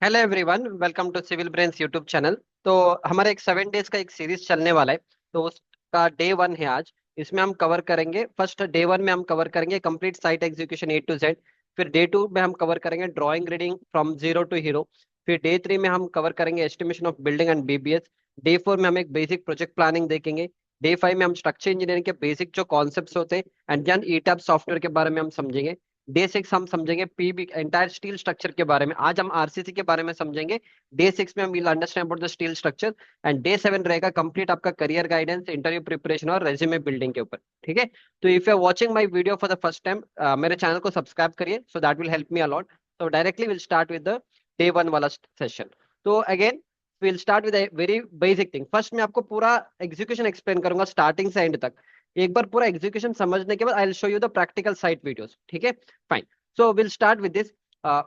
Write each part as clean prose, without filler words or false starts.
Hello everyone, welcome to Civil Brains YouTube channel. तो हमारा एक 7 डेज का एक सीरीज चलने वाला है। तो उसका डे 1 है आज। इसमें हम कवर करेंगे, फर्स्ट डे 1 में हम कवर करेंगे complete site execution A to Z। फिर डे 2 में हम कवर करेंगे drawing reading from zero to hero. फिर डे 3 में हम कवर करेंगे estimation of building and BBS। Day 4 में हम एक बेसिक प्रोजेक्ट प्लानिंग देखेंगे। डे 5 में हम स्ट्रक्चर इंजीनियरिंग के बेसिक जो कॉन्सेप्ट्स होते हैं एंड देन ईटैप सॉफ्टवेयर के बारे में हम समझेंगे। डे 6 हम समझेंगे पीबी एंटायर स्टील स्ट्रक्चर के बारे में। आज हम आरसीसी के बारे में समझेंगे। डे 6 में हम will understand about the steel structure. And day 7 रहेगा कंप्लीट आपका करियर गाइडेंस, इंटरव्यू प्रिपरेशन और रेज्यूमे बिल्डिंग के ऊपर। ठीक है। तो if you are watching my video for the first time, मेरे चैनल को सब्सक्राइब करिए, so that will help me a lot. तो directly will start with the day 1 वाला सेशन। तो again will start with very basic thing. First मैं आपको पूरा execution explain करूंगा स्टार्टिंग से एंड तक। एक बार पूरा एग्जीक्यूशन समझने के बाद आई will show you the practical site videos. ठीक है, fine. So we'll start with this.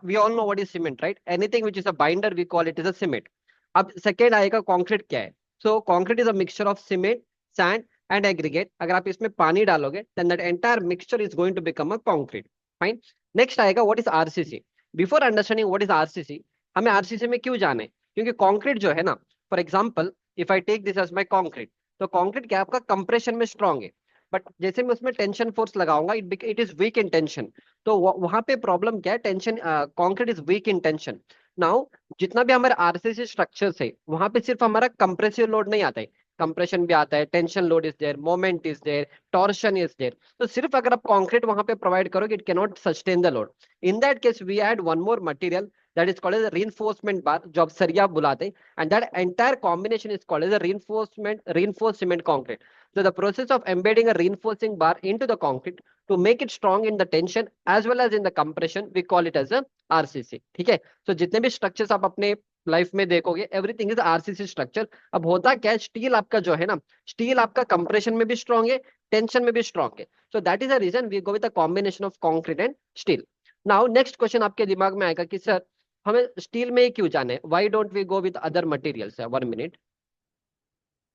We all know what is cement, right? Anything which is a binder, we call it as a cement. अब second आएगा concrete क्या है। So concrete is a mixture of cement, sand and aggregate. अगर आप इसमें पानी डालोगे then that entire mixture is going to become a concrete. Fine. Next आएगा what is RCC. Before understanding what is RCC, हमें RCC में क्यों जाने, क्योंकि कंक्रीट जो है ना, for example if I take this as my concrete, तो कंक्रीट क्या है, आपका कंप्रेशन में स्ट्रांग है। बट जैसे मैं उसमें टेंशन फोर्स लगाऊंगा, it is weak in tension. तो वहां पे प्रॉब्लम क्या है, tension, concrete is weak in tension. Now जितना भी हमारे आरसीसी स्ट्रक्चर्स है वहां पे सिर्फ हमारा कंप्रेसिव लोड नहीं आता है, कंप्रेशन भी आता है, tension load is there, moment is there, torsion is there. तो सिर्फ अगर आप कंक्रीट वहां पे प्रोवाइड करोगे, it can not sustain the load. In that case we add one more material that is called as reinforcement bar, जो आप सरिया बुलाते हैं। And that entire combination is called as reinforced cement concrete. So the process of embedding a reinforcing bar into the concrete to make it strong in the tension as well as in the compression, we call it as a RCC. ठीक है। तो जितने भी structures आप अपने life में देखोगे, everything is RCC structure. अब होता क्या है, स्टील आपका जो है ना, स्टील आपका कंप्रेशन में भी स्ट्रांग है, टेंशन में भी स्ट्रांग है। So that is a reason we go with the combination of concrete and steel. Now next question आपके दिमाग में आएगा कि सर हमें स्टील में ही क्यों जाना है, why don't we go with other materials. 1 minute.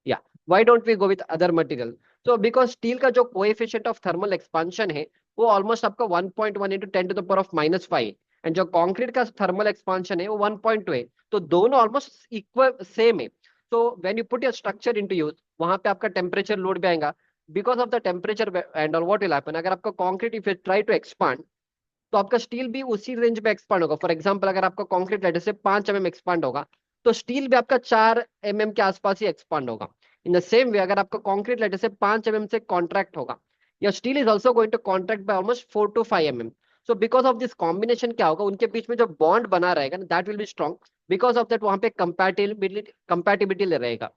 या why don't we go with other material. तो बिकॉज स्टील का जो कोएफिशिएंट ऑफ थर्मल एक्सपांशन है वो ऑलमोस्ट आपका 1.1 इंटू 10⁻⁻5। एंड जो कंक्रीट का थर्मल एक्सपांशन है वो 1.2 है। तो दोनों ऑलमोस्ट इक्वल सेम है। तो when you put your structure into use, वहां पे आपका टेम्परेचर लोड भी आएगा। Because of the temperature and all what will happen, अगर आपका concrete if you try to expand, तो आपका स्टील भी उसी रेंज में एक्सपांड होगा। फॉर एग्जांपल अगर आपका कंक्रीट लेटर से 5 mm एक्सपांड होगा, तो स्टील भी आपका 4 mm के आसपास ही एक्सपांड होगा। इन द सेम वे अगर आपका कंक्रीट लेटर से 5 mm से कॉन्ट्रैक्ट होगा, या steel is also going to contract by almost 4 to 5 mm। So because of this combination क्या होगा, उनके बीच में जो बॉन्ड बना रहेगा that will be strong. Because of that वहां पे कंपैटिबिलिटी रहेगा।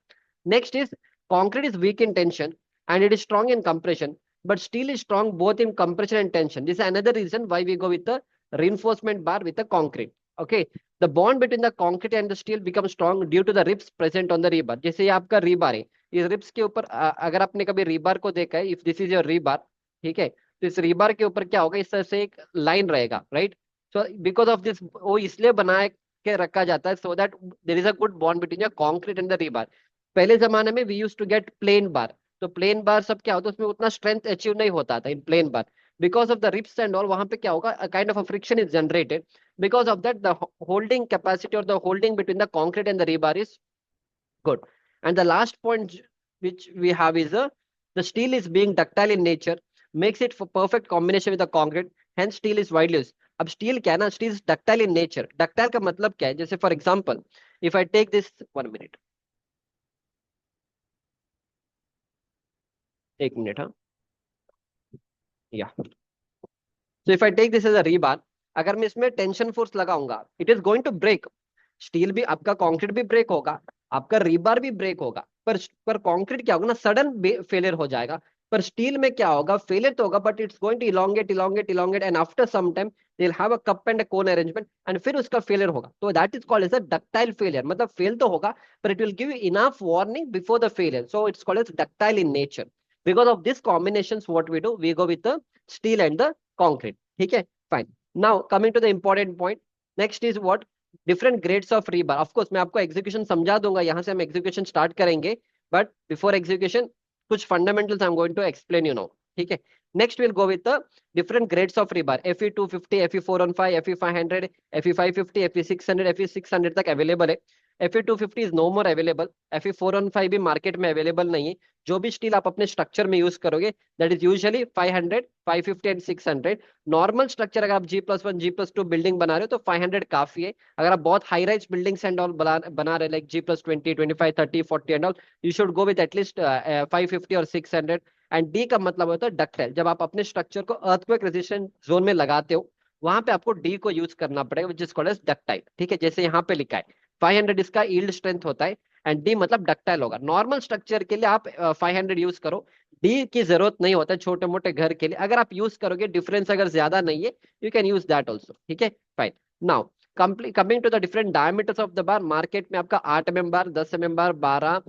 Next is concrete is weak in tension and it is strong in compression, but steel is strong both in compression and tension. This is another reason why we go with the reinforcement bar with the concrete. Okay, the bond between the concrete and the steel becomes strong due to the ribs present on the rebar. जैसे ये आपका rebar है, इस ribs के ऊपर अगर आपने कभी rebar को देखा है, if this is your rebar, ठीक है, तो इस rebar के ऊपर क्या होगा, इस तरह से एक लाइन रहेगा, right. So because of this वो इसलिए बना के रखा जाता है so that there is a good bond between the concrete and the rebar। पहले जमाने में we use to get plain bar. तो प्लेन बार सब क्या होता है, उसमें उतना स्ट्रेंथ अचीव नहीं होता था in plain bar. Because of the ribs and all, वहां पे क्या होगा, kind of a friction is generated. Because of that the holding capacity और the holding between the concrete and the rebar is good. And the last point which we have is the steel is being ductile in nature, makes it for perfect combination with the concrete, hence steel is widely used. अब steel क्या है ना, steel is ductile in nature. Ductile का मतलब क्या है, जैसे for example if I take this 1 minute, 1 minute, हाँ, या so if I take this as a rebar, अगर मैं इसमें टेंशन फोर्स लगाऊंगा it is going to break. Steel भी आपका, कंक्रीट भी ब्रेक होगा, आपका रीबार भी ब्रेक होगा, पर कंक्रीट क्या होगा ना, सडन फेलियर हो जाएगा। पर स्टील में क्या होगा, फेलियर तो होगा but it's going to elongate elongate elongate and after some time they will have a cup and cone arrangement and फिर उसका फेलियर होगा। तो that is called as a ductile failure. मतलब फेल तो होगा पर it will give you enough warning before the failure, so it's called as ductile in nature. Because of this combination what we do, we go with the steel and the concrete. ठीक है, fine. Now coming to the important point, next is what, different grades of rebar. Of course मैं आपको execution समझा दूंगा, यहां से हम execution start करेंगे। बट बिफोर एग्जीक्यूशन कुछ fundamentals I am going to explain, you know. ठीक है, Next, we'll go with the different grades of rebar. Fe 250, Fe 415, Fe 500, Fe 550, Fe 600, Fe 600 तक अवेलेबल है. Fe 250 is no more available. Fe 415 भी market में available नहीं है. जो भी स्टील आप अपने स्ट्रक्चर में यूज करोगे that is usually 500, 550 and 600. Normal structure अगर आप G+1, G+2 बिल्डिंग बना रहे हो तो 500 काफी है. अगर आप बहुत high rise buildings and all बना रहे like G+20, 25, 30, 40 and all, you should go with at least 550 और 600. एंड डी का मतलब होता है डक्टाइल. जब आप अपने स्ट्रक्चर को अर्थक्वेक रेजिस्टेंट जोन में लगाते हो वहां पे आपको डी को यूज करना पड़ेगा which is called as ductile. ठीक है, जैसे यहाँ पे लिखा है 500 इसका यील्ड स्ट्रेंथ होता है एंड डी मतलब डक्टाइल होगा. नॉर्मल स्ट्रक्चर के लिए आप 500 यूज करो. डी की जरूरत नहीं होता है छोटे मोटे घर के लिए. अगर आप यूज करोगे डिफरेंस अगर ज्यादा नहीं है you can use that also. ठीक है, fine. Now coming to the different diameters of the bar. Market में आपका 8 mm बार, 10 mm बार, 12,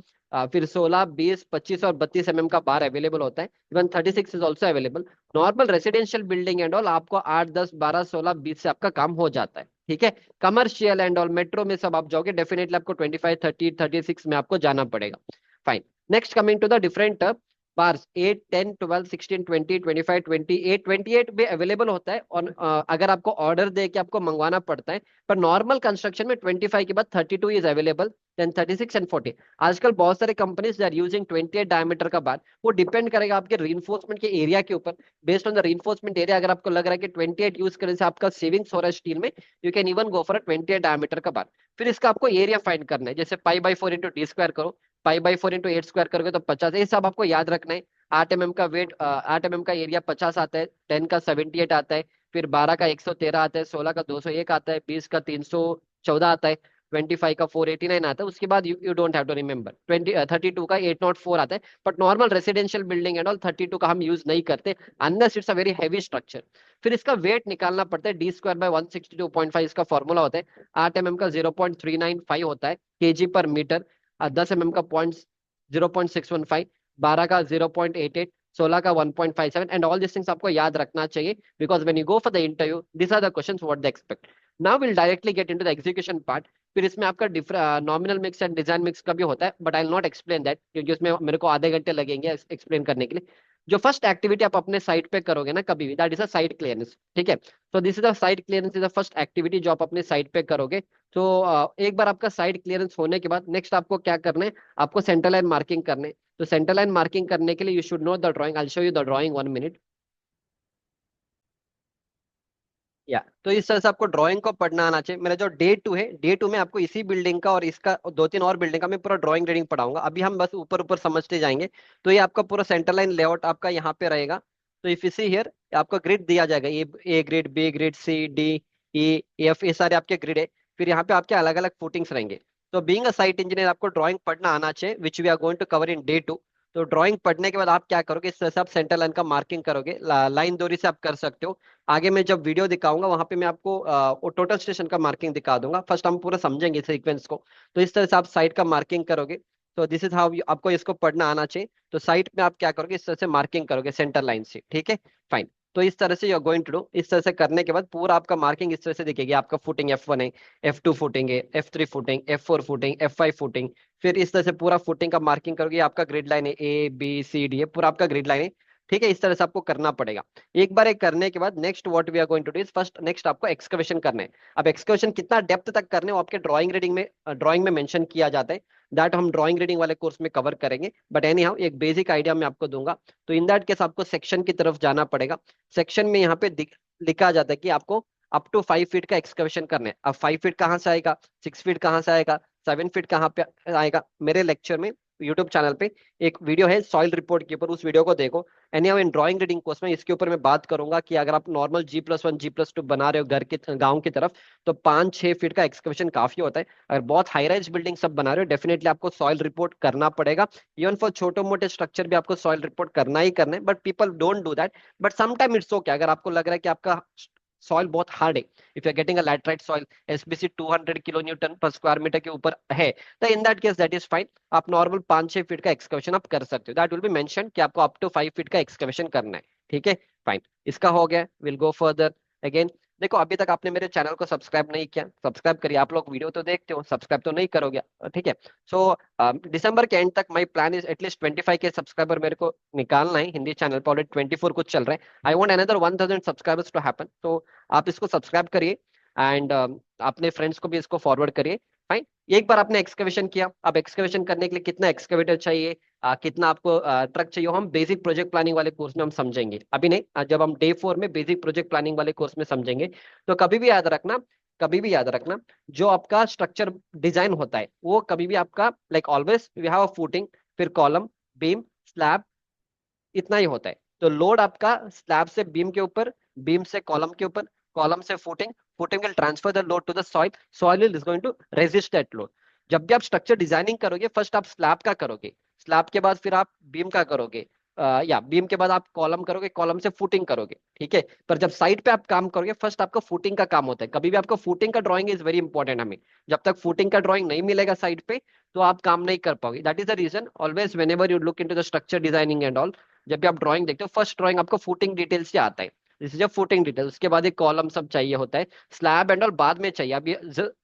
फिर 16, 20, 25 और 32 का बार अवेलेबल होता है. Even 36 is also available. Normal residential building and all आपको 8, 10, 12, 16, 20 से आपका काम हो जाता है. ठीक है, कमर्शियल एंड ऑल मेट्रो में सब आप जाओगे डेफिनेटली आपको 25, 30, 36 में आपको जाना पड़ेगा. Fine. Next coming to the different bars 8, 10, 12, 16, 20, 25, 28. 28 भी अवेलेबल होता है और अगर आपको ऑर्डर दे के आपको मंगवाना पड़ता है. पर नॉर्मल कंस्ट्रक्शन में 25 के बाद 32 इज अवेलेबल, देन 36 एंड 40. आजकल बहुत सारे कंपनीज आर यूजिंग 28 डायमीटर का बार. वो डिपेंड करेगा आपके रीइंफोर्समेंट के एरिया के ऊपर. Based on the reinforcement area अगर आपको लग रहा है कि 28 यूज करने से आपका सेविंग्स हो रहा है स्टील में, you can even go for a 28 diameter का बार. फिर इसका आपको एरिया फाइंड करना है. जैसे पाई/4 इंटू डी स्क्वायर करो, पाई/4 इंटू 8 स्क्वायर करोगे तो 50. ये सब आपको याद रखना है. 8 mm का वेट, 8 mm का एरिया 50 आता है, 10 का 78 आता है, फिर 12 का 113 आता है, 16 का 201 आता है, 20 का 314 आता है, 25 का 489 आता है. उसके बाद you don't have to remember. 32 का 804 आता है. But normal residential building and all 32 का हम यूज नहीं करते unless it's a very heavy structure. फिर इसका वेट निकालना पड़ता है. D²/162.5 इसका फॉर्मूला होता है. 8 mm का 0.395 होता है kg/मीटर. 10 mm का 0.615, 12 का 0.88, 16 का 1.57 एंड ऑल दिस थिंग्स आपको याद रखना चाहिए because when you go for the interview this are the questions what they expect. Now will directly get into the execution part. फिर इसमें आपका nominal mix and design mix का भी होता है but I will not explain that क्योंकि उसमें मेरे को आधे घंटे लगेंगे एक्सप्लेन करने के लिए. जो फर्स्ट एक्टिविटी आप अपने साइट पे करोगे ना कभी भी that is a site clearance. ठीक है, तो this is a site clearance is the first activity जो आप अपने साइट पे करोगे. तो एक बार आपका साइट क्लियरेंस होने के बाद नेक्स्ट आपको क्या करना है, आपको सेंटर लाइन मार्किंग करने हैं. तो सेंटर लाइन मार्किंग करने के लिए you should know the drawing. I will show you the drawing 1 minute. या तो इस तरह से आपको ड्राइंग को पढ़ना आना चाहिए. मेरा जो डे 2 है, डे 2 में आपको इसी बिल्डिंग का और इसका दो तीन और बिल्डिंग का मैं पूरा ड्राइंग रीडिंग पढ़ाऊंगा. अभी हम बस ऊपर ऊपर समझते जाएंगे. तो ये आपका पूरा सेंटर लाइन लेआउट आपका यहाँ पे रहेगा. तो इफ यू सी हियर आपको ग्रिड दिया जाएगा. ए ग्रिड, बी ग्रिड, सी, डी, ई, एफ, ये सारे आपके ग्रिड है. फिर यहाँ पे आपके अलग अलग फुटिंग्स रहेंगे. तो बीइंग अ साइट इंजीनियर आपको ड्राइंग पढ़ना आना चाहिए which we are going to cover in day 2. तो ड्राइंग पढ़ने के बाद आप क्या करोगे, इस तरह से आप सेंटर लाइन का मार्किंग करोगे. लाइन दोरी से आप कर सकते हो. आगे मैं जब वीडियो दिखाऊंगा वहां पे मैं आपको टोटल स्टेशन का मार्किंग दिखा दूंगा. फर्स्ट हम पूरा समझेंगे सीक्वेंस को. तो इस तरह से आप साइट का मार्किंग करोगे. तो दिस इज हाउ आपको इसको पढ़ना आना चाहिए. तो साइट में आप क्या करोगे, इस तरह से मार्किंग करोगे सेंटर लाइन से. ठीक है, फाइन. तो इस तरह से you are going to do. इस तरह से करने के बाद पूरा आपका मार्किंग इस तरह से दिखेगी. आपका फुटिंग F1 है, F2 फुटिंग है, F3 footing, F4 footing, F5 footing. फिर इस तरह से पूरा फुटिंग का मार्किंग करोगे. आपका ग्रिड लाइन है A B C D है, पूरा आपका ग्रिड लाइन है. ठीक है, इस तरह से आपको करना पड़ेगा. एक बार एक करने के बाद next what we are going to do is first next आपको एक्सकवेशन करना है. अब एक्सकवेशन कितना डेप्थ तक करने वो आपके ड्राइंग में मेंशन किया जाता है. दैट हम ड्राइंग रीडिंग वाले कोर्स में कवर करेंगे. बट एनी हाउ एक बेसिक आइडिया मैं आपको दूंगा. तो इन दैट केस आपको सेक्शन की तरफ जाना पड़ेगा. सेक्शन में यहाँ पे लिखा जाता है कि आपको अप टू 5 फीट का एक्सकवेशन करना है. अब 5 फीट कहाँ से आएगा, 6 फीट कहाँ से आएगा, 7 फीट कहाँ पे आएगा. मेरे लेक्चर में यूट्यूब चैनल पे एक वीडियो है सॉइल रिपोर्ट के ऊपर, उस वीडियो को देखो. Any how in drawing reading course में इसके ऊपर मैं बात करूंगा कि अगर आप नॉर्मल G+1, G+2 बना रहे हो घर के गांव की तरफ तो 5-6 फीट का एक्सकवेशन काफी होता है. अगर बहुत हाई राइज बिल्डिंग सब बना रहे हो डेफिनेटली आपको सॉइल रिपोर्ट करना पड़ेगा. इवन फॉर छोटे मोटे स्ट्रक्चर भी आपको सॉइल रिपोर्ट करना ही करना है. But people don't do that. But sometime it's okay. अगर आपको लग रहा है कि आपका सॉइल बहुत हार्ड है, if you are getting a laterite soil, SBC 200 kilo newton per square metre के ऊपर है, तो in that case that is fine. आप नॉर्मल 5-6 फीट का एक्सकवेशन आप कर सकते हो. दैट विल बी मेंशन कि आपको अप टू 5 फीट का एक्सकवेशन करना है. ठीक है, फाइन. इसका हो गया. Will go further again. देखो अभी तक आपने मेरे चैनल को सब्सक्राइब नहीं किया, सब्सक्राइब करिए। आप लोग वीडियो तो देखते हो, सब्सक्राइब तो नहीं करोगे, ठीक है। सो दिसंबर के एंड तक माई प्लान इज एटलीस्ट 25 के सब्सक्राइबर मेरे को निकालना है हिंदी चैनल पर। ऑलरेडी 24 कुछ चल रहे हैं। I want another 1000 subscribers to happen. तो आप इसको सब्सक्राइब करिए एंड अपने फ्रेंड्स को भी इसको फॉरवर्ड करिए। फाइन। एक बार आपने एक्सकवेशन किया, अब एक्सकवेशन करने के लिए कितना एक्सकवेटर चाहिए, कितना आपको ट्रक चाहिए, वो हम बेसिक प्रोजेक्ट प्लानिंग वाले कोर्स में हम समझेंगे, अभी नहीं। जब हम डे 4 में बेसिक प्रोजेक्ट प्लानिंग वाले कोर्स में समझेंगे। तो कभी भी याद रखना, कभी भी याद रखना, जो आपका स्ट्रक्चर डिजाइन होता है वो कभी भी आपका like always we have a footing, फिर कॉलम, बीम, स्लैब, इतना ही होता है। तो लोड आपका स्लैब से बीम के ऊपर, बीम से कॉलम के ऊपर, कॉलम से footing, footing will transfer the load to the soil, soil is going to resist that load. जब भी आप स्ट्रक्चर डिजाइनिंग करोगे, फर्स्ट आप स्लैब का करोगे, स्लैब के बाद फिर आप बीम का करोगे, या बीम के बाद आप कॉलम करोगे, कॉलम से फुटिंग करोगे, ठीक है। पर जब साइड पे आप काम करोगे, फर्स्ट आपका फुटिंग का काम होता है। कभी भी आपको फुटिंग का ड्राइंग इज वेरी इंपॉर्टेंट हमें। जब तक फुटिंग का ड्राइंग नहीं मिलेगा साइड पे, तो आप काम नहीं कर पाओगे। That is the reason always whenever you look into the structure designing and all, जब भी आप ड्राइंग देखते हो, फर्स्ट ड्राइंग आपको फुटिंग डिटेल से आता है। This is a footing detail. उसके बाद एक कॉलम सब चाहिए होता है, स्लैब एंड ऑल बाद में चाहिए। अभी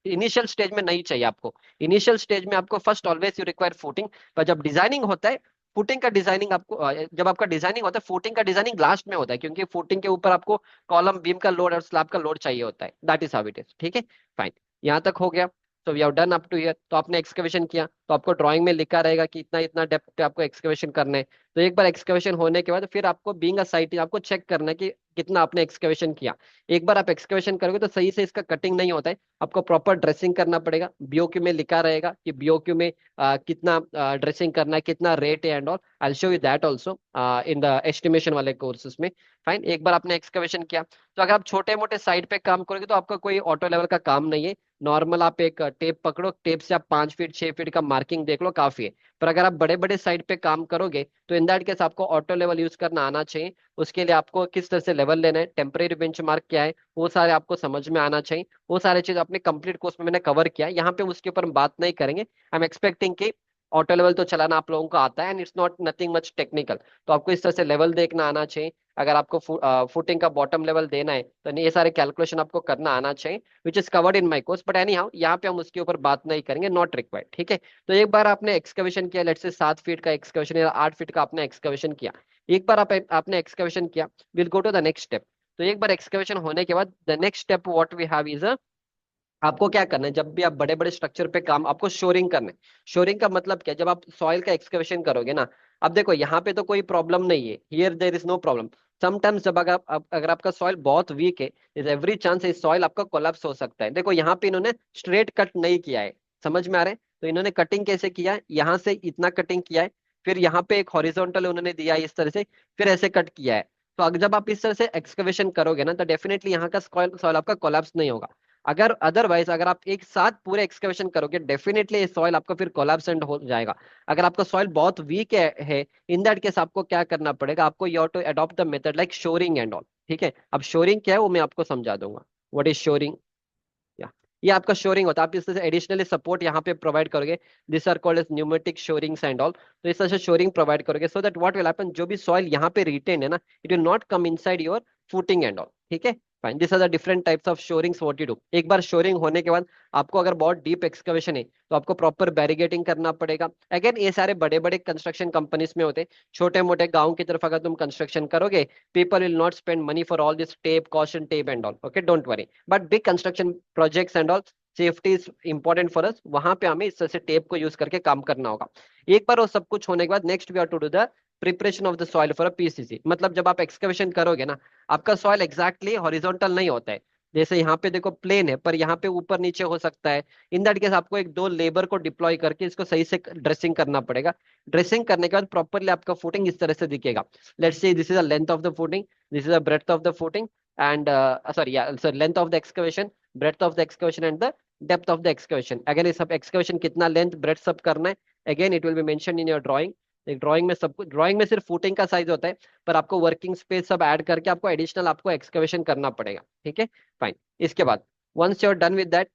इनिशियल स्टेज में नहीं चाहिए आपको। इनिशियल स्टेज में आपको first always you require footing. पर जब डिजाइनिंग होता है, फुटिंग का डिजाइनिंग आपको जब आपका डिजाइनिंग होता है, फुटिंग का डिजाइनिंग लास्ट में होता है, क्योंकि फुटिंग के ऊपर आपको कॉलम, बीम का लोड और स्लैब का लोड चाहिए होता है। That is how it is, ठीक है। फाइन। यहाँ तक हो गया। तो we have done up to here. तो आपने एक्सकवेशन किया, तो आपको ड्राइंग में लिखा रहेगा कि इतना इतना डेप्थ पे आपको एक्सकवेशन करना है। तो एक बार एक्सकवेशन होने के बाद फिर आपको बीइंग अ साइट आपको चेक करना है कि कितना आपने एक्सकवेशन किया। एक बार आप एक्सकवेशन करोगे तो सही से इसका कटिंग नहीं होता है, आपको प्रॉपर ड्रेसिंग करना पड़ेगा। बीओक्यू में लिखा रहेगा कि बीओक्यू में कितना ड्रेसिंग करना है, कितना रेट है and all. I will show you that also in the estimation वाले कोर्सेज में। फाइन। एक बार आपने एक्सकवेशन किया, तो अगर आप छोटे मोटे साइड पे काम करोगे तो आपका कोई ऑटो लेवल का काम नहीं है। नॉर्मल आप एक टेप पकड़ो, टेप से आप 5 फीट 6 फीट का मार्किंग देख लो, काफी है। पर अगर आप बड़े बड़े साइड पे काम करोगे, तो इन दैट केस आपको ऑटो लेवल यूज करना आना चाहिए। उसके लिए आपको किस तरह से लेवल लेना है, टेम्परेरी बेंचमार्क क्या है, वो सारे आपको समझ में आना चाहिए। वो सारे चीज अपने कंप्लीट कोर्स में मैंने कवर किया है, यहाँ पे उसके ऊपर हम बात नहीं करेंगे। आई एम एक्सपेक्टिंग कि ऑटो लेवल तो चलाना आप लोगों को आता है and it's not nothing much technical. तो आपको इस तरह से लेवल देखना आना चाहिए। अगर आपको फुटिंग का बॉटम लेवल देना है, तो ये सारे कैलकुलेशन आपको करना आना चाहिए, which is covered in my course. But any how, यहाँ पे हम उसके ऊपर बात नहीं करेंगे, नॉट रिक्वायर्ड, ठीक है। तो एक बार आपने एक्सकवेशन किया, लेट्स से 7 फीट का एक्सकवेशन या 8 फीट का आपने एक्सकवेशन किया। एक बार आपने एक्सकवेशन किया, will go to the next step. तो एक बार एक्सकवेशन होने के बाद the next step what we have is, आपको क्या करना है, जब भी आप बड़े बड़े स्ट्रक्चर पे काम, आपको शोरिंग करना है। शोरिंग का मतलब क्या है, जब आप सॉइल का एक्सकवेशन करोगे ना, अब देखो यहाँ पे तो कोई प्रॉब्लम नहीं है, here there is no problem. Sometimes जब अगर आपका सॉइल बहुत वीक है, इज एवरी चांस इस सॉइल आपका कोलैप्स हो सकता है। देखो यहाँ पे इन्होंने स्ट्रेट कट नहीं किया है, समझ में आ रहा है। तो इन्होंने कटिंग कैसे किया है, यहाँ से इतना कटिंग किया है, फिर यहाँ पे एक हॉरिजॉन्टल उन्होंने दिया है इस तरह से, फिर ऐसे कट किया है। तो अगर जब आप इस तरह से एक्सकवेशन करोगे ना, तो डेफिनेटली यहाँ का सॉइल सॉइल आपका कोलैप्स नहीं होगा। अगर अदरवाइज अगर आप एक साथ पूरे एक्सकवेशन करोगे, डेफिनेटली सॉइल आपका फिर कोलैप्स एंड हो जाएगा। अगर आपका सॉइल बहुत वीक है, इन दैट केस आपको क्या करना पड़ेगा, आपको you have to adopt the method like shoring and all, ठीक है। अब शोरिंग क्या है वो मैं आपको समझा दूंगा। व्हाट इज शोरिंग, या ये आपका शोरिंग होता है। आप इस तरह से एडिशनली सपोर्ट यहाँ पे प्रोवाइड करोगे, this are called as pneumatic shorings and all. तो इस तरह से शोरिंग प्रोवाइड करोगे, so that what will happen, जो भी सॉइल यहाँ पे रिटेन है ना, it will not come inside your footing and all, ठीक है। Fine. This are the different types of shorings what you do. एक बार शोरिंग होने के बाद आपको अगर बहुत डीप एक्सकवेशन है, तो आपको प्रॉपर बैरिगेटिंग करना पड़ेगा। अगेन ये सारे बड़े बड़े कंस्ट्रक्शन कंपनीज में होते हैं। छोटे मोटे गांव की तरफ अगर तुम कंस्ट्रक्शन करोगे, people will not spend money for all this tape, caution tape and all, okay, don't worry. But big construction projects and all, safety is important for us, वहां पे हमें इस तरह से टेप को यूज करके काम करना होगा। एक बार वो सब कुछ होने के बाद next we have to do the preparation of the soil for a PCC. मतलब जब आप एक्सकवेशन करोगे ना, आपका सॉइल एग्जैक्टली हॉरिजॉन्टल नहीं होता है। जैसे यहाँ पे देखो प्लेन है, पर यहाँ पे ऊपर नीचे हो सकता है। इन दैट केस आपको एक दो लेबर को डिप्लॉय करके इसको सही से ड्रेसिंग करना पड़ेगा। ड्रेसिंग करने के बाद प्रॉपरली आपका फुटिंग इस तरह से दिखेगा। Let's say this is the length of the footing, this is the breadth of the footing and sorry length of the excavation, breadth of the excavation and the depth of the excavation. Again, इस सब excavation कितना length breadth सब करना है, again it will be mentioned in your drawing. एक drawing में सब कुछ, ड्राइंग में सिर्फ फुटिंग का साइज होता है, पर आपको वर्किंग स्पेस सब ऐड करके आपको एडिशनल आपको एक्सकवेशन करना पड़ेगा, ठीक है। फाइन। इसके बाद once you are done with that,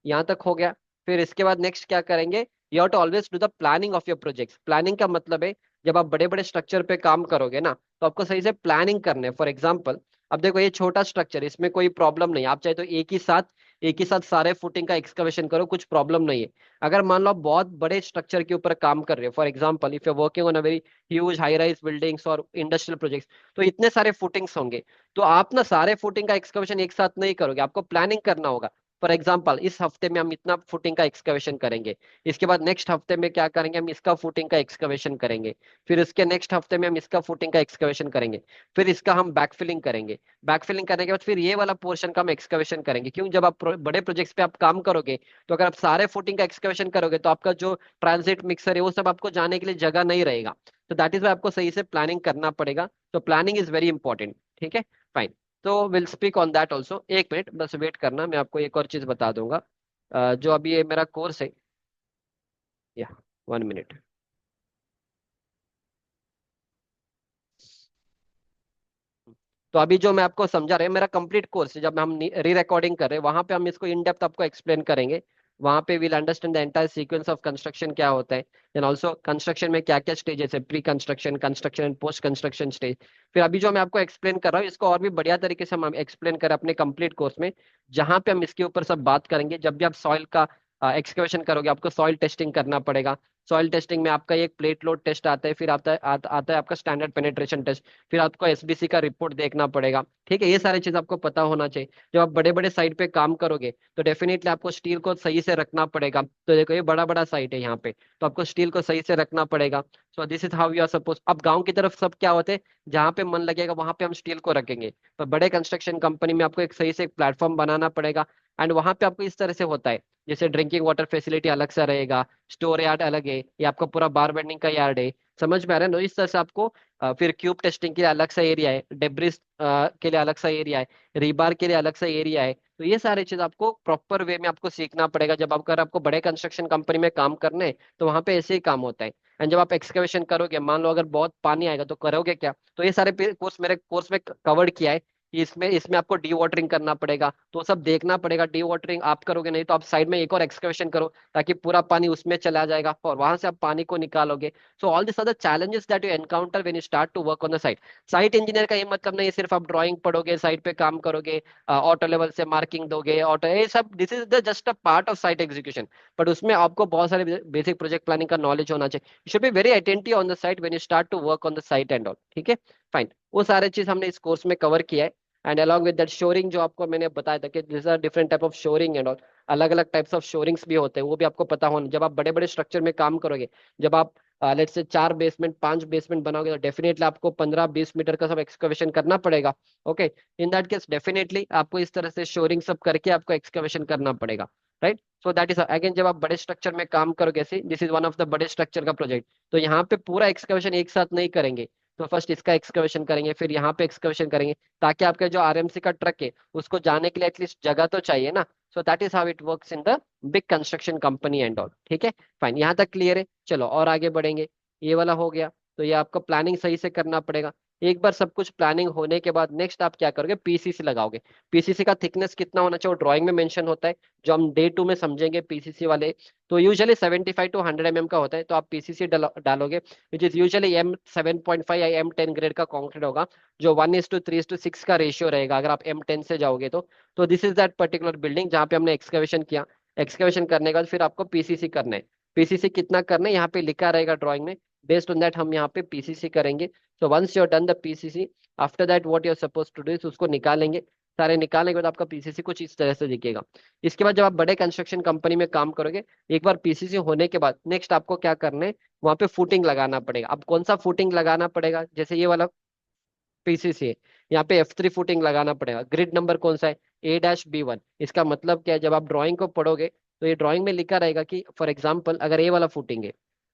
यहाँ तक हो गया। फिर इसके बाद नेक्स्ट क्या करेंगे, you have to always do the planning of your projects. Planning का मतलब है, जब आप बड़े बड़े स्ट्रक्चर पे काम करोगे ना, तो आपको सही से प्लानिंग करना है। फॉर एग्जाम्पल, अब देखो ये छोटा स्ट्रक्चर, इसमें कोई प्रॉब्लम नहीं, आप चाहे तो एक ही साथ सारे फुटिंग का एक्सकवेशन करो, कुछ प्रॉब्लम नहीं है। अगर मान लो आप बहुत बड़े स्ट्रक्चर के ऊपर काम कर रहे हो, for example if you working on a very huge high rise buildings और इंडस्ट्रियल प्रोजेक्ट्स, तो इतने सारे फुटिंग्स होंगे। तो आप ना सारे फुटिंग का एक्सकवेशन एक साथ नहीं करोगे, आपको प्लानिंग करना होगा। फॉर एग्जाम्पल इस हफ्ते में हम इतना फुटिंग का एक्सकवेशन करेंगे, इसके बाद नेक्स्ट हफ्ते में क्या करेंगे, हम इसका फुटिंग का एक्सकवेशन करेंगे, फिर इसके नेक्स्ट हफ्ते में हम इसका फुटिंग का एक्सकवेशन करेंगे, फिर इसका हम बैकफिलिंग करेंगे, बैकफिलिंग करने के बाद फिर ये वाला पोर्शन का हम एक्सकवेशन करेंगे। क्यों, जब आप बड़े प्रोजेक्ट्स पे आप काम करोगे, तो अगर आप सारे फुटिंग का एक्सकवेशन करोगे तो आपका जो ट्रांजिट मिक्सर है वो सब आपको जाने के लिए जगह नहीं रहेगा। तो दैट इज वाई आपको सही से प्लानिंग करना पड़ेगा। तो प्लानिंग इज वेरी इंपॉर्टेंट, ठीक है, फाइन। तो will speak on that also. एक मिनट बस वेट करना, मैं आपको एक और चीज बता दूंगा। जो अभी ये मेरा कोर्स है, या 1 मिनट। तो अभी जो मैं आपको समझा रहे हैं मेरा कंप्लीट कोर्स है, जब हम री रिकॉर्डिंग कर रहे हैं वहां पे हम इसको इन डेप्थ आपको एक्सप्लेन करेंगे। वहां पे will understand the entire sequence of construction क्या होता है, देन ऑल्सो कंस्ट्रक्शन में क्या क्या स्टेजेस है, pre construction, construction and post construction stage. फिर अभी जो मैं आपको एक्सप्लेन कर रहा हूँ इसको और भी बढ़िया तरीके से हम एक्सप्लेन करें अपने कंप्लीट कोर्स में, जहां पे हम इसके ऊपर सब बात करेंगे। जब भी आप सॉइल का एक्सकवेशन करोगे आपको सॉइल टेस्टिंग करना पड़ेगा। सॉइल टेस्टिंग में आपका एक प्लेट लोड टेस्ट आता है, फिर आता है आपका स्टैंडर्ड पेनिट्रेशन टेस्ट, फिर आपको एसबीसी का रिपोर्ट देखना पड़ेगा। ठीक है, ये सारी चीज आपको पता होना चाहिए। जब आप बड़े बड़े साइट पे काम करोगे तो डेफिनेटली आपको स्टील को सही से रखना पड़ेगा। तो देखो ये बड़ा बड़ा साइट है यहाँ पे, तो आपको स्टील को सही से रखना पड़ेगा। So this is how you are suppose. अब गांव की तरफ सब क्या होते हैं, जहाँ पे मन लगेगा वहां पे हम स्टील को रखेंगे, पर बड़े कंस्ट्रक्शन कंपनी में आपको एक सही से एक प्लेटफॉर्म बनाना पड़ेगा। एंड वहां पे आपको इस तरह से होता है, जैसे ड्रिंकिंग वाटर फैसिलिटी अलग से रहेगा, स्टोर यार्ड अलग है, ये आपका पूरा बार बेंडिंग का यार्ड है। समझ में आ रहा है ना, इस तरह से आपको फिर क्यूब टेस्टिंग के लिए अलग सा एरिया है, डेब्रिस के लिए अलग सा एरिया है, रीबार के लिए अलग सा एरिया है। तो ये सारी चीज आपको प्रॉपर वे में आपको सीखना पड़ेगा। जब आप अगर आपको बड़े कंस्ट्रक्शन कंपनी में काम करना है तो वहां पे ऐसे ही काम होता है। एंड जब आप एक्सकवेशन करोगे, मान लो अगर बहुत पानी आएगा तो करोगे क्या, तो ये सारे कोर्स मेरे कोर्स में कवर्ड किया है कि इसमें इसमें आपको डी वाटरिंग करना पड़ेगा, तो सब देखना पड़ेगा। डी वाटरिंग आप करोगे नहीं तो आप साइड में एक और एक्सकवेशन करो, ताकि पूरा पानी उसमें चला जाएगा और वहां से आप पानी को निकालोगे। So all this are the challenges that you encounter when you start to work on the site. Site engineer का ये मतलब नहीं है सिर्फ आप ड्राइंग पढ़ोगे, साइट पे काम करोगे, ऑटो लेवल से मार्किंग दोगे, ऑटो ये सब, this is the just a part of site execution. But उसमें आपको बहुत सारे बेसिक प्रोजेक्ट प्लानिंग का नॉलेज होना चाहिए। You should be very attentive on the site when you start to work on the site and all, ठीक है, fine. वो सारे चीज हमने इस कोर्स में कवर किया है। And along with that shoring, जो आपको मैंने बताया था कि this are different type of shoring and all, अलग अलग टाइप्स ऑफ शोरिंग्स भी होते हैं, वो भी आपको पता होना। जब आप बड़े बड़े स्ट्रक्चर में काम करोगे, जब आप लेट्स से 4 बेसमेंट 5 बेसमेंट बनाओगे, तो डेफिनेटली आपको 15-20 मीटर का सब एक्सकवेशन करना पड़ेगा। Okay, in that case definitely आपको इस तरह से शोरिंग सब करके आपको एक्सकवेशन करना पड़ेगा, right. So that is again, जब आप बड़े स्ट्रक्चर में काम करोगे, ऐसे this is one of the बड़े स्ट्रक्चर का प्रोजेक्ट, तो यहाँ पे पूरा एक्सकवेशन एक साथ नहीं करेंगे। तो फर्स्ट इसका एक्सकवेशन करेंगे, फिर यहाँ पे एक्सकवेशन करेंगे, ताकि आपके जो आरएमसी का ट्रक है उसको जाने के लिए एटलीस्ट जगह तो चाहिए ना। सो that is how it works in the big construction company and all, ठीक है, फाइन। यहाँ तक क्लियर है, चलो और आगे बढ़ेंगे। ये वाला हो गया, तो ये आपको प्लानिंग सही से करना पड़ेगा। एक बार सब कुछ प्लानिंग होने के बाद नेक्स्ट आप क्या करोगे, पीसीसी लगाओगे। पीसीसी का थिकनेस कितना होना चाहिए वो ड्राइंग में मेंशन होता है, जो हम डे 2 में समझेंगे पीसीसी वाले। तो यूजुअली 75 to 100 mm का होता है, तो आप पीसीसी डालोगे विच इज यूजुअली M7.5 या M10 ग्रेड का कॉन्क्रीट होगा, जो 1:3:6 का रेशियो रहेगा अगर आप M10 से जाओगे तो this is that particular building जहाँ पे हमने एक्सकवेशन किया। एक्सकवेशन करने के बाद फिर आपको पीसीसी करना है। पीसीसी कितना करना है यहाँ पे लिखा रहेगा ड्राइंग में, बेस्ड ऑन दैट हम यहाँ पे पीसीसी करेंगे। So once you are done the PCC, after that what you are suppose to do is उसको निकालेंगे। सारे निकालने के बाद आपका पीसीसी कुछ इस तरह से दिखेगा। इसके बाद जब आप बड़े कंस्ट्रक्शन कंपनी में काम करोगे, एक बार पीसीसी होने के बाद नेक्स्ट आपको क्या करना है, वहां पे फुटिंग लगाना पड़ेगा। अब कौन सा फुटिंग लगाना पड़ेगा, जैसे ये वाला पीसीसी है, यहाँ पे F3 फुटिंग लगाना पड़ेगा। ग्रिड नंबर कौन सा है, A-B1। इसका मतलब क्या है, जब आप ड्राइंग को पढ़ोगे तो ये ड्राइंग में लिखा रहेगा कि फॉर एग्जाम्पल अगर ये वाला फुटिंग है,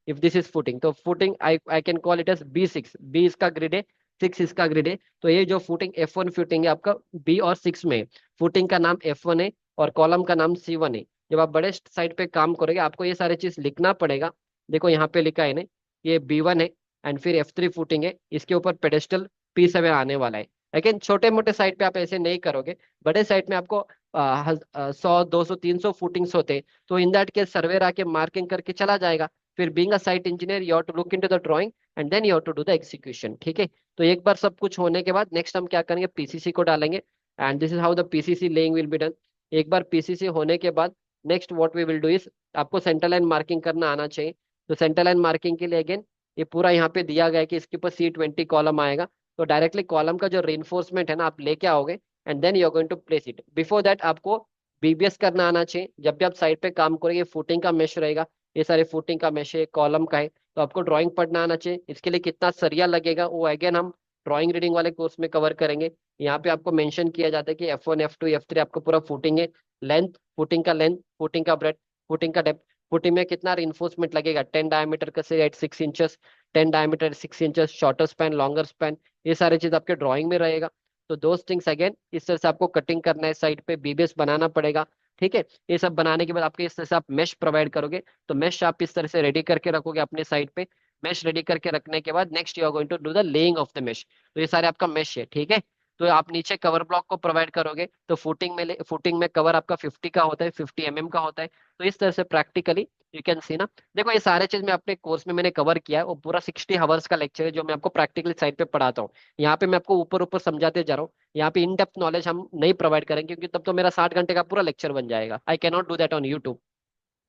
इफ दिस इज फुटिंग, तो footing I I can call it as B6। B इसका ग्रिड है, 6 इसका ग्रिड है। तो ये जो फुटिंग F1 फुटिंग है आपका B और 6 में है। फुटिंग का नाम F1 है और कॉलम का नाम C1 है। जब आप बड़े साइड पे काम करोगे आपको ये सारी चीज लिखना पड़ेगा। देखो यहाँ पे लिखा है ना, ये B1 है, एंड फिर F3 फुटिंग है, इसके ऊपर पेडेस्टल P7 आने वाला है। लेकिन छोटे मोटे साइट पे आप ऐसे नहीं करोगे, बड़े साइट में आपको 100 200 300 फुटिंग्स होते हैं, तो इन दैट केस सर्वेयर आके मार्किंग करके चला जाएगा। फिर being a site engineer you have to look into the drawing and then you have to do the execution. ठीक है, तो एक बार सब कुछ होने के बाद नेक्स्ट हम क्या करेंगे, पीसीसी को डालेंगे and this is how the PCC laying will be done. एक बार पीसीसी होने के बाद next what we will do is, आपको सेंटर लाइन मार्किंग करना आना चाहिए। तो सेंटर लाइन मार्किंग के लिए अगेन ये पूरा यहाँ पे दिया गया है कि इसके ऊपर C20 कॉलम आएगा। तो डायरेक्टली कॉलम का जो रेनफोर्समेंट है ना आप लेके आओगे and then you are going to place it. Before that आपको बीबीएस करना आना चाहिए। जब भी आप साइड पे काम करोगे फुटिंग का मेश रहेगा, ये सारे फुटिंग का मेश है, कॉलम का है, तो आपको ड्राइंग पढ़ना आना चाहिए। इसके लिए कितना सरिया लगेगा वो अगेन हम ड्राइंग रीडिंग वाले कोर्स में कवर करेंगे। यहाँ पे आपको मेंशन किया जाता है कि F1 F2 F3 आपको पूरा फुटिंग है, लेंथ, फुटिंग का ब्रेड, फुटिंग का डेप्थ, फुटिंग में कितना रिइंफोर्समेंट लगेगा, 10 डायमीटर का से 6 inches, 10 diameter 6 inches, shorter span, longer span, ये सारी चीज आपके ड्राइंग में रहेगा। तो दोज थिंग्स अगेन इस तरह से आपको कटिंग करना है, साइड पे बीबीएस बनाना पड़ेगा। ठीक है, ये सब बनाने के बाद आपके इस तरह से आप मेश प्रोवाइड करोगे। तो मेश आप इस तरह से रेडी करके रखोगे अपने साइड पे। मेश रेडी करके रखने के बाद next you are going to do the laying of the mesh. तो ये सारे आपका मेश है। ठीक है, तो आप नीचे कवर ब्लॉक को प्रोवाइड करोगे। तो फुटिंग में कवर आपका 50 का होता है, 50 mm का होता है। तो इस तरह से प्रैक्टिकली यू कैन सी ना। देखो ये सारे चीज मैं अपने कोर्स में मैंने कवर किया है, वो पूरा 60 आवर्स का लेक्चर है जो मैं आपको प्रैक्टिकली साइड पे पढ़ाता हूँ। यहाँ पे मैं आपको ऊपर ऊपर समझाते जा रहा हूँ, यहाँ पे इन डेप्थ नॉलेज हम नहीं प्रोवाइड करेंगे क्योंकि तब तो मेरा 60 घंटे का पूरा लेक्चर बन जाएगा। I can not do that on YouTube.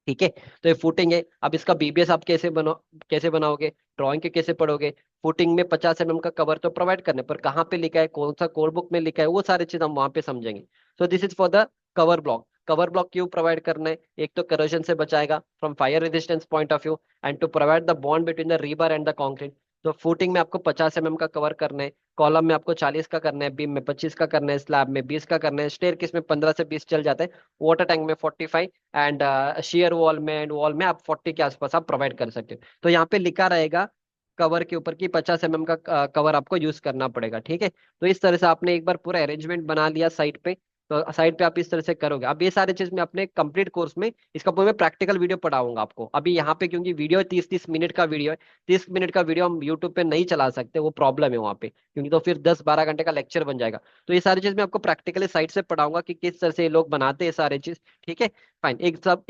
ठीक है, तो ये फुटिंग है। अब इसका बीबीएस आप कैसे बनाओगे, ड्राइंग के कैसे पढ़ोगे। फुटिंग में 50 mm का कवर तो प्रोवाइड करने पर कहाँ पे लिखा है, कौन सा कोड बुक में लिखा है, वो सारी चीज हम वहां पे समझेंगे। So this is for the cover block. Cover block क्यों प्रोवाइड करना है, एक तो करोजन से बचाएगा from fire resistance point of view and to provide the bond between the rebar and the concrete. तो फुटिंग में आपको 50 mm का कवर करना है, कॉलम में आपको 40 का करना है, बीम में 25 का करना है, स्लैब में 20 का करना है, स्टेयरकेस में 15 से 20 चल जाता है, वाटर टैंक में 45 एंड शेयर वॉल में एंड वॉल में आप 40 के आसपास आप प्रोवाइड कर सकते हो। तो यहाँ पे लिखा रहेगा कवर के ऊपर कि 50 mm का कवर आपको यूज करना पड़ेगा। ठीक है, तो इस तरह से आपने एक बार पूरा अरेंजमेंट बना लिया साइड पे। तो साइड पे आप इस तरह से करोगे। अब ये सारी चीज मैं अपने कंप्लीट कोर्स में इसका पूरा मैं प्रैक्टिकल वीडियो पढ़ाऊंगा आपको। अभी यहाँ पे क्योंकि वीडियो 30-30 मिनट का वीडियो है, 30 मिनट का वीडियो हम यूट्यूब पे नहीं चला सकते, वो प्रॉब्लम है वहाँ पे, क्योंकि तो फिर 10-12 घंटे का लेक्चर बन जाएगा। तो ये सारी चीज मैं आपको प्रैक्टिकली साइड से पढ़ाऊंगा कि किस तरह से ये लोग बनाते हैं सारी चीज। ठीक है, फाइन।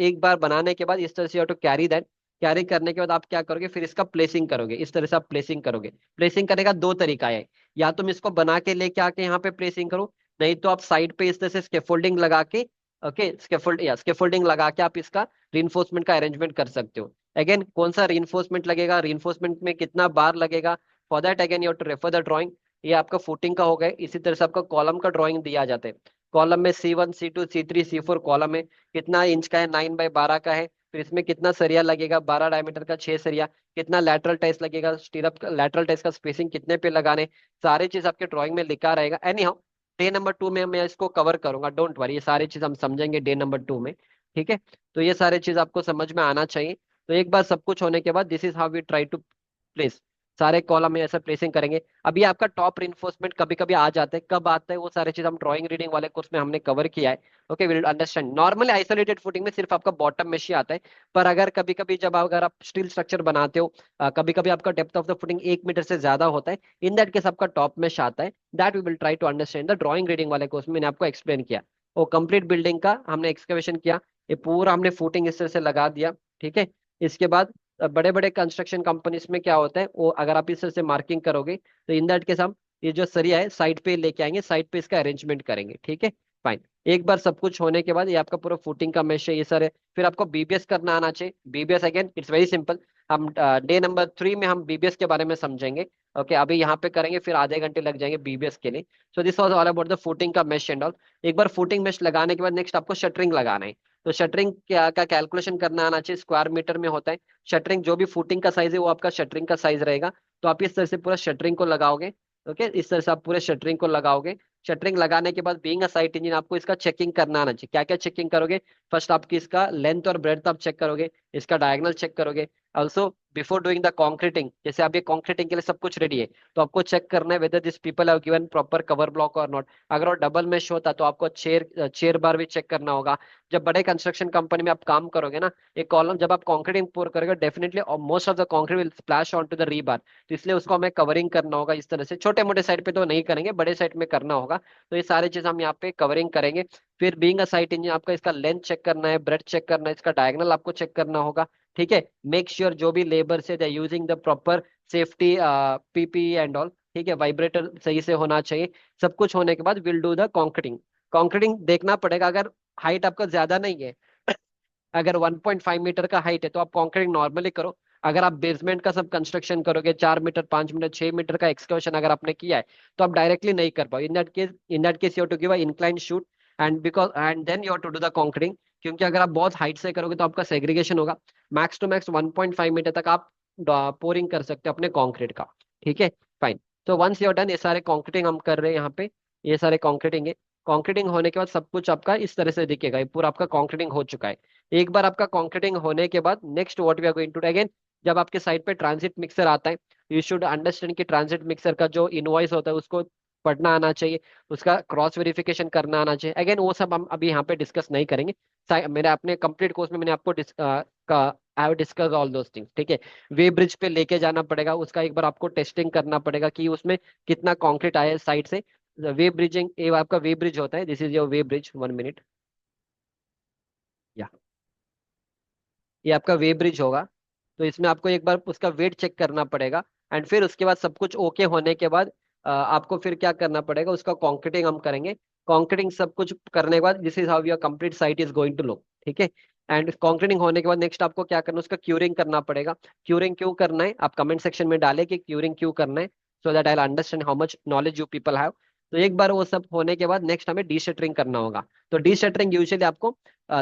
एक बार बनाने के बाद इस तरह से टू कैरी दैट। कैरी करने के बाद आप क्या करोगे, फिर इसका प्लेसिंग करोगे। इस तरह से आप प्लेसिंग करोगे। प्लेसिंग करने का दो तरीका है, या तुम इसको बना के लेके आके यहाँ पे प्लेसिंग करो, नहीं तो आप साइड पे इस तरह से स्केफोल्डिंग लगा के, ओके, स्केफोल्डिंग लगा के आप इसका रीइंफोर्समेंट का अरेंजमेंट कर सकते हो। अगेन कौन सा रीइंफोर्समेंट लगेगा, रीइंफोर्समेंट में कितना बार लगेगा, for that again you have to refer the drawing. ये आपका फुटिंग का हो गया। इसी तरह से आपका कॉलम का ड्राइंग दिया जाता है। कॉलम में C1 C2 C3 C4 column है, कितना इंच का है, 9/12 का है। फिर इसमें कितना सरिया लगेगा, 12 डायमीटर का 6 सरिया, कितना लैटरल टाइस लगेगा, स्टीरअप लैटरल टाइस का स्पेसिंग कितने पे लगाने, सारी चीज आपके ड्राइंग में लिखा रहेगा। एनी हाउ डे नंबर 2 में मैं इसको कवर करूंगा, डोंट वरी, ये सारी चीज हम समझेंगे डे नंबर 2 में। ठीक है, तो ये सारी चीज आपको समझ में आना चाहिए। तो एक बार सब कुछ होने के बाद this is how we try to place, सारे कॉलम में ऐसा प्लेसिंग करेंगे। अभी आपका टॉप रिइंफोर्समेंट कभी कभी आ जाता है, कब आता है वो सारी चीज हम ड्राइंग रीडिंग वाले कोर्स में हमने कवर किया है। Okay, will understand. Normally isolated footing में सिर्फ आपका बॉटम में ही आता है, पर अगर कभी कभी जब अगर आप स्टील स्ट्रक्चर बनाते हो, कभी कभी आपका depth of the footing 1 metre से ज्यादा होता है, इन दैट केस आपका टॉप में आता है। That we will try to understand the drawing reading वाले कोर्स में मैंने आपको एक्सप्लेन किया। वो कंप्लीट बिल्डिंग का हमने एक्सकवेशन किया, ये पूरा हमने फुटिंग इस तरह से लगा दिया। ठीक है, इसके बाद बड़े बड़े कंस्ट्रक्शन कंपनीज में क्या होता है, वो अगर आप इस तरह से मार्किंग करोगे तो इन दैट केस हम ये जो सरिया है साइड पे लेके आएंगे, साइड पे इसका अरेंजमेंट करेंगे। ठीक है, फाइन। एक बार सब कुछ होने के बाद ये आपका पूरा फुटिंग का मेश है, ये सारे। फिर आपको बीबीएस करना आना चाहिए। BBS again it's very simple. हम डे नंबर 3 में हम बीबीएस के बारे में समझेंगे। ओके, अभी यहाँ पे करेंगे, फिर आधे घंटे लग जाएंगे बीबीएस के लिए। सो this was all about the footing का मेश एंड ऑल। एक बार फुटिंग मेश लगाने के बाद नेक्स्ट आपको शटरिंग लगाना है। तो शटरिंग क्या का कैलकुलेशन करना आना चाहिए, स्क्वायर मीटर में होता है। शटरिंग जो भी फुटिंग का साइज है वो आपका शटरिंग का साइज रहेगा। तो आप इस तरह से पूरा शटरिंग को लगाओगे। ओके, इस तरह से आप पूरे शटरिंग को लगाओगे। शटरिंग लगाने के बाद बीइंग अ साइट इंजीनियर आपको इसका चेकिंग करना आना चाहिए। क्या क्या चेकिंग करोगे, फर्स्ट आपकी इसका लेंथ और ब्रेड्थ आप चेक करोगे, इसका डायगोनल चेक करोगे, also before doing the concreting, जैसे अब ये कॉन्क्रीटिंग के लिए सब कुछ रेडी है, तो आपको चेक करना है whether this people have given proper cover block और नॉट। अगर वो डबल मेश होता तो आपको चेयर बार भी चेक करना होगा। जब बड़े कंस्ट्रक्शन कंपनी में आप काम करोगे ना, एक कॉलम जब आप कॉन्क्रीटिंग पोर करोगे, definitely most of the concrete will splash on to the rebar, तो इसलिए उसको हमें कवरिंग करना होगा इस तरह से। छोटे मोटे साइड पे तो नहीं करेंगे, बड़े साइड में करना होगा। तो ये सारी चीज हम यहाँ पे कवरिंग करेंगे। फिर बीइंग अ साइट इंजीनियर, आपका इसका लेंथ चेक करना है, ब्रेथ चेक करना है, इसका डायगोनल आपको चेक करना होगा। ठीक है, मेक श्योर जो भी लेबर से they using the proper safety PP and all. ठीक है, वाइब्रेटर सही से होना चाहिए। सब कुछ होने के बाद will do the concreting. Concreting देखना पड़ेगा, अगर हाइट आपका ज्यादा नहीं है, अगर 1.5 मीटर का हाइट है तो आप कॉन्क्रीटिंग नॉर्मली करो। अगर आप बेसमेंट का सब कंस्ट्रक्शन करोगे, 4 मीटर, 5 मीटर, 6 मीटर का एक्सकवेशन अगर आपने किया है, तो आप डायरेक्टली नहीं कर पाओ। In that case you to give a incline chute and then you to do the concreting. क्योंकि अगर आप बहुत हाइट से करोगे तो आपका सेग्रीगेशन होगा। मैक्स टू मैक्स 1.5 मीटर तक आप पोरिंग कर सकते हो अपने कॉन्क्रीट का। ठीक है, फाइन। तो वंस यू डन, ये सारे कॉन्क्रीटिंग हम कर रहे हैं यहाँ पे, ये सारे कॉन्क्रीटिंग है। कॉन्क्रीटिंग होने के बाद सब कुछ आपका इस तरह से दिखेगा, ये पूरा आपका कॉन्क्रीटिंग हो चुका है। एक बार आपका कॉन्क्रीटिंग होने के बाद next what we are going to do again, जब आपके साइट पे ट्रांजिट मिक्सर आता है, यू शुड अंडरस्टैंड कि ट्रांजिट मिक्सर का जो इनवॉइस होता है उसको पढ़ना आना चाहिए, उसका क्रॉस वेरिफिकेशन करना आना चाहिए। अगेन वो सब हम अभी यहाँ पे डिस्कस नहीं करेंगे। मेरे अपने कंप्लीट कोर्स में मैंने आपको I have discuss all those things. ठीक है, वे ब्रिज पे लेके जाना पड़ेगा, उसका एक बार आपको टेस्टिंग करना पड़ेगा कि उसमें कितना कंक्रीट आया है साइड से। वे ब्रिजिंग, ये आपका वे ब्रिज होता है, this is your way bridge, 1 minute. या ये आपका वे ब्रिज होगा, तो इसमें आपको एक बार उसका वेट चेक करना पड़ेगा। एंड फिर उसके बाद सब कुछ ओके होने के बाद आपको फिर क्या करना पड़ेगा, उसका कॉन्क्रीटिंग हम करेंगे। कॉन्क्रीटिंग सब कुछ करने के बाद this is how your complete site is going to look. ठीक है, एंड कॉन्क्रीटिंग होने के बाद नेक्स्ट आपको क्या करना है, उसका क्यूरिंग करना पड़ेगा। क्यूरिंग क्यों करना है, आप कमेंट सेक्शन में डालें कि क्यूरिंग क्यों करना है, so that I understand how much knowledge you people have. तो एक बार वो सब होने के बाद नेक्स्ट हमें डी शटरिंग करना होगा। तो डी शटरिंग यूजुअली आपको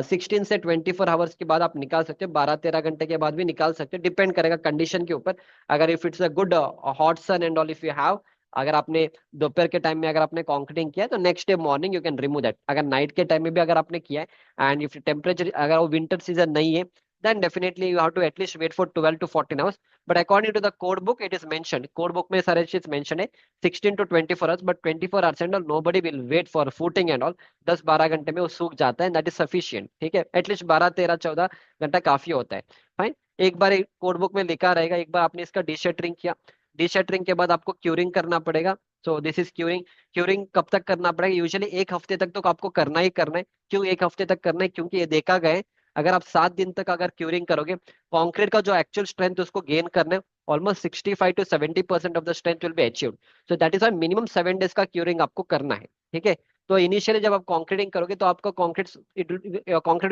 16 से 24 आवर्स के बाद आप निकाल सकते हो, 12-13 घंटे के बाद भी निकाल सकते हो, डिपेंड करेगा कंडीशन के ऊपर। अगर if it's a good hot sun and all if you have, अगर आपने दोपहर के टाइम में अगर आपने कॉन्क्रीटिंग किया है तो next day morning you can remove that. अगर नाइट के टाइम में भी अगर आपने किया है एंड इफ टेम्परेचर, अगर वो विंटर सीजन नहीं है, then definitely you have to at least wait for 12 to 14 hours. But according to the code book, it is mentioned, code book में सारे चीज mentioned है 16 to 24 hours, but 24 hours and all nobody will wait for footing and all। 10-12 घंटे में वो सूख जाता है, दैट इज सफिशियंट। ठीक है, एटलीस्ट 12-13-14 घंटा काफी होता है। फाइन, एक बार कोड बुक में लिखा रहेगा, एक बार आपने इसका डीशटरिंग किया, डीशटरिंग के बाद आपको क्यूरिंग करना पड़ेगा। So this is curing. Curing कब तक करना पड़ेगा, यूजुअली 1 हफ्ते तक तो आपको करना ही करना है। क्यों 1 हफ्ते तक करना है, क्योंकि ये देखा गया है, अगर आप 7 दिन तक अगर क्यूरिंग करोगे, कॉन्क्रीट का जो एक्चुअल स्ट्रेंथ उसको गेन करना है, almost 65 to 70% of the strength will be achieved. So that is why minimum 7 days का क्यूरिंग आपको करना है। ठीक है, तो इनिशियली जब आप कॉन्क्रीटिंग करोगे तो आपका concrete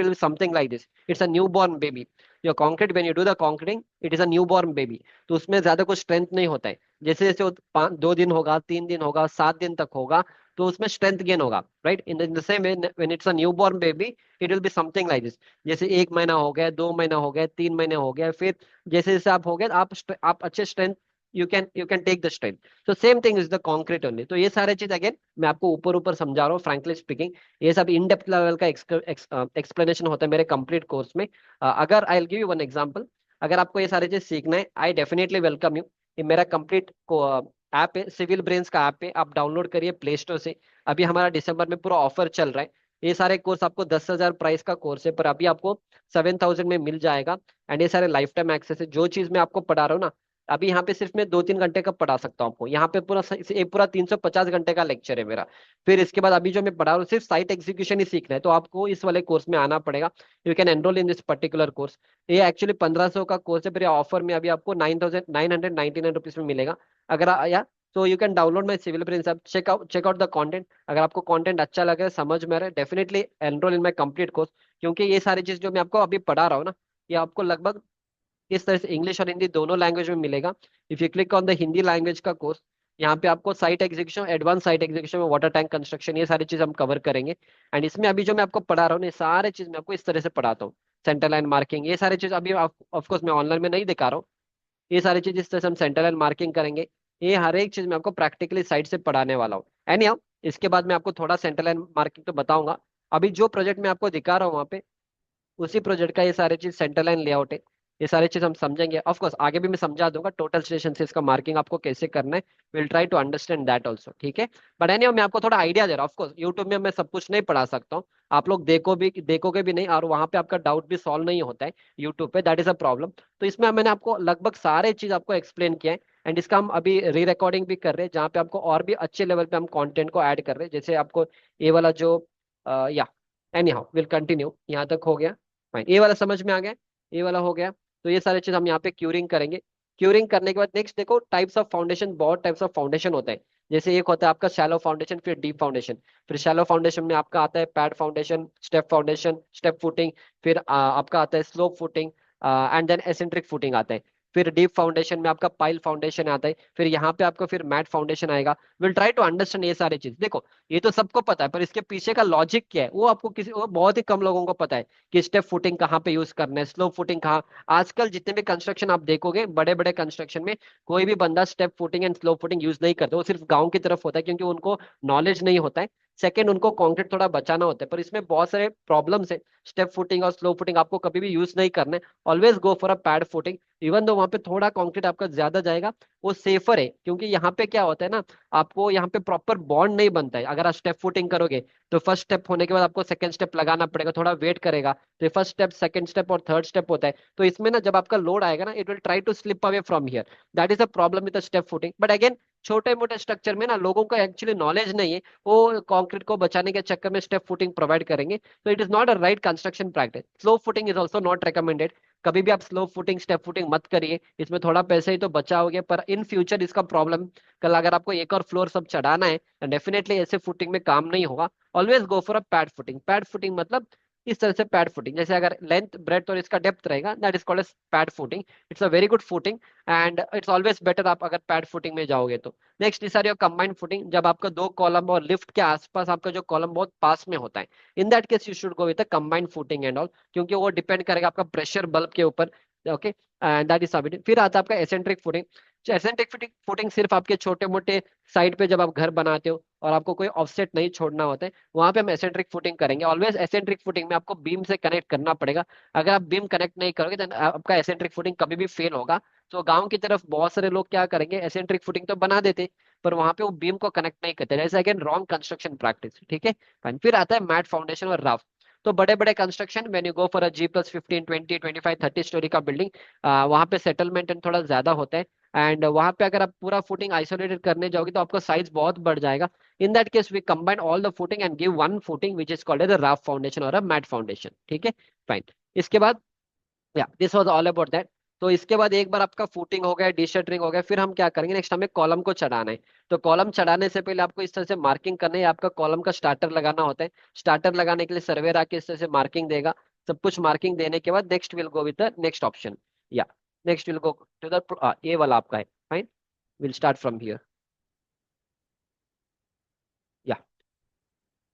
will be something like this, it's a new born baby. Your concrete when you do the concreting, it is a new born baby. तो उसमें ज्यादा कुछ स्ट्रेंथ नहीं होता है। जैसे जैसे वो 2 दिन होगा, 3 दिन होगा, 7 दिन तक होगा, तो उसमें स्ट्रेंथ गेन होगा। Right, in the same way when it's a new born baby, it will be something like this. जैसे 1 महीना हो गया, 2 महीना हो गया, 3 महीने हो गया, फिर जैसे जैसे आप हो गए आप अच्छे strength, you can take the strength. तो same thing is the concrete only. तो ये सारे चीज अगेन मैं आपको ऊपर ऊपर समझा रहा हूँ, फ्रैंकली स्पीकिंग। ये सब इन डेप्थ लेवल का एक्सप्लेनेशन होता है मेरे कंप्लीट कोर्स में। अगर I will give you one example, अगर आपको ये सारी चीज सीखना है, आई डेफिनेटली वेलकम यू। ये मेरा कंप्लीट ऐप है, सिविल ब्रेन्स का ऐप है, आप डाउनलोड करिए प्ले स्टोर से। अभी हमारा दिसंबर में पूरा ऑफर चल रहा है। ये सारे कोर्स आपको 10,000 प्राइस का कोर्स है, पर अभी आपको 7,000 में मिल जाएगा। एंड ये सारे लाइफ टाइम एक्सेस है, जो चीज मैं आपको पढ़ा रहा हूँ ना, अभी यहाँ पे सिर्फ मैं 2-3 घंटे का पढ़ा सकता हूँ आपको। यहाँ पे पूरा 350 घंटे का लेक्चर है मेरा। फिर इसके बाद अभी जो मैं पढ़ा रहा हूँ सिर्फ साइट एग्जीक्यूशन ही सीखना है, तो आपको इस वाले कोर्स में आना पड़ेगा। You can enrol in this particular course. ये एक्चुअली 1,500 का कोर्स है, पर ऑफर में अभी आपको 9,999 रुपीज में मिलेगा। अगर या तो you can download my civil prince app, check out the content. अगर आपको कंटेंट अच्छा लगे, समझ में आ रहा है, definitely enrol in my complete course. क्योंकि ये सारी चीज जो मैं आपको अभी पढ़ा रहा हूँ ना, ये आपको लगभग इस तरह से इंग्लिश और हिंदी दोनों लैंग्वेज में मिलेगा। If you click on the Hindi language का कोर्स, यहाँ पे आपको site execution, advance site execution में वाटर टैंक कंस्ट्रक्शन, ये सारी चीज हम कवर करेंगे। एंड इसमें अभी जो मैं आपको पढ़ा रहा हूँ, ये सारे चीज मैं आपको इस तरह से पढ़ाता हूँ। सेंटर लाइन मार्किंग, ये सारी चीज अभी ऑफकोर्स मैं ऑनलाइन में नहीं दिखा रहा हूँ। ये सारी चीज इस तरह से हम सेंटर लाइन मार्किंग करेंगे। ये हर एक चीज मैं आपको प्रैक्टिकली साइट से पढ़ाने वाला हूँ। एनी हाउ, इसके बाद मैं आपको थोड़ा सेंटर लाइन मार्किंग तो बताऊंगा। अभी जो प्रोजेक्ट मैं आपको दिखा रहा हूँ वहाँ पे, उसी प्रोजेक्ट का ये सारी चीज सेंटर लाइन लेआउट है। ये सारी चीज हम समझेंगे। ऑफ कोर्स आगे भी मैं समझा दूंगा टोटल स्टेशन से इसका मार्किंग आपको कैसे करना है। Will try to understand that also, ठीक है। बट एनी मैं आपको थोड़ा आइडिया दे रहा हूँ। ऑफ कोर्स यूट्यूब में मैं सब कुछ नहीं पढ़ा सकता हूँ, आप लोग देखोगे भी नहीं, और वहां पे आपका डाउट भी सॉल्व नहीं होता है यूट्यूब पे, दैट इज अ प्रॉब्लम। तो इसमें मैंने आपको लगभग सारे चीज आपको एक्सप्लेन किया है। एंड इसका हम अभी री रिकॉर्डिंग भी कर रहे हैं, जहाँ पे आपको और भी अच्छे लेवल पे हम कंटेंट को ऐड कर रहे हैं। जैसे आपको ये वाला जो या एनी हाउ विल कंटिन्यू, यहाँ तक हो गया। फाइन, ये वाला समझ में आ गया, ये वाला हो गया। तो ये सारे चीज हम यहाँ पे क्यूरिंग करेंगे। क्यूरिंग करने के बाद नेक्स्ट देखो टाइप्स ऑफ फाउंडेशन, बहुत टाइप्स ऑफ फाउंडेशन होता है। जैसे एक होता है आपका शैलो फाउंडेशन, फिर डीप फाउंडेशन। फिर शैलो फाउंडेशन में आपका आता है पैड फाउंडेशन, स्टेप फुटिंग। फिर आपका आता है slope footing, and then eccentric footing आता है। फिर डीप फाउंडेशन में आपका पाइल फाउंडेशन आता है। फिर यहाँ पे आपको फिर मैट फाउंडेशन आएगा। विल ट्राई टू अंडरस्टैंड ये सारी चीज। देखो ये तो सबको पता है, पर इसके पीछे का लॉजिक क्या है वो आपको वो बहुत ही कम लोगों को पता है, कि स्टेप फुटिंग कहाँ पे यूज करना है, स्लो फुटिंग कहाँ। आजकल जितने भी कंस्ट्रक्शन आप देखोगे, बड़े बड़े कंस्ट्रक्शन में कोई भी बंदा step footing and slow footing use नहीं करता। वो सिर्फ गांव की तरफ होता है, क्योंकि उनको नॉलेज नहीं होता है। सेकंड, उनको कंक्रीट थोड़ा बचाना होता है, पर इसमें बहुत सारे प्रॉब्लम्स है। स्टेप फुटिंग और स्लो फुटिंग आपको कभी भी यूज नहीं करना है। Always go for a pad footing. Even though वहां पे थोड़ा कंक्रीट आपका ज्यादा जाएगा, वो सेफर है, क्योंकि यहाँ पे क्या होता है ना, आपको यहाँ पे प्रॉपर बॉन्ड नहीं बनता है। अगर आप स्टेप फुटिंग करोगे तो फर्स्ट स्टेप होने के बाद आपको सेकंड स्टेप लगाना पड़ेगा, थोड़ा वेट करेगा। तो फर्स्ट स्टेप, सेकंड स्टेप और थर्ड स्टेप होता है। तो इसमें ना जब आपका लोड आएगा ना, it will try to slip away from here. That is a problem with step footing. But again छोटे मोटे स्ट्रक्चर में ना लोगों को एक्चुअली नॉलेज नहीं है, वो कंक्रीट को बचाने के चक्कर में स्टेप फुटिंग प्रोवाइड करेंगे। तो it is not a right construction practice. Slow footing is also not recommended. कभी भी आप स्लो फुटिंग स्टेप फुटिंग मत करिए। इसमें थोड़ा पैसे ही तो बचाओगे, पर इन फ्यूचर इसका प्रॉब्लम, कल अगर आपको एक और फ्लोर सब चढ़ाना है, डेफिनेटली ऐसे फुटिंग में काम नहीं होगा। Always go for a pad footing. Pad footing मतलब इस तरह से पैड फुटिंग, जैसे अगर लेंथ ब्रेथ और इसका डेप्थ रहेगा, that is called as pad footing. It's a very good footing, and it's always better आप अगर पैड फुटिंग में जाओगे तो। Next is are your combined footing, जब आपका दो कॉलम और लिफ्ट के आसपास आपका जो कॉलम बहुत पास में होता है, in that case you should go with combined footing and all, क्योंकि वो डिपेंड करेगा आपका प्रेशर बल्ब के ऊपर। Okay, and that is submitted. फिर आता है आपका eccentric footing. Eccentric footing footing सिर्फ आपके छोटे मोटे साइड पे जब आप घर बनाते हो और आपको कोई ऑफसेट नहीं छोड़ना होता है, वहां पे हम एसेंट्रिक फुटिंग करेंगे। ऑलवेज एसेंट्रिक फुटिंग में आपको बीम से कनेक्ट करना पड़ेगा। अगर आप बीम कनेक्ट नहीं करोगे तो आपका एसेंट्रिक फुटिंग कभी भी फेल होगा। तो गांव की तरफ बहुत सारे लोग क्या करेंगे, एसेंट्रिक फुटिंग तो बना देते, पर वहां पे वो बीम को कनेक्ट नहीं करते। जैसे अगेन रॉन्ग कंस्ट्रक्शन प्रैक्टिस, ठीक है। फिर आता है मैट फाउंडेशन और रफ। तो बड़े बड़े construction, when you go for a G+15, 20, 25, 30 story का बिल्डिंग, वहां पे सेटलमेंट थोड़ा ज्यादा होता है। एंड वहां पे अगर आप पूरा फुटिंग आइसोलेटेड करने जाओगे तो आपका साइज बहुत बढ़ जाएगा। In that case we combine all the footing and give one footing which is called as a raft foundation or a matte foundation, ठीक है। फाइन। इसके बाद या this was all about that. तो इसके बाद एक बार आपका फुटिंग हो गया, डिशटरिंग हो गया, फिर हम क्या करेंगे, नेक्स्ट हमें कॉलम को चढ़ाना है। तो कॉलम चढ़ाने से पहले आपको इस तरह से मार्किंग करनी है। आपका कॉलम का स्टार्टर लगाना होता है। स्टार्टर लगाने के लिए सर्वेयर आके इस तरह से मार्किंग देगा। सब कुछ मार्किंग देने के बाद next will go with the next option. या next will go to the, ये वाला आपका है। Fine, will start from here. या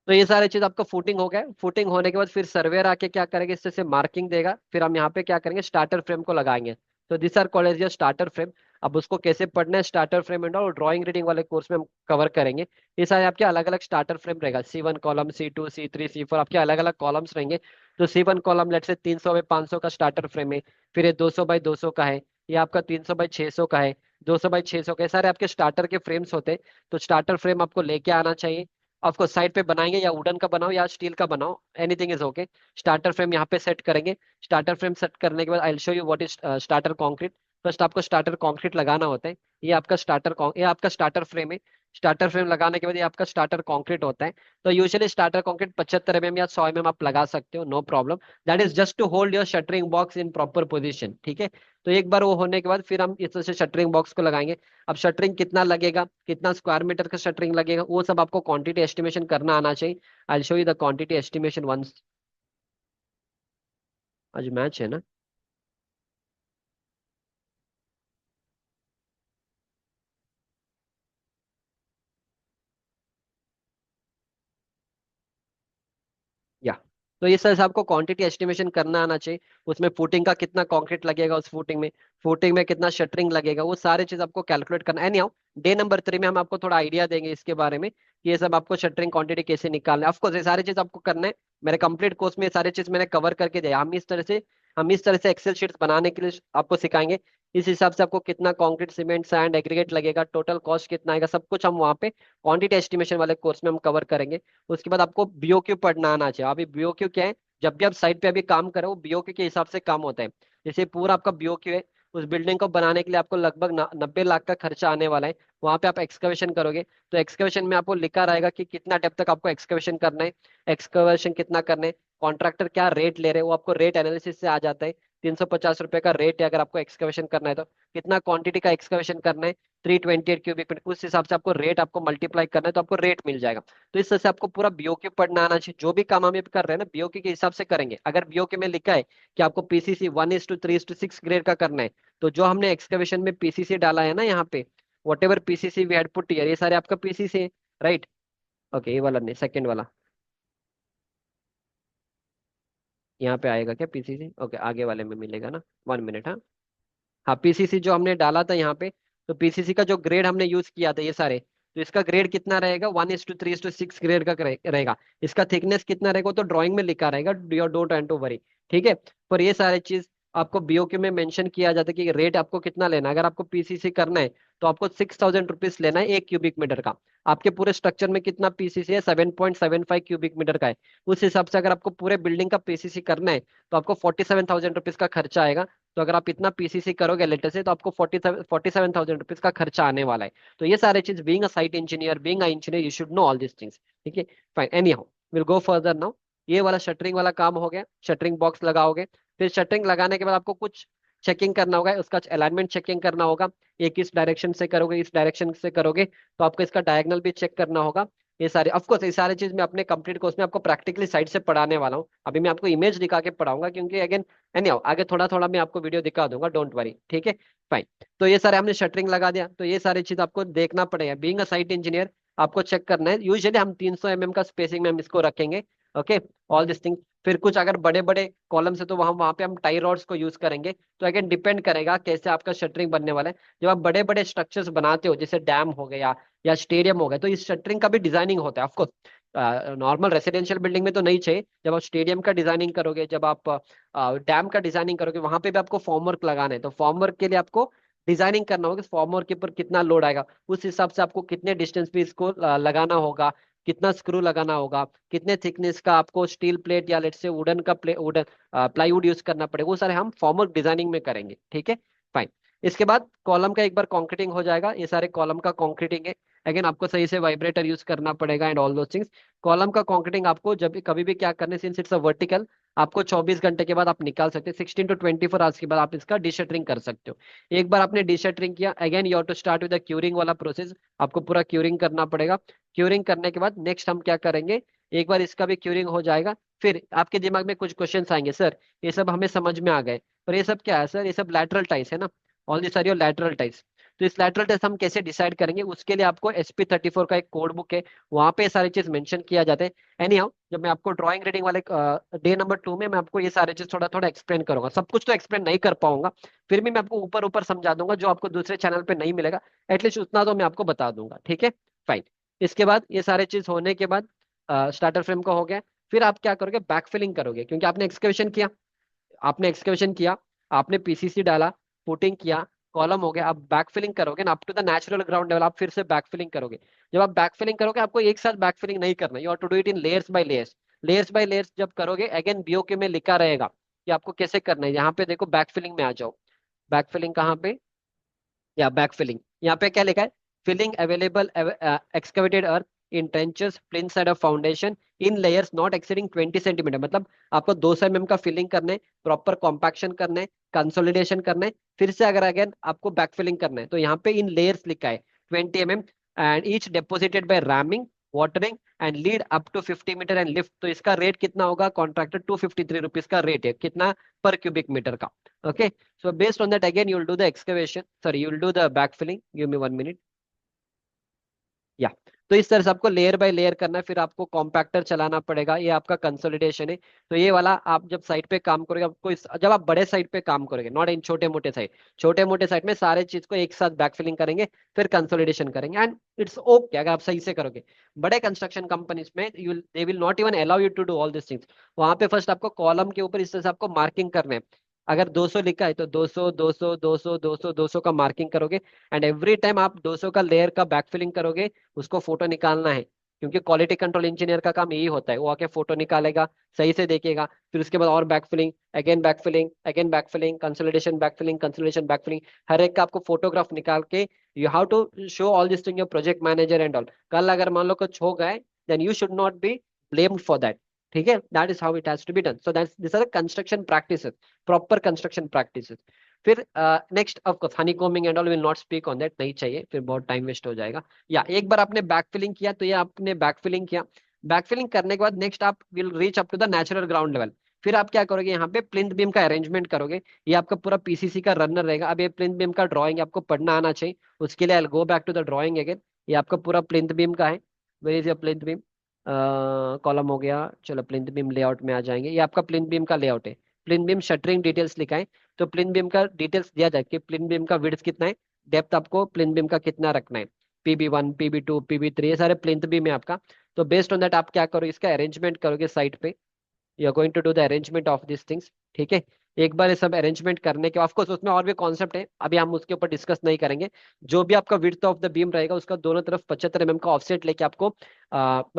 तो ये सारी चीज आपका फुटिंग हो गया। फुटिंग होने के बाद फिर सर्वेयर आके क्या करेंगे, इससे से मार्किंग देगा। फिर हम यहाँ पे क्या करेंगे, स्टार्टर फ्रेम को लगाएंगे। तो this are called as your starter frame. अब उसको कैसे पढ़ना है, स्टार्टर फ्रेम एंड और ड्राइंग रीडिंग वाले कोर्स में हम कवर करेंगे। ये सारे आपके अलग अलग स्टार्टर फ्रेम रहेगा। C1 column, C2, C3, C4, आपके अलग अलग कॉलम्स रहेंगे। तो C1 कॉलम लेट से 300 बाई 500 का स्टार्टर फ्रेम है। फिर ये 200 बाई 200 का है। ये आपका 300 बाई 600 का है। 200 बाई 600 का, ये सारे आपके स्टार्टर के फ्रेम्स होते हैं। तो स्टार्टर फ्रेम आपको लेके आना चाहिए। आपको साइड पे बनाएंगे, या वुडन का बनाओ या स्टील का बनाओ, anything is okay. Starter frame यहाँ पे सेट करेंगे। स्टार्टर फ्रेम सेट करने के बाद आई will show you what is starter concrete. First आपको स्टार्टर कंक्रीट लगाना होता है। ये आपका स्टार्टर फ्रेम है। स्टार्टर फ्रेम लगाने के बाद ये आपका स्टार्टर कंक्रीट होता है। तो यूजुअली स्टार्टर कंक्रीट 75 mm या 100 mm आप लगा सकते हो, no problem. That is just to hold your shuttering box in proper position, ठीक है। तो एक बार वो होने के बाद फिर हम इस तरह से शटरिंग बॉक्स को लगाएंगे। अब शटरिंग कितना लगेगा, कितना स्क्वायर मीटर का शटरिंग लगेगा, वो सब आपको क्वांटिटी एस्टिमेशन करना आना चाहिए। I show you the quantity estimation once. आज मैच है ना। या तो ये सर आपको क्वांटिटी एस्टिमेशन करना आना चाहिए। उसमें फुटिंग का कितना कंक्रीट लगेगा, उस फुटिंग में कितना शटरिंग लगेगा, वो सारे चीज आपको कैलकुलेट करना है। एनी हाउ डे नंबर 3 में हम आपको थोड़ा आइडिया देंगे इसके बारे में, कि ये सब आपको शटरिंग क्वांटिटी कैसे निकालना है। ऑफकोर्स ये सारी चीज आपको करना है। मेरे कंप्लीट कोर्स में ये सारी चीज मैंने कवर करके दिया। हम इस तरह से हम इस तरह से एक्सेल शीट्स बनाने के लिए आपको सिखाएंगे। इस हिसाब से आपको कितना कंक्रीट सीमेंट सैंड एग्रीगेट लगेगा, टोटल कॉस्ट कितना आएगा, सब कुछ हम वहाँ पे क्वांटिटी एस्टिमेशन वाले कोर्स में हम कवर करेंगे। उसके बाद आपको बीओक्यू पढ़ना आना चाहिए। अभी बीओक्यू क्या है, जब भी आप साइट पे अभी काम करो वो बीओक्यू के हिसाब से काम होता है। जैसे पूरा आपका बीओक्यू है, उस बिल्डिंग को बनाने के लिए आपको लगभग 90 लाख का खर्चा आने वाला है। वहां पे आप एक्सकवेशन करोगे तो एक्सकवेशन में आपको लिखा रहेगा कि कितना डेप्थ तक आपको एक्सकवेशन करना है, एक्सकवेशन कितना करना है, कॉन्ट्रैक्टर क्या रेट ले रहे हैं वो आपको रेट एनालिसिस से आ जाता है। 350 रुपए का रेट है अगर आपको एक्सकवेशन करना है तो, कितना क्वांटिटी का एक्सकवेशन करना है, 328 क्यूबिक मीटर, उस हिसाब से आपको रेट आपको मल्टीप्लाई करना है तो आपको रेट मिल जाएगा। तो इस तरह से आपको पूरा बीओक्यू पढ़ना आना चाहिए। जो भी काम हम ये कर रहे हैं ना बीओक्यू के हिसाब से करेंगे। अगर बीओक्यू में लिखा है कि आपको पीसीसी 1:3:6 ग्रेड का करना है, तो जो हमने एक्सकवेशन में पीसीसी डाला है ना यहाँ पे, whatever PCC we had put here, ये सारे आपका पीसीसी है, राइट। ओके, ये वाला नहीं, सेकंड वाला यहाँ पे आएगा क्या पीसीसी? ओके, आगे वाले में मिलेगा ना, 1 मिनट। हाँ हाँ, पीसीसी जो हमने डाला था यहाँ पे, तो पीसीसी का जो ग्रेड हमने यूज किया था ये सारे, तो इसका ग्रेड कितना रहेगा, 1:3:6 ग्रेड का रहेगा। इसका थिकनेस कितना रहेगा वो तो ड्राइंग में लिखा रहेगा, your don't and to worry, ठीक है। पर ये सारे चीज आपको बीओक्यू में मेंशन किया जाता है कि रेट आपको कितना लेना है। अगर आपको पीसीसी करना है तो आपको 6,000 रुपीज लेना है 1 क्यूबिक मीटर का। आपके पूरे स्ट्रक्चर में कितना पीसीसी है, 7.75 क्यूबिक मीटर का है। उस हिसाब से अगर आपको पूरे बिल्डिंग का पीसीसी करना है तो आपको 47,000 रुपीज का खर्चा आएगा। तो अगर आप इतना पीसीसी करोगे लेटर से तो आपको 47,000 रुपीज का खर्चा आने वाला है। तो ये सारे चीज, being a site engineer, being a engineer, you should know all this things, ठीक है। Fine, any how will go further now. ये वाला शटरिंग वाला काम हो गया, शटरिंग बॉक्स लगाओगे। फिर शटरिंग लगाने के बाद आपको कुछ चेकिंग करना होगा, उसका अलाइनमेंट चेकिंग करना होगा। ये किस डायरेक्शन से करोगे, इस डायरेक्शन से करोगे तो आपको इसका डायगनल भी चेक करना होगा। ये सारे ऑफ कोर्स, ये सारी चीज मैं अपने कंप्लीट कोर्स में आपको प्रैक्टिकली साइड से पढ़ाने वाला हूँ। अभी मैं आपको इमेज दिखा के पढ़ाऊंगा क्योंकि अगेन एनी हाउ आगे थोड़ा थोड़ा मैं आपको वीडियो दिखा दूंगा, डोंट वरी, ठीक है। फाइन, तो ये सारे हमने शटरिंग लगा दिया, तो ये सारी चीज आपको देखना पड़ेगा। बीइंग अ साइट इंजीनियर आपको चेक करना है। यूजुअली हम 300 mm का स्पेसिंग में हम इसको रखेंगे, ओके, ऑल दिस थिंग। फिर कुछ अगर बड़े बड़े कॉलम्स है तो वहां पे हम टाई रॉड्स को यूज करेंगे। तो अगेन डिपेंड करेगा कैसे आपका शटरिंग बनने वाला है। जब आप बड़े बड़े स्ट्रक्चर्स बनाते हो जैसे डैम हो गया या स्टेडियम हो गया, तो इस शटरिंग का भी डिजाइनिंग होता है ऑफकोर्स। नॉर्मल रेसिडेंशियल बिल्डिंग में तो नहीं चाहिए। जब आप स्टेडियम का डिजाइनिंग करोगे, जब आप डैम का डिजाइनिंग करोगे, वहां पे भी आपको फॉर्म वर्क लगाना है। तो फॉर्म वर्क के लिए आपको डिजाइनिंग करना होगा, फॉर्म वर्क के ऊपर कितना लोड आएगा, उस हिसाब से आपको कितने डिस्टेंस पे इसको लगाना होगा, कितना स्क्रू लगाना होगा, कितने थिकनेस का आपको स्टील प्लेट या लेट से वुडन का वुडन प्लाईवुड यूज करना पड़ेगा, वो सारे हम फॉर्म वर्क डिजाइनिंग में करेंगे, ठीक है। फाइन, इसके बाद कॉलम का एक बार कॉन्क्रीटिंग हो जाएगा। ये सारे कॉलम का कॉन्क्रीटिंग है। अगेन आपको सही से वाइब्रेटर यूज करना पड़ेगा एंड ऑल दो थिंग्स। कॉलम का कंक्रीटिंग आपको जब भी कभी भी क्या करने, सिंस इट्स अ वर्टिकल, आपको 24 घंटे के बाद आप निकाल सकते हैं। 16 to 24 आवर्स के बाद आप इसका डिशटरिंग कर सकते हो। एक बार आपने डिशटरिंग किया, again you have to start with the curing वाला प्रोसेस। आपको पूरा क्यूरिंग करना पड़ेगा। क्यूरिंग करने के बाद नेक्स्ट हम क्या करेंगे, एक बार इसका भी क्यूरिंग हो जाएगा, फिर आपके दिमाग में कुछ क्वेश्चन आएंगे, सर ये सब हमें समझ में आ गए, पर ये सब क्या है सर, ये सब लैटरल टाइस है ना, all this are your lateral ties. तो इस लैटरल टेस्ट हम कैसे डिसाइड करेंगे, उसके लिए आपको SP34 का एक कोड बुक है, वहां पे सारी चीज मेंशन किया जाता है। एनी हाउ, जब मैं आपको ड्राइंग रीडिंग वाले डे नंबर 2 में मैं आपको ये सारी चीज थोड़ा थोड़ा एक्सप्लेन करूंगा। सब कुछ तो एक्सप्लेन नहीं कर पाऊंगा, फिर भी मैं आपको ऊपर ऊपर समझा दूंगा जो आपको दूसरे चैनल पे नहीं मिलेगा। एटलीस्ट उतना तो मैं आपको बता दूंगा, ठीक है। फाइन, इसके बाद ये सारे चीज होने के बाद स्टार्टर फ्रेम का हो गया। फिर आप क्या करोगे, बैक फिलिंग करोगे, क्योंकि आपने एक्सकवेशन किया, आपने एक्सकवेशन किया, आपने पीसीसी डाला, फुटिंग किया, कॉलम हो गया। आप बैक फिलिंग करोगे ना, up to the natural ground level आप फिर से बैक फिलिंग करोगे। जब आप बैक फिलिंग करोगे आपको एक साथ बैक फिलिंग नहीं करना, you have to do it in layers by layers. Layers by layers जब करोगे, अगेन बीओके में लिखा रहेगा कि आपको कैसे करना है। यहाँ पे देखो, बैक फिलिंग में आ जाओ। बैक फिलिंग कहाँ पे, या बैक फिलिंग, यहाँ पे क्या लिखा है, filling available excavated earth in trenches plane side of foundation in layers not exceeding 20 centimeter. मतलब आपको 200 mm का फिलिंग करना है, प्रॉपर कॉम्पैक्शन करना है, कंसोलिडेशन करना है, फिर से अगर अगेन आपको बैक फिलिंग करना है तो यहाँ पे इन लेयर्स लिखा है 20 mm, and each deposited by ramming, watering and lead up to 50 metre and lift. तो इसका रेट कितना होगा, कॉन्ट्रैक्टर 253 रुपीज का रेट है, कितना, पर क्यूबिक मीटर का, okay. So based on that, again, you'll do the excavation. Sorry, you'll do the backfilling. Give me 1 minute. या, तो इस तरह से आपको लेयर बाय लेयर करना है। फिर आपको कॉम्पैक्टर चलाना पड़ेगा, ये आपका कंसोलिडेशन है। तो ये वाला आप जब साइट पे काम करोगे, आपको जब आप बड़े साइट पे काम करोगे, नॉट इन छोटे मोटे साइट, छोटे मोटे साइट में सारे चीज को एक साथ बैकफिलिंग करेंगे, फिर कंसोलिडेशन करेंगे, एंड इट्स ओके अगर आप सही से करोगे। बड़े कंस्ट्रक्शन कंपनीज में you they will not even allow you to do all this things. वहां पे फर्स्ट आपको कॉलम के ऊपर इस तरह से आपको मार्किंग करना है अगर 200 लिखा है तो 200 200 200 200 200 का मार्किंग करोगे। एंड एवरी टाइम आप 200 का लेयर का बैकफिलिंग करोगे, उसको फोटो निकालना है। क्योंकि क्वालिटी कंट्रोल इंजीनियर का काम यही होता है, वो आके फोटो निकालेगा, सही से देखेगा, फिर उसके बाद और backfilling, again backfilling, again backfilling, consolidation backfilling, consolidation backfilling, हर एक का आपको फोटोग्राफ निकाल के you have to show all this thing your project manager and all. कल अगर मान लो कुछ हो गए, then you should not be blamed for that. ठीक है, that is how it has to be done. So that's this are construction practices, proper construction practices. फिर next of course Honey combing and all, will not speak on that, नहीं चाहिए, फिर बहुत time waste हो जाएगा। या एक बार आपने बैक फिलिंग किया तो ये आपने बैक फिलिंग किया। बैक फिलिंग करने के बाद नेक्स्ट आप will reach up to the natural ground level. फिर आप क्या करोगे, यहाँ पे प्लिंथ बीम का अरेंजमेंट करोगे। ये आपका पूरा पीसीसी का रनर रहेगा। अब ये प्लिंथ बीम का ड्राइंग आपको पढ़ना आना चाहिए, उसके लिए I go back to the drawing again. ये आपका पूरा प्लिंथ बीम का है। Where is your plinth beam, column हो गया, चलो प्लिंथ बीम लेआउट में आ जाएंगे। ये आपका प्लिंथ बीम का लेआउट है। प्लिंथ बीम शटरिंग डिटेल्स लिखा है, तो प्लिंथ बीम का डिटेल्स दिया जाए कि प्लिंथ बीम का विड्थ कितना है, डेप्थ आपको प्लिंथ बीम का कितना रखना है, PB1 PB2 PB3, ये सारे प्लिंथ बीम है आपका। तो बेस्ड ऑन दैट आप क्या करो, इसका अरेंजमेंट करोगे साइट पे। You are going to do the arrangement of this things. ठीक है, एक बार ये सब अरेंजमेंट करने के ऑफ कोर्स उसमें और भी कॉन्सेप्ट है, अभी हम उसके ऊपर डिस्कस नहीं करेंगे। जो भी आपका विड्थ ऑफ द बीम रहेगा, उसका दोनों तरफ 75 mm का ऑफसेट लेके आपको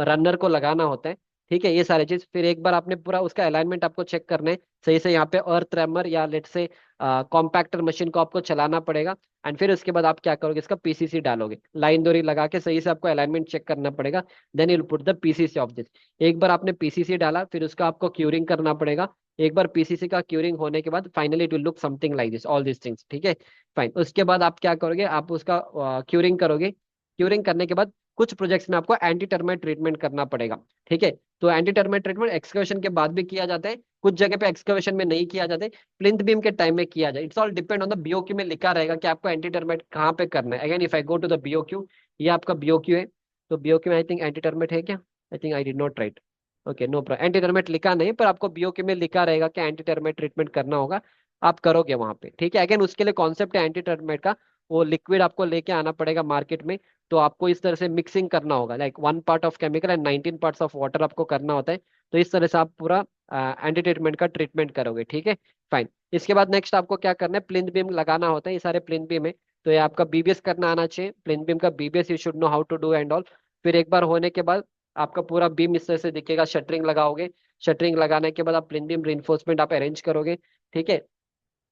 रनर को लगाना होता है। ठीक है, ये सारी चीज। फिर एक बार आपने पूरा उसका अलाइनमेंट आपको चेक करना है सही से, यहाँ पे अर्थ रैमर या लेट से कॉम्पैक्टर मशीन को आपको चलाना पड़ेगा। एंड फिर उसके बाद आप क्या करोगे, इसका पीसीसी डालोगे, लाइन दोरी लगा के सही से आपको अलाइनमेंट चेक करना पड़ेगा। Then you put the PCC of this. एक बार आपने पीसीसी डाला, फिर उसका आपको क्यूरिंग करना पड़ेगा। एक बार पीसीसी का क्यूरिंग होने के बाद finally it will look something like this, all this things. ठीक है, फाइन। उसके बाद आप क्या करोगे, आप उसका क्यूरिंग करोगे। क्यूरिंग करने के बाद कुछ प्रोजेक्ट्स में आपको एंटी टर्माइट ट्रीटमेंट करना पड़ेगा। ठीक है, तो एंटी टर्माइट ट्रीटमेंट एक्सकवेशन के बाद भी किया जाता है, कुछ जगह पे एक्सकवेशन में नहीं किया जाता है, प्लिंथ बीम के टाइम में किया जाए। It's all depend on the BOQ में लिखा रहेगा कि आपको एंटी टर्माइट कहाँ पे करना है। Again if I go to the BOQ, ये आपका बीओक्यू है, तो बीओक्यू में आई थिंक एंटी टर्माइट है क्या, I think I did not write. Okay, no problem, anti termite लिखा नहीं, पर आपको बीओक्यू में लिखा रहेगा कि एंटी टर्माइट ट्रीटमेंट करना होगा, आप करोगे वहां पे। ठीक है, अगेन उसके लिए कॉन्सेप्ट है एंटी टर्माइट का, वो लिक्विड आपको लेके आना पड़ेगा मार्केट में। तो आपको इस तरह से मिक्सिंग करना होगा, like 1 part of chemical and 19 parts of water आपको करना होता है। तो इस तरह से आप पूरा एंटी ट्रीटमेंट का ट्रीटमेंट करोगे। ठीक है, फाइन। इसके बाद नेक्स्ट आपको क्या करना है, प्लिंथ बीम लगाना होता है, ये सारे प्लिंथ बीम है। तो ये आपका बीबीएस करना आना चाहिए, प्लिंथ बीम का BBS you should know how to do and all. फिर एक बार होने के बाद आपका पूरा बीम इस तरह से दिखेगा, शटरिंग लगाओगे। शटरिंग लगाने के बाद आप प्लिंथ बीम रिइंफोर्समेंट आप अरेंज करोगे। ठीक है,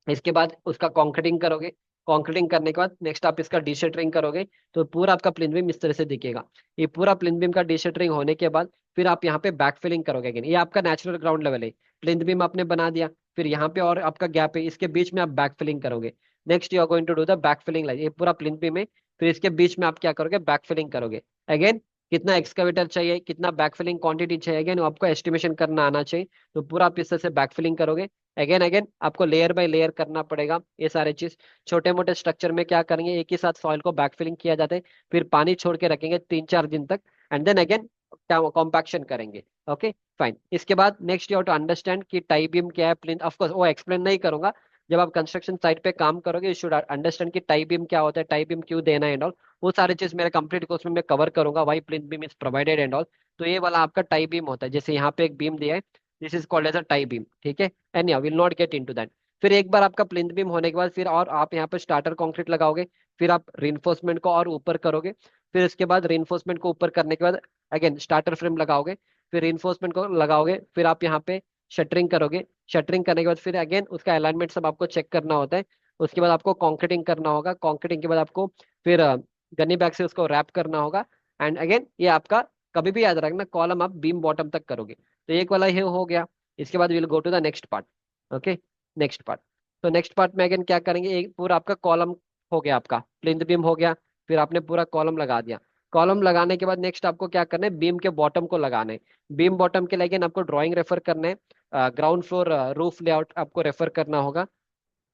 इसके बाद उसका कॉन्क्रीटिंग करोगे। कॉन्क्रीटिंग करने के बाद नेक्स्ट आप इसका डीशटरिंग करोगे। तो पूरा आपका प्लिंथ बीम इस तरह से दिखेगा। ये पूरा प्लिंथ बीम का डीशटरिंग होने के बाद फिर आप यहाँ पे बैकफिलिंग करोगे अगेन। ये आपका नेचुरल ग्राउंड लेवल है, प्लिंथ बीम आपने बना दिया, फिर यहाँ पे और आपका गैप है, इसके बीच में आप बैकफिलिंग करोगे। Next you are going to do the backfilling line. ये पूरा प्लिंथ बीम है, फिर इसके बीच में आप क्या करोगे, बैकफिलिंग करोगे। अगेन कितना एक्सकवेटर चाहिए, कितना बैकफिलिंग क्वांटिटी चाहिए, अगेन आपको एस्टिमेशन करना आना चाहिए। तो पूरा आप इस तरह से बैकफिलिंग करोगे। अगेन अगेन आपको लेयर बाय लेयर करना पड़ेगा ये सारे चीज। छोटे मोटे स्ट्रक्चर में क्या करेंगे, एक ही साथ सॉइल को बैकफिलिंग किया जाता है, फिर पानी छोड़ के रखेंगे 3-4 दिन तक, एंड देन अगेन कॉम्पैक्शन करेंगे। Okay, fine. इसके बाद next you have to understand कि टाई बीम क्या है, प्लिंथ ऑफ कोर्स वो एक्सप्लेन नहीं करूंगा। जब आप कंस्ट्रक्शन साइट पे काम करोगे, यू शुड अंडरस्टैंड कि टाई बीम क्या होता है, टाई बीम क्यों देना है एंड ऑल। वो सारी चीज मेरे कंप्लीट कोर्स में मैं कवर करूंगा, why plinth beam is provided and all. तो ये वाला आपका टाई बीम होता है, जैसे यहाँ पे एक बीम दिया है, this is called as a tie beam. ठीक है, and will not get into that. फिर एक बार आपका प्लिंथ बीम होने के बाद फिर और आप यहाँ पे स्टार्टर कंक्रीट लगाओगे। फिर आप रिइंफोर्समेंट को और ऊपर करोगे। फिर इसके बाद रिइंफोर्समेंट को ऊपर करने के बाद अगेन स्टार्टर फ्रेम लगाओगे। फिर रिइंफोर्समेंट को लगाओगे, फिर आप यहाँ पे शटरिंग करोगे। शटरिंग करने के बाद फिर अगेन उसका अलाइनमेंट सब आपको चेक करना होता है। उसके बाद आपको कॉन्क्रीटिंग करना होगा। कॉन्क्रीटिंग के बाद आपको फिर गनी बैग से उसको रैप करना होगा। एंड अगेन ये आपका, कभी भी याद रखना, कॉलम आप बीम बॉटम तक करोगे। तो एक वाला ये हो गया। इसके बाद will go to the next part. Okay, next part. तो नेक्स्ट पार्ट में अगेन क्या करेंगे, एक पूरा आपका कॉलम हो गया, आपका प्लिंथ बीम हो गया, फिर आपने पूरा कॉलम लगा दिया। कॉलम लगाने के बाद नेक्स्ट आपको क्या करना है, बीम के बॉटम को लगाना है। बीम बॉटम के लिए अगेन आपको ड्राइंग रेफर करना है, ग्राउंड फ्लोर रूफ लेआउट आपको रेफर करना होगा।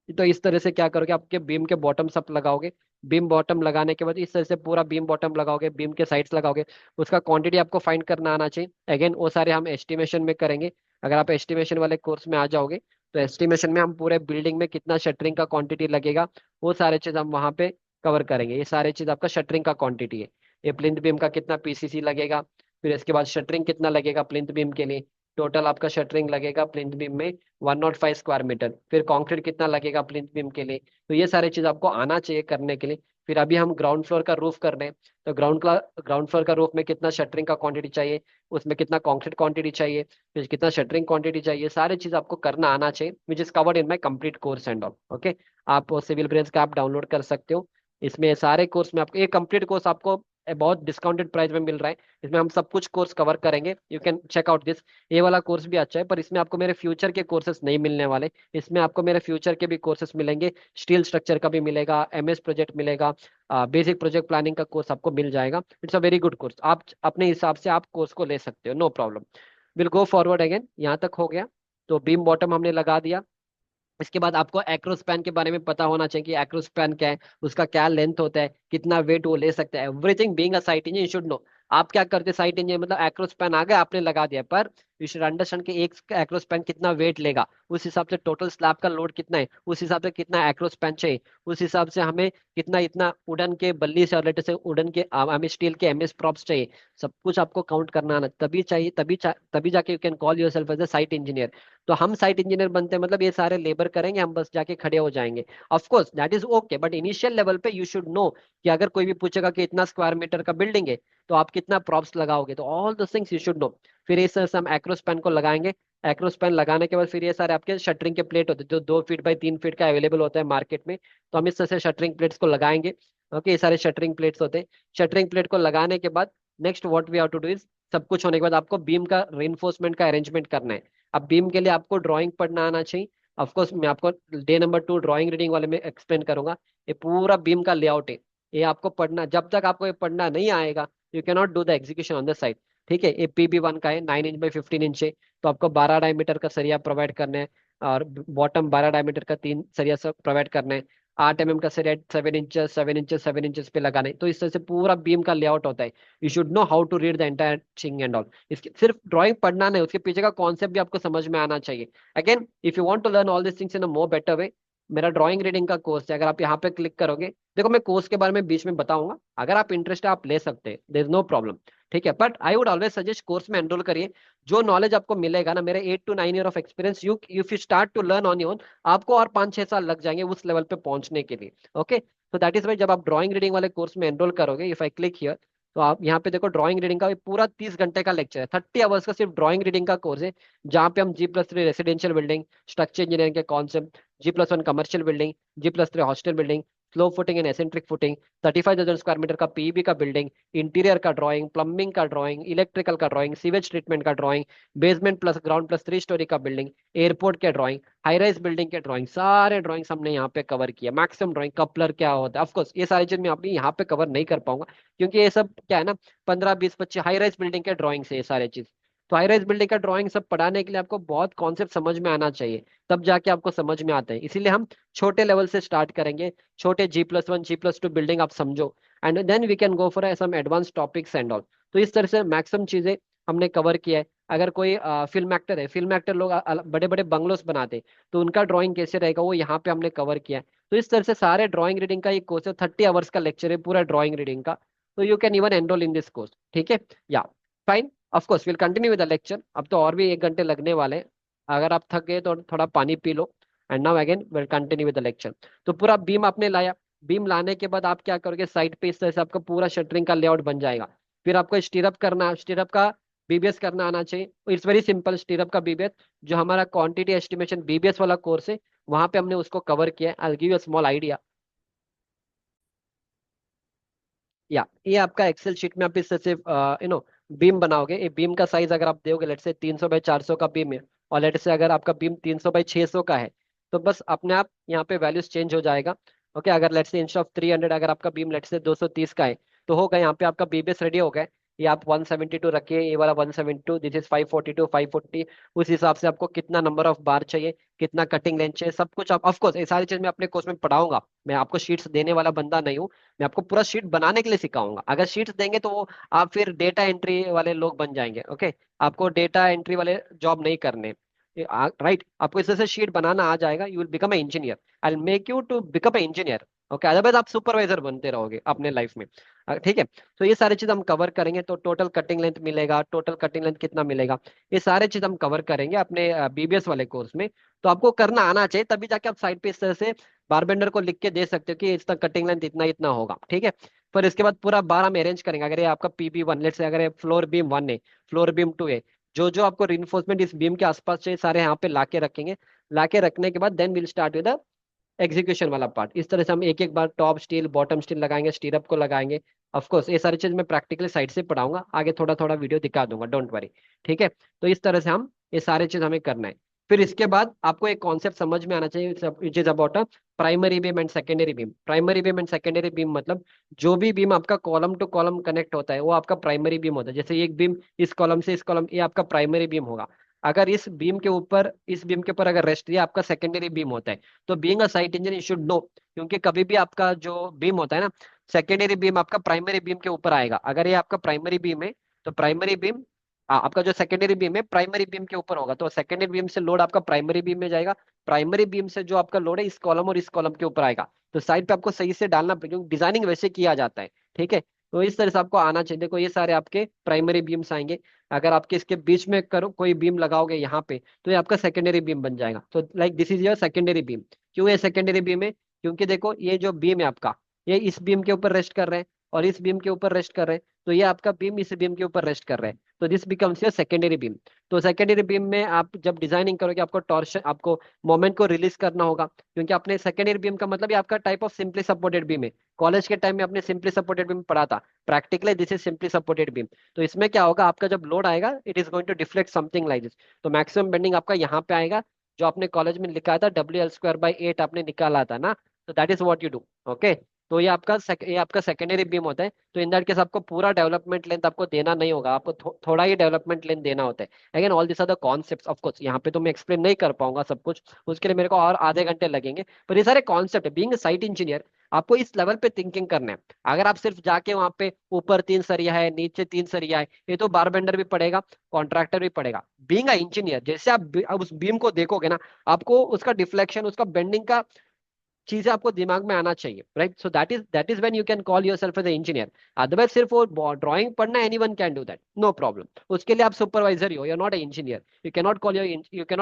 तो इस तरह से क्या करोगे, आपके बीम के बॉटम सब लगाओगे। बीम बॉटम लगाने के बाद इस तरह से पूरा बीम बॉटम लगाओगे, बीम के साइड्स लगाओगे। उसका क्वांटिटी आपको फाइंड करना आना चाहिए। अगेन वो सारे हम एस्टिमेशन में करेंगे। अगर आप एस्टिमेशन वाले कोर्स में आ जाओगे, तो एस्टिमेशन में हम पूरे बिल्डिंग में कितना शटरिंग का क्वांटिटी लगेगा, वो सारे चीज हम वहाँ पे कवर करेंगे। ये सारे चीज आपका शटरिंग का क्वांटिटी है। ये प्लिंथ बीम का कितना पीसीसी लगेगा, फिर इसके बाद शटरिंग कितना लगेगा प्लिंथ बीम के लिए, टोटल आपका शटरिंग लगेगा प्लिंथ बीम में 105 स्क्वायर मीटर। फिर कंक्रीट कितना लगेगा प्लिंथ बीम के लिए, तो ये सारी चीज आपको आना चाहिए करने के लिए। फिर अभी हम ग्राउंड फ्लोर का रूफ कर रहे हैं, तो ग्राउंड फ्लोर का रूफ में कितना शटरिंग का क्वांटिटी चाहिए, उसमें कितना कंक्रीट क्वांटिटी चाहिए, फिर कितना शटरिंग क्वांटिटी चाहिए, सारी चीज आपको करना आना चाहिए, which is covered in my complete course and all. Okay, आप सिविल ब्रेंच का आप डाउनलोड कर सकते हो। इसमें सारे कोर्स में आपको, ये कंप्लीट कोर्स आपको बहुत डिस्काउंटेड प्राइस में मिल रहा है। इसमें हम सब कुछ कोर्स कवर करेंगे, you can check out this. ये वाला कोर्स भी अच्छा है, पर इसमें आपको मेरे फ्यूचर के कोर्सेज नहीं मिलने वाले। इसमें आपको मेरे फ्यूचर के भी कोर्सेज मिलेंगे, स्टील स्ट्रक्चर का भी मिलेगा, एमएस प्रोजेक्ट मिलेगा, बेसिक प्रोजेक्ट प्लानिंग का कोर्स आपको मिल जाएगा। It's a very good course, आप अपने हिसाब से आप कोर्स को ले सकते हो, no problem. Will go forward again, यहाँ तक हो गया। तो बीम बॉटम हमने लगा दिया। इसके बाद आपको एक्रोस्पैन के बारे में पता होना चाहिए कि एक्रोस्पैन क्या है, उसका क्या लेंथ होता है, कितना वेट वो ले सकता है, everything being a site engineer you should no. आप क्या करते साइट इंजीनियर, मतलब एक्रोस्पैन आ गया आपने लगा दिया, पर यू शुड अंडरस्टैंड कि एक एक्रोस्पैन कितना वेट लेगा, उस हिसाब से टोटल स्लैब का लोड कितना है, उस हिसाब से कितना एक्रोस्पैन चाहिए, उस हिसाब से हमें कितना इतना वुडन के बल्ली से और से वुडन के हमें स्टील के एमएस प्रॉप्स चाहिए। सब कुछ आपको काउंट करना आना तभी चाहिए, तभी जाके you can call yourself as a site engineer. तो हम साइट इंजीनियर बनते हैं मतलब ये सारे लेबर करेंगे, हम बस जाके खड़े हो जाएंगे। Of course that is okay, but initial level पे यू शुड नो कि अगर कोई भी पूछेगा कि इतना स्क्वायर मीटर का बिल्डिंग है, तो आप कितना प्रॉप्स लगाओगे, तो ऑल दो थिंग्स यू शुड नो। फिर इस तरह से हम एक्रोस्पैन को लगाएंगे। एक्रोस्पैन लगाने के बाद फिर ये सारे आपके शटरिंग के प्लेट होते हैं जो 2 फीट बाई 3 फीट का अवेलेबल होता है मार्केट में, तो हम इस तरह से शटरिंग प्लेट्स को लगाएंगे। ओके, ये सारे शटरिंग प्लेट्स होते हैं। शटरिंग प्लेट को लगाने के बाद next what we have to do is, सब कुछ होने के बाद आपको बीम का रेनफोर्समेंट का अरेंजमेंट करना है। अब बीम के लिए आपको ड्राइंग पढ़ना आना चाहिए। ऑफ कोर्स मैं आपको डे नंबर 2 ड्राइंग रीडिंग वाले में एक्सप्लेन करूंगा। ये पूरा बीम का लेआउट है, ये आपको पढ़ना, जब तक आपको ये पढ़ना नहीं आएगा you can not do the execution on the side. ठीक है, ये PB1 का है, 9 इंच बाई 15 इंच है, तो आपको 12 डायमीटर का सरिया प्रोवाइड करना है, और बॉटम 12 डायमीटर का 3 सरिया सब प्रोवाइड करना है। 8 mm का सरिया 7 इंच 7 इंच 7 इंच पे लगाना है। तो इस तरह से पूरा बीम का लेआउट होता है। You should know how to read the entire thing and all. इसके सिर्फ ड्राइंग पढ़ना नहीं, उसके पीछे का कॉन्सेप्ट भी आपको समझ में आना चाहिए। Again if you want to learn all this things in a more better way, मेरा ड्राइंग रीडिंग का कोर्स है, अगर आप यहाँ पे क्लिक करोगे, देखो मैं कोर्स के बारे में बीच में बताऊंगा, अगर आप इंटरेस्ट है आप ले सकते हैं, देयर इज नो प्रॉब्लम। ठीक है, but I would always suggest course में एनरोल करिए। जो नॉलेज आपको मिलेगा ना, मेरे 8 to 9 year of experience, you if you start to learn on your, आपको और 5-6 साल लग जाएंगे उस लेवल पे पहुंचने के लिए। ओके, तो दैट इज वाई जब आप ड्राइंग रीडिंग वाले कोर्स में एनरोल करोगे, इफ आई क्लिक हियर, तो आप यहाँ पे देखो ड्राइंग रीडिंग का ये पूरा 30 घंटे का लेक्चर है, 30 आवर्स का सिर्फ ड्राइंग रीडिंग का कोर्स है। जहाँ पे हम G+3 residential building, structure engineering के concept, G+1 commercial building, G+3 hostel building, slow footing and eccentric footing, 35,000 square metre का PEB का बिल्डिंग, इंटीरियर का ड्राइंग, प्लम्बिंग का ड्राइंग, इलेक्ट्रिकल का ड्राइंग, सीवेज ट्रीटमेंट का drawing, basement plus ground plus 3 storey का building, airport के drawing, high rise building के drawing, सारे ड्राइंग्स हमने यहाँ पे कवर किया। मैक्सिमम ड्राइंग, कपलर क्या होता है, ऑफकोर्स ये सारी चीज मैं अपनी यहाँ पे कवर नहीं कर पाऊंगा, क्योंकि ये सब क्या है ना, 15-20-25 हाई राइज बिल्डिंग के ड्राइंग से ये सारे चीज। तो हाई राइज बिल्डिंग का ड्राइंग सब पढ़ाने के लिए आपको बहुत कॉन्सेप्ट समझ में आना चाहिए, तब जाके आपको समझ में आता है। इसीलिए हम छोटे लेवल से स्टार्ट करेंगे, छोटे G+1 G+2 बिल्डिंग आप समझो, and then we can go for some advance topics and all. तो इस तरह से मैक्सिमम चीजें हमने कवर किया है। अगर कोई फिल्म एक्टर है, फिल्म एक्टर लोग बड़े बड़े बंगलोस बनाते, तो उनका ड्राइंग कैसे रहेगा वो यहाँ पे हमने कवर किया है। तो इस तरह से सारे ड्राइंग रीडिंग का एक कोर्स है, 30 आवर्स का लेक्चर है पूरा ड्राइंग रीडिंग का। तो you can even enrol in this course. ठीक है, या fine, of course will continue with the lecture. अब तो और भी 1 घंटे लगने वाले हैं, अगर आप थक गए तो थोड़ा पानी P low, and now again will continue with the lecture. तो पूरा बीम आपने लाया, बीम लाने के बाद आप क्या करोगे, साइड पे इस तरह से आपका पूरा शटरिंग का लेआउट बन जाएगा। फिर आपको स्टीरअप करना, स्टीरअप का BBS करना आना चाहिए। इट्स वेरी सिंपल, स्टीरअप का BBS, जो हमारा क्वांटिटी एस्टिमेशन BBS वाला कोर्स है, वहां पे हमने उसको कवर किया है। I give you a small idea. या ये आपका एक्सेल शीट में आप इस तरह से बीम बनाओगे। ये बीम का साइज अगर आप दोगे, लेट से 300 बाई 400 का बीम है, और लेट से अगर आपका बीम 300 बाई 600 का है, तो बस अपने आप यहाँ पे वैल्यूज चेंज हो जाएगा। ओके, अगर लेट से इंस्टेड ऑफ 300 अगर आपका बीम लेट से 230 का है, तो होगा यहाँ पे आपका BBS रेडी हो गया। ये आप 172 रखिए, ये वाला 172, दिस इज 542 540। उस हिसाब से आपको कितना नंबर ऑफ बार चाहिए, कितना कटिंग लेंथ चाहिए, सब कुछ आप, ऑफ कोर्स ये सारी चीज मैं अपने कोर्स में पढ़ाऊंगा। मैं आपको शीट्स देने वाला बंदा नहीं हूँ, मैं आपको पूरा शीट बनाने के लिए सिखाऊंगा। अगर शीट्स देंगे तो वो आप फिर डेटा एंट्री वाले लोग बन जाएंगे। ओके, आपको डेटा एंट्री वाले जॉब नहीं करने, राइट। आपको इस तरह से शीट बनाना आ जाएगा, you will become a engineer, I will make you to become a engineer. Okay, otherwise आप सुपरवाइजर बनते रहोगे अपने लाइफ में। ठीक है, तो ये सारी चीज हम कवर करेंगे। तो टोटल कटिंग लेंथ मिलेगा, टोटल कटिंग लेंथ कितना मिलेगा, ये सारे चीज हम कवर करेंगे अपने बीबीएस वाले कोर्स में। तो आपको करना आना चाहिए, तभी जाके आप साइड पे इस तरह से बारबेंडर को लिख के दे सकते हो कि इसका कटिंग लेंथ इतना इतना होगा। ठीक है, फिर इसके बाद पूरा बार हम अरेंज करेंगे। अगर ये आपका PB1 लेट से, अगर ये फ्लोर बीम 1 है, फ्लोर बीम 2 है, जो जो आपको रिइंफोर्समेंट इस बीम के आसपास चाहिए सारे यहाँ पे लाके रखेंगे। लाके रखने के बाद then will start with execution वाला पार्ट। इस तरह से हम एक एक बार टॉप स्टील बॉटम स्टील लगाएंगे, स्टीरअप को लगाएंगे। ऑफ कोर्स ये सारी चीज मैं प्रैक्टिकली साइड से पढ़ाऊंगा, आगे थोड़ा थोड़ा वीडियो दिखा दूंगा, डोंट वरी। ठीक है, तो इस तरह से हम ये सारी चीज हमें करना है। फिर इसके बाद आपको एक कॉन्सेप्ट समझ में आना चाहिए, which is about a primary beam and secondary beam. Primary beam and secondary beam मतलब जो भी बीम आपका कॉलम टू कॉलम कनेक्ट होता है वो आपका प्राइमरी बीम होता है। जैसे एक बीम इस कॉलम से इस कॉलम, ये आपका प्राइमरी बीम होगा। अगर इस बीम के ऊपर अगर रेस्ट दिया, आपका सेकेंडरी बीम होता है। तो being a site engineer you should no, क्योंकि कभी भी आपका जो बीम होता है ना, सेकेंडरी बीम आपका प्राइमरी बीम के ऊपर आएगा। अगर ये आपका प्राइमरी बीम है तो प्राइमरी बीम, आपका जो सेकेंडरी बीम है प्राइमरी बीम के ऊपर होगा, तो सेकेंडरी बीम से लोड आपका प्राइमरी बीम में जाएगा। प्राइमरी बीम से जो आपका लोड है इस कॉलम और इस कॉलम के ऊपर आएगा। तो साइड पे आपको सही से डालना पड़ेगा, क्योंकि डिजाइनिंग वैसे किया जाता है। ठीक है, तो इस तरह से आपको आना चाहिए। देखो ये सारे आपके प्राइमरी बीम्स आएंगे। अगर आपके इसके बीच में करो कोई बीम लगाओगे यहाँ पे, तो ये आपका सेकेंडरी बीम बन जाएगा। तो like this is your secondary beam. क्यों ये सेकेंडरी बीम है? क्योंकि देखो ये जो बीम है आपका, ये इस बीम के ऊपर रेस्ट कर रहे हैं और इस बीम के ऊपर रेस्ट कर रहे हैं। तो ये आपका बीम इस बीम के ऊपर रेस्ट कर रहे हैं, तो this becomes your secondary beam. तो सेकेंडरी बीम में आप जब डिजाइनिंग करोगे, आपको टॉर्शन, आपको मोमेंट को रिलीज करना होगा, क्योंकि आपने सेकेंडरी बीम का मतलब ये आपका type of simply supported beam है। कॉलेज के टाइम में आपने सिंपली सपोर्टेड बीम पढ़ा था, practically this is simply supported beam. तो इसमें क्या होगा, आपका जब लोड आएगा it is going to deflect something like this. तो मैक्सिमम बेंडिंग आपका यहाँ पे आएगा, जो आपने कॉलेज में लिखा था WL²/8 आपने निकाला था ना, तो that is what you do. Okay, तो ये आपका सेकेंडरी बीम होता है। तो इन दैट केस आपको पूरा डेवलपमेंट लेंथ आपको देना नहीं होगा, आपको थोड़ा ही डेवलपमेंट लेंथ देना होता है। Again all this are the concepts, of course यहाँ पे तो मैं एक्सप्लेन नहीं कर पाऊंगा सब कुछ, उसके लिए मेरे को और आधे घंटे लगेंगे। पर ये सारे कॉन्सेप्ट है, बीइंग साइट इंजीनियर आपको इस लेवल पे थिंकिंग करना है। अगर आप सिर्फ जाके वहां पे ऊपर 3 सरिया है नीचे 3 सरिया है, ये तो बारबेंडर भी पड़ेगा, कॉन्ट्रैक्टर भी पड़ेगा। बीइंग अ इंजीनियर जैसे आप उस बीम को देखोगे ना, आपको उसका डिफ्लेक्शन, उसका बेंडिंग का चीजें आपको दिमाग में आना चाहिए, right? So that is when you can call yourself as a engineer. Otherwise सिर्फ वो ड्राइंग पढ़ना, anyone can do that, no problem. उसके लिए आप सुपरवाइजर ही हो, you are not a engineer. You cannot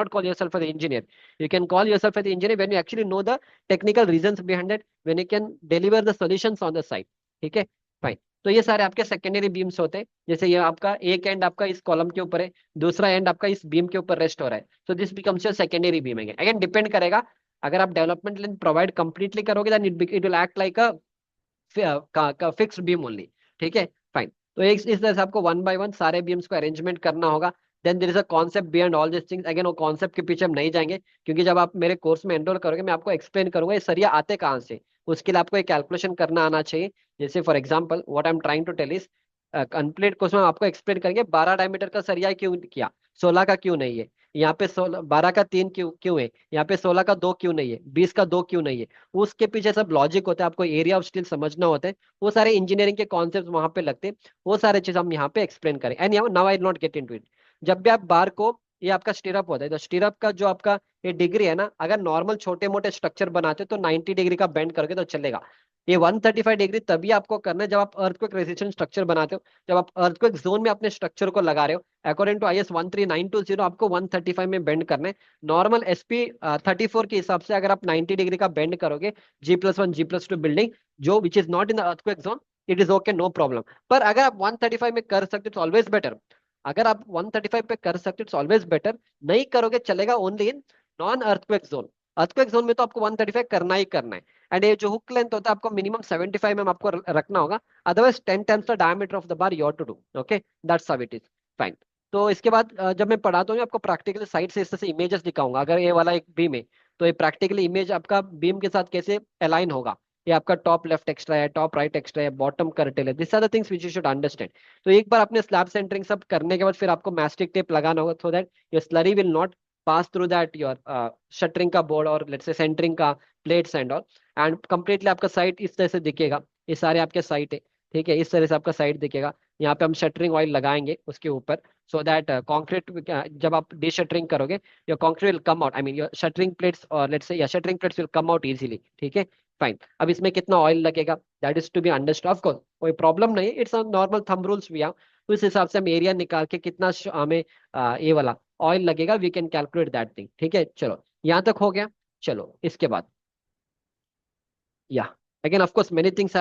call yourself as a engineer. You can call yourself as a engineer when you actually know the technical reasons behind it, when you can deliver the solutions on the site. ठीक है, fine. तो ये सारे आपके secondary beams होते हैं। जैसे ये आपका एक एंड आपका इस कॉलम के ऊपर है, दूसरा एंड आपका इस बीम के ऊपर रेस्ट हो रहा है, so this becomes your secondary beam. Again depend करेगा, अगर आप डेवलपमेंट लेंथ प्रोवाइड कंप्लीटली करोगे then it will act like a fixed beam only. ठीक है, फाइन। तो एक इस तरह से आपको वन बाय वन सारे बीम्स को अरेंजमेंट करना होगा। Then there is a concept behind all this things. Again वो कॉन्सेप्ट के पीछे हम नहीं जाएंगे, क्योंकि जब आप मेरे कोर्स में एनरोल करोगे मैं आपको एक्सप्लेन करूंगा ये सरिया आते कहाँ से। उसके लिए आपको एक कैलकुलेशन करना आना चाहिए। जैसे for example what I am trying to tell is, complete course में हम आपको एक्सप्लेन करेंगे 12 डायमीटर का सरिया क्यों किया, 16 का क्यों नहीं है। यहाँ पे 12 का 3 क्यों क्यों है, यहाँ पे 16 का 2 क्यों नहीं है, 20 का 2 क्यों नहीं है। उसके पीछे सब लॉजिक होता है, आपको एरिया ऑफ स्टील समझना होता है। वो सारे इंजीनियरिंग के कॉन्सेप्ट वहां पे लगते हैं। वो सारे चीज हम यहाँ पे एक्सप्लेन करें। And now I not get into it. जब भी आप बार को, ये आपका स्टीरअप होता है, तो स्टीरअप का जो आपका ये डिग्री है ना, अगर नॉर्मल छोटे मोटे स्ट्रक्चर बनाते हो तो 90 डिग्री का बेंड करके तो चलेगा। ये 135 डिग्री तभी आपको करना है जब आप अर्थक्वेक रेजिस्टेंट स्ट्रक्चर बनाते हो, जब आप अर्थक्वेक जोन में अपने स्ट्रक्चर को लगा रहे हो। अकॉर्डिंग टू IS 13920 आपको 135 में बेंड करना है। नॉर्मल SP 34 के हिसाब से अगर आप 90 डिग्री का बेंड करोगे, G+1 G+2 बिल्डिंग, जो which is not in the earthquake zone, it is okay, no problem. पर अगर आप 135 में कर सकते हो तो ऑलवेज बेटर। अगर आप 135 पे कर सकते हो तो ऑलवेज बेटर। नहीं करोगे चलेगा only in non earthquake zone. Earthquake zone में तो आपको 135 करना ही करना है। एंड ये जो हुक लेंथ होता है आपको मिनिमम 75 में आपको रखना होगा, otherwise 10 times the diameter of the bar you are to do. Okay, that's how it is, fine. तो इसके बाद जब मैं पढ़ाता हूँ आपको प्रैक्टिकली साइड से इस तरह से इमेजेस दिखाऊंगा। अगर ये वाला एक बीम है तो ये प्रैक्टिकली इमेज आपका बीम के साथ कैसे अलाइन होगा। ये आपका टॉप लेफ्ट एक्स्ट्रा है, टॉप राइट एक्स्ट्रा है, बॉटम कर्टेल है, this are the things which you should understand. तो एक बार अपने स्लैब सेंटरिंग सब करने के बाद फिर आपको मैस्टिक टेप लगाना होगा, so that your slurry will not pass through that your shuttering का बोर्ड और लेट्स से सेंटरिंग का plates and all. And completely आपका साइट इस तरह से दिखेगा। ये सारे आपके साइट है, ठीक है, इस तरह से आपका साइट दिखेगा। यहाँ पे हम शटरिंग ऑयल लगाएंगे उसके ऊपर, सो दैट कॉन्क्रीट जब आप डी शटरिंग करोगे your concrete will come out, I mean your shuttering plates और लेट्स से या shuttering plates will come out easily. ठीक है, फाइन। अब इसमें कितना ऑयल लगेगा that is to be understood, of course कोई प्रॉब्लम नहीं, इट्स नॉर्मल थंब रूल्स भी है। उस हिसाब से हम एरिया निकाल के कितना हमें ये वाला ऑयल लगेगा, we can calculate that thing. ठीक है, चलो यहाँ तक हो गया। चलो इसके बाद, yeah, again of course many things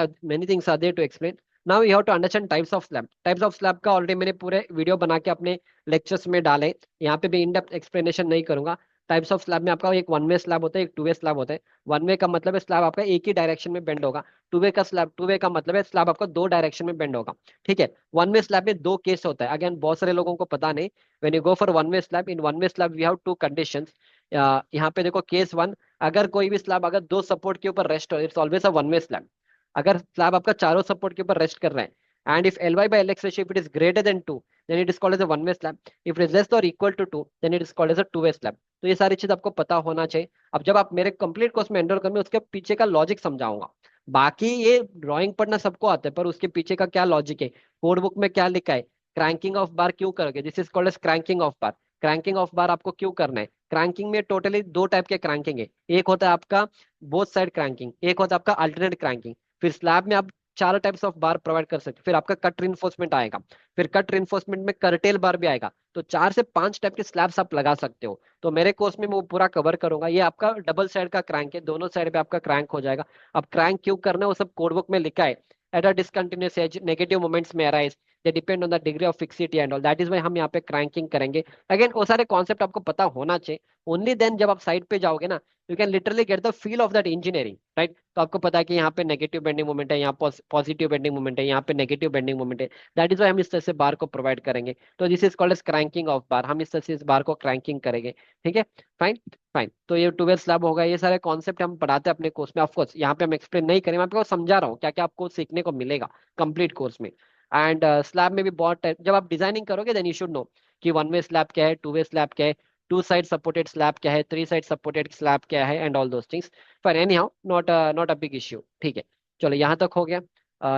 are there to explain. Now you have to understand types of slab का ऑलरेडी मैंने पूरे वीडियो बना के अपने लेक्चर्स में डाले, यहाँ पे भी इन डेप्थ एक्सप्लेनेशन नहीं करूंगा। टाइप्स ऑफ स्लैब में आपका एक वन वे स्लैब होता है, एक टू वे स्लैब होता है। वन वे का मतलब है स्लैब आपका एक ही डायरेक्शन में बेंड होगा। टू वे का मतलब है स्लैब आपका दो डायरेक्शन में बेंड होगा। ठीक है, वन वे स्लैब में दो केस होता है, अगेन बहुत सारे लोगों को पता नहीं। When you go for one way slab, in one way slab we have two conditions. यहाँ पे देखो केस वन, अगर कोई भी स्लैब अगर दो सपोर्ट के ऊपर रेस्ट हो, it's always a one way slab. अगर स्लैब आपका चारों सपोर्ट के ऊपर रेस्ट कर रहा है, and if Ly/Lx ratio if it is greater than 2, then it is called as a one way slab. If it is less और equal to 2, then it is called as a two way slab. तो ये सारी चीज आपको पता होना चाहिए। अब जब आप मेरे कंप्लीट कोर्स में एनरोल करेंगे, उसके पीछे का लॉजिक समझाऊंगा। बाकी ये ड्राइंग पढ़ना सबको आता है, पर उसके पीछे का क्या लॉजिक है, कोड बुक में क्या लिखा है, क्रैंकिंग ऑफ बार क्यों करोगे, this is called as cranking of bar. Cranking of bar आपको क्यों करना है, क्रैंकिंग में टोटली दो टाइप के क्रैंकिंग है। एक होता है आपका बोथ साइड क्रैंकिंग, एक होता है आपका अल्टरनेट क्रैंकिंग। फिर स्लैब में आप चार टाइप्स ऑफ बार प्रोवाइड कर सकते हो। फिर आपका कट रिइंफोर्समेंट आएगा, फिर कट रिइंफोर्समेंट में कर्टेल बार भी आएगा। तो चार से पांच टाइप के स्लैब्स आप लगा सकते हो। तो मेरे कोर्स में मैं वो पूरा कवर करूंगा। ये आपका डबल साइड का क्रैंक है, दोनों साइड पे आपका क्रैंक हो जाएगा। अब क्रैंक क्यों करना है वो सब कोड बुक में लिखा है। At a discontinuous edge negative moments में arise, they depend on the degree of fixity and all, that is why हम यहाँ पे क्रैंकिंग करेंगे। अगेन वो सारे कॉन्सेप्ट आपको पता होना चाहिए। ओनली देन जब आप साइड पे जाओगे ना, you can literally get the feel of that engineering, right. तो आपको पता है कि यहाँ पे नेगेटिव बेंडिंग मोमेंट है, यहाँ पॉजिटिव बेंडिंग मोमेंट है, यहाँ पे नेगेटिव बेंडिंग मोमेंट है। दैट इज वाई हम इस तरह से बार को प्रोवाइड करेंगे। तो this is called as cranking of bar, हम इस तरह से इस बार को क्रैंकिंग करेंगे। ठीक है, फाइन। फाइन, तो ये टू वे स्लैब होगा। ये सारे कॉन्सेप्ट हम पढ़ाते हैं अपने कोर्स में। ऑफकोर्स यहाँ पे हम एक्सप्लेन नहीं करेंगे, मैं आपको समझा रहा हूँ क्या क्या आपको सीखने को मिलेगा कंप्लीट कोर्स में। एंड स्लैब में भी बहुत जब आप डिजाइनिंग करोगे, देन यू शुड नो कि वन वे स्लैब क्या है, टू वे स्लैब क्या है, टू साइड सपोर्टेड स्लैब क्या है, थ्री साइड सपोर्टेड स्लैब क्या है, एंड ऑल दोस थिंग्स। पर any how not a big issue. ठीक है, चलो यहाँ तक हो गया।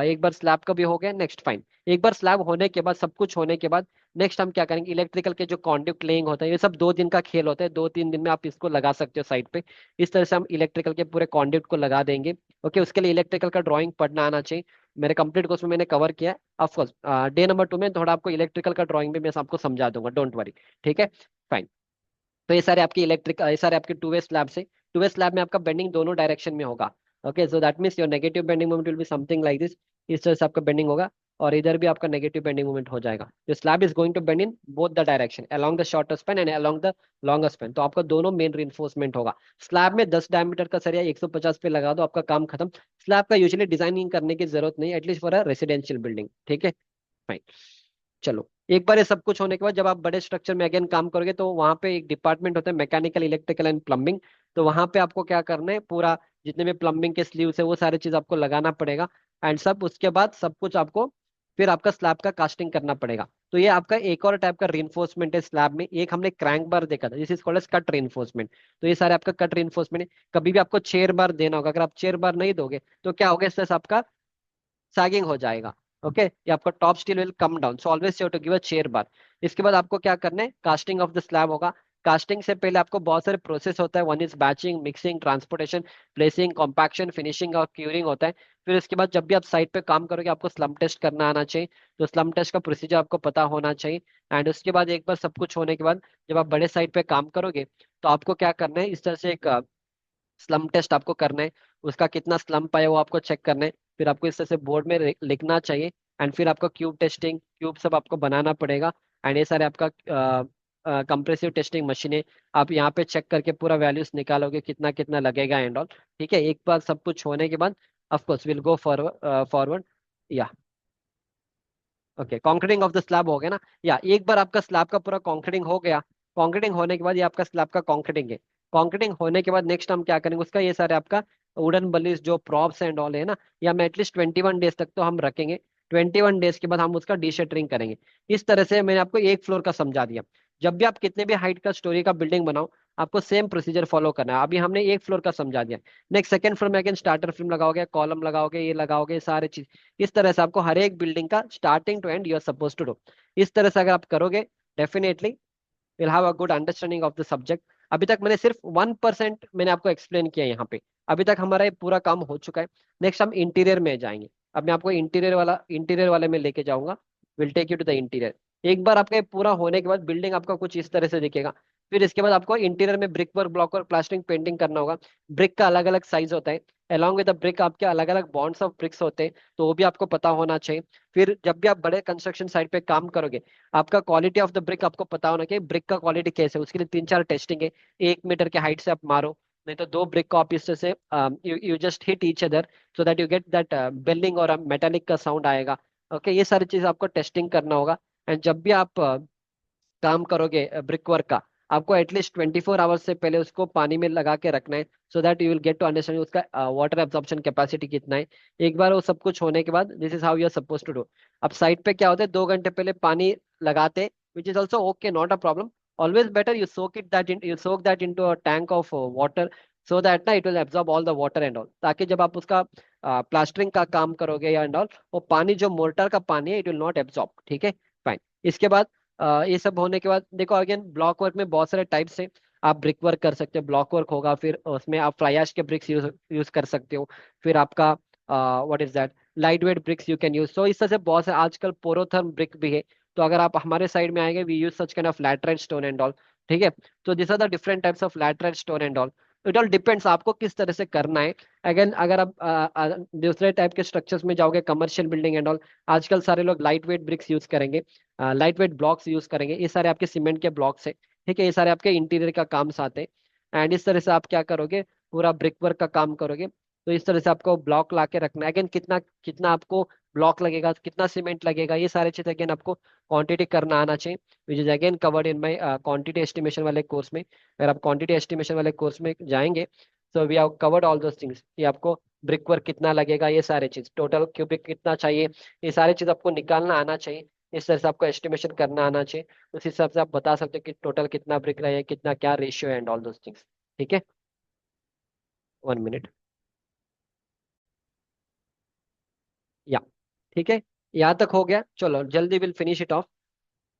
एक बार स्लैब का भी हो गया। नेक्स्ट फाइन, एक बार स्लैब होने के बाद, सब कुछ होने के बाद, नेक्स्ट हम क्या करेंगे, इलेक्ट्रिकल के जो कॉन्ड्यूक्ट लेइंग होता है, ये सब 2 दिन का खेल होता है। 2-3 दिन में आप इसको लगा सकते हो साइड पे। इस तरह से हम इलेक्ट्रिकल के पूरे कॉन्ड्यूक्ट को लगा देंगे। ओके, उसके लिए इलेक्ट्रिकल का ड्राइंग पढ़ना आना चाहिए। मेरे कंप्लीट कोर्स में मैंने कवर किया है। ऑफकोर्स डे नंबर 2 में थोड़ा आपको इलेक्ट्रिकल का ड्राइंग भी मैं आपको समझा दूंगा, डोंट वरी। ठीक है, फाइन। तो ये सारे आपके ये सारे आपके टू वे स्लैब से, टू वे स्लैब में आपका बेंडिंग दोनों डायरेक्शन में होगा। Okay, so that means your negative bending moment will be something like this. इस तरह से आपका बेंडिंग होगा, और इधर भी आपका नेगेटिव बेंडिंग मोमेंट हो जाएगा। जो slab is going to bend in both the direction along the shorter span and along the longer span. तो आपका दोनों मेन रिइंफोर्समेंट होगा। स्लैब में 10 डायमीटर का सरिया 150 पे लगा दो, आपका काम खत्म। स्लैब का यूजुअली डिजाइनिंग करने की जरूरत नहीं, at least for a residential building. ठीक है, फाइन। चलो, एक बार ये सब कुछ होने के बाद जब आप बड़े स्ट्रक्चर में अगेन काम करोगे, तो वहां पे एक डिपार्टमेंट होता है मैकेनिकल इलेक्ट्रिकल एंड प्लम्बिंग। तो वहां पे आपको क्या करना है, पूरा जितने भी प्लम्बिंग के स्लीव्स है वो सारी चीज आपको लगाना पड़ेगा। एंड सब उसके बाद सब कुछ आपको फिर आपका स्लैब का कास्टिंग करना पड़ेगा। तो ये आपका एक और टाइप का रीइंफोर्समेंट है स्लैब में। एक हमने क्रैंक बार देखा था, this is called as cut reinforcement. तो ये सारे आपका कट रीइंफोर्समेंट है। कभी भी आपको चेयर बार देना होगा, अगर आप चेयर बार नहीं दोगे तो क्या होगा, इससे आपका सैगिंग हो जाएगा। ओके, ये आपका top steel will come down, so always you have to give a chair bar. इसके बाद आपको क्या करना है, कास्टिंग ऑफ द स्लैब होगा। कास्टिंग से पहले आपको बहुत सारे प्रोसेस होता है। One is batching, mixing, transportation, placing, compaction, finishing और क्यूरिंग होता है। फिर उसके बाद जब भी आप साइट पे काम करोगे, आपको स्लम टेस्ट करना आना चाहिए। तो स्लम टेस्ट का प्रोसीजर आपको पता होना चाहिए। एंड उसके बाद एक बार सब कुछ होने के बाद, जब आप बड़े साइट पे काम करोगे, तो आपको क्या करना है, इस तरह से एक स्लम टेस्ट आपको करना है। उसका कितना स्लम्प आया वो आपको चेक करना है। फिर आपको इस तरह से बोर्ड में लिखना चाहिए। एंड फिर आपको क्यूब टेस्टिंग, क्यूब सब आपको बनाना पड़ेगा। एंड ये सारे आपका कंप्रेसिव टेस्टिंग मशीनें, आप यहाँ पे चेक करके पूरा वैल्यूज निकालोगे कितना कितना लगेगा एंड ऑल। ठीक है, एक बार सब कुछ होने के बाद of course will go forward forward. या okay, concreting of the slab हो गया ना। या एक बार आपका स्लैब का पूरा कॉन्क्रीटिंग हो गया। कॉन्क्रीटिंग होने के बाद ये आपका स्लैब का कॉन्क्रीटिंग है। कॉन्क्रीटिंग होने के बाद नेक्स्ट हम क्या करेंगे, उसका ये सारे आपका वुडन बलीज जो प्रॉप्स एंड ऑल है ना, या हम एटलीस्ट 21 डेज तक तो हम रखेंगे। 21 डेज के बाद हम उसका डीशटरिंग करेंगे। इस तरह से मैंने आपको एक फ्लोर का समझा दिया। जब भी आप कितने भी हाइट का स्टोरी का बिल्डिंग बनाओ, आपको सेम प्रोसीजर फॉलो करना है। अभी हमने एक फ्लोर का समझा दिया। नेक्स्ट सेकंड फ्लोर में अगेन स्टार्टर फ्रेम लगाओगे, कॉलम लगाओगे, ये लगाओगे, ये सारे चीज। इस तरह से आपको हर एक बिल्डिंग का starting to end you are suppose to do. इस तरह से अगर आप करोगे, definitely will have a good understanding of the subject. अभी तक मैंने सिर्फ 1% मैंने आपको एक्सप्लेन किया यहाँ पे। अभी तक हमारा ये पूरा काम हो चुका है। नेक्स्ट हम इंटीरियर में जाएंगे। अब मैं आपको इंटीरियर वाले में लेके जाऊंगा। Will take you to the interior. एक बार आपका ये पूरा होने के बाद बिल्डिंग आपका कुछ इस तरह से दिखेगा। फिर इसके बाद आपको इंटीरियर में brick work, block work, plastering, painting करना होगा। ब्रिक का अलग अलग साइज होता है। अलॉन्ग विद द ब्रिक आपके अलग अलग बॉन्ड्स ऑफ ब्रिक्स होते हैं, तो वो भी आपको पता होना चाहिए। फिर जब भी आप बड़े कंस्ट्रक्शन साइट पे काम करोगे, आपका क्वालिटी ऑफ द ब्रिक आपको पता होना चाहिए। ब्रिक का क्वालिटी कैसे है उसके लिए 3-4 टेस्टिंग है। 1 मीटर के हाइट से आप मारो, नहीं तो दो ब्रिक को आप इस तरह से you just hit each other so that you get that बेलिंग और मेटालिक का साउंड आएगा। ओके, ये सारी चीज आपको टेस्टिंग करना होगा। एंड जब भी आप काम करोगे ब्रिक वर्क का, आपको एटलीस्ट 24 आवर्स से पहले उसको पानी में लगा के रखना है, so that you will get to understand उसका वाटर एब्जॉर्प्शन कैपेसिटी कितना है। एक बार वो सब कुछ होने के बाद this is how you are suppose to do. अब साइट पे क्या होता है, 2 घंटे पहले पानी लगाते, which is also okay, not a problem. Always better you soak that into a tank of water, so that ना it will absorb all the water and all, ताकि जब आप उसका प्लास्टरिंग का काम करोगे या एंड ऑल, वो पानी जो मोर्टार का पानी है, इट विल नॉट एब्जॉर्ब। ठीक है, फाइन। इसके बाद ये सब होने के बाद देखो, अगेन ब्लॉक वर्क में बहुत सारे टाइप्स हैं। आप ब्रिक वर्क कर सकते हो, ब्लॉक वर्क होगा, फिर उसमें आप फ्लाई ऐश के ब्रिक्स यूज यूज कर सकते हो। फिर आपका what is that, light weight bricks you can use. So इस तरह से बहुत से आजकल पोरोथर्म ब्रिक भी है। तो अगर आप हमारे साइड में आएंगे, we use such kind of laterite stone and all. ठीक है, तो this are the different types of laterite stone and all. It all depends आपको किस तरह से करना है। अगेन अगर आप दूसरे टाइप के स्ट्रक्चर्स में जाओगे, कमर्शियल बिल्डिंग एंड ऑल, आजकल सारे लोग लाइट वेट ब्रिक्स यूज करेंगे, लाइट वेट ब्लॉक्स यूज करेंगे। ये सारे आपके सीमेंट के ब्लॉक्स है। ठीक है, ये सारे आपके इंटीरियर का काम से आते हैं। एंड इस तरह से आप क्या करोगे, पूरा ब्रिक वर्क का काम करोगे। तो इस तरह से आपको ब्लॉक ला के रखना है। अगेन कितना कितना आपको ब्लॉक लगेगा, कितना सीमेंट लगेगा, ये सारे चीज अगेन आपको क्वांटिटी करना आना चाहिए, which is again covered in my quantity estimation वाले कोर्स में। अगर आप क्वांटिटी एस्टिमेशन वाले कोर्स में जाएंगे, तो we have covered all those things. ये आपको ब्रिक वर्क कितना लगेगा, ये सारे चीज, टोटल क्यूबिक कितना चाहिए, ये सारी चीज आपको निकालना आना चाहिए। इस तरह से आपको एस्टिमेशन करना आना चाहिए। उस हिसाब से आप बता सकते हो कि टोटल कितना ब्रिक रहे, कितना क्या ratio and all those things. ठीक है, 1 मिनट। या ठीक है, यहाँ तक हो गया, चलो जल्दी विल फिनिश इट ऑफ।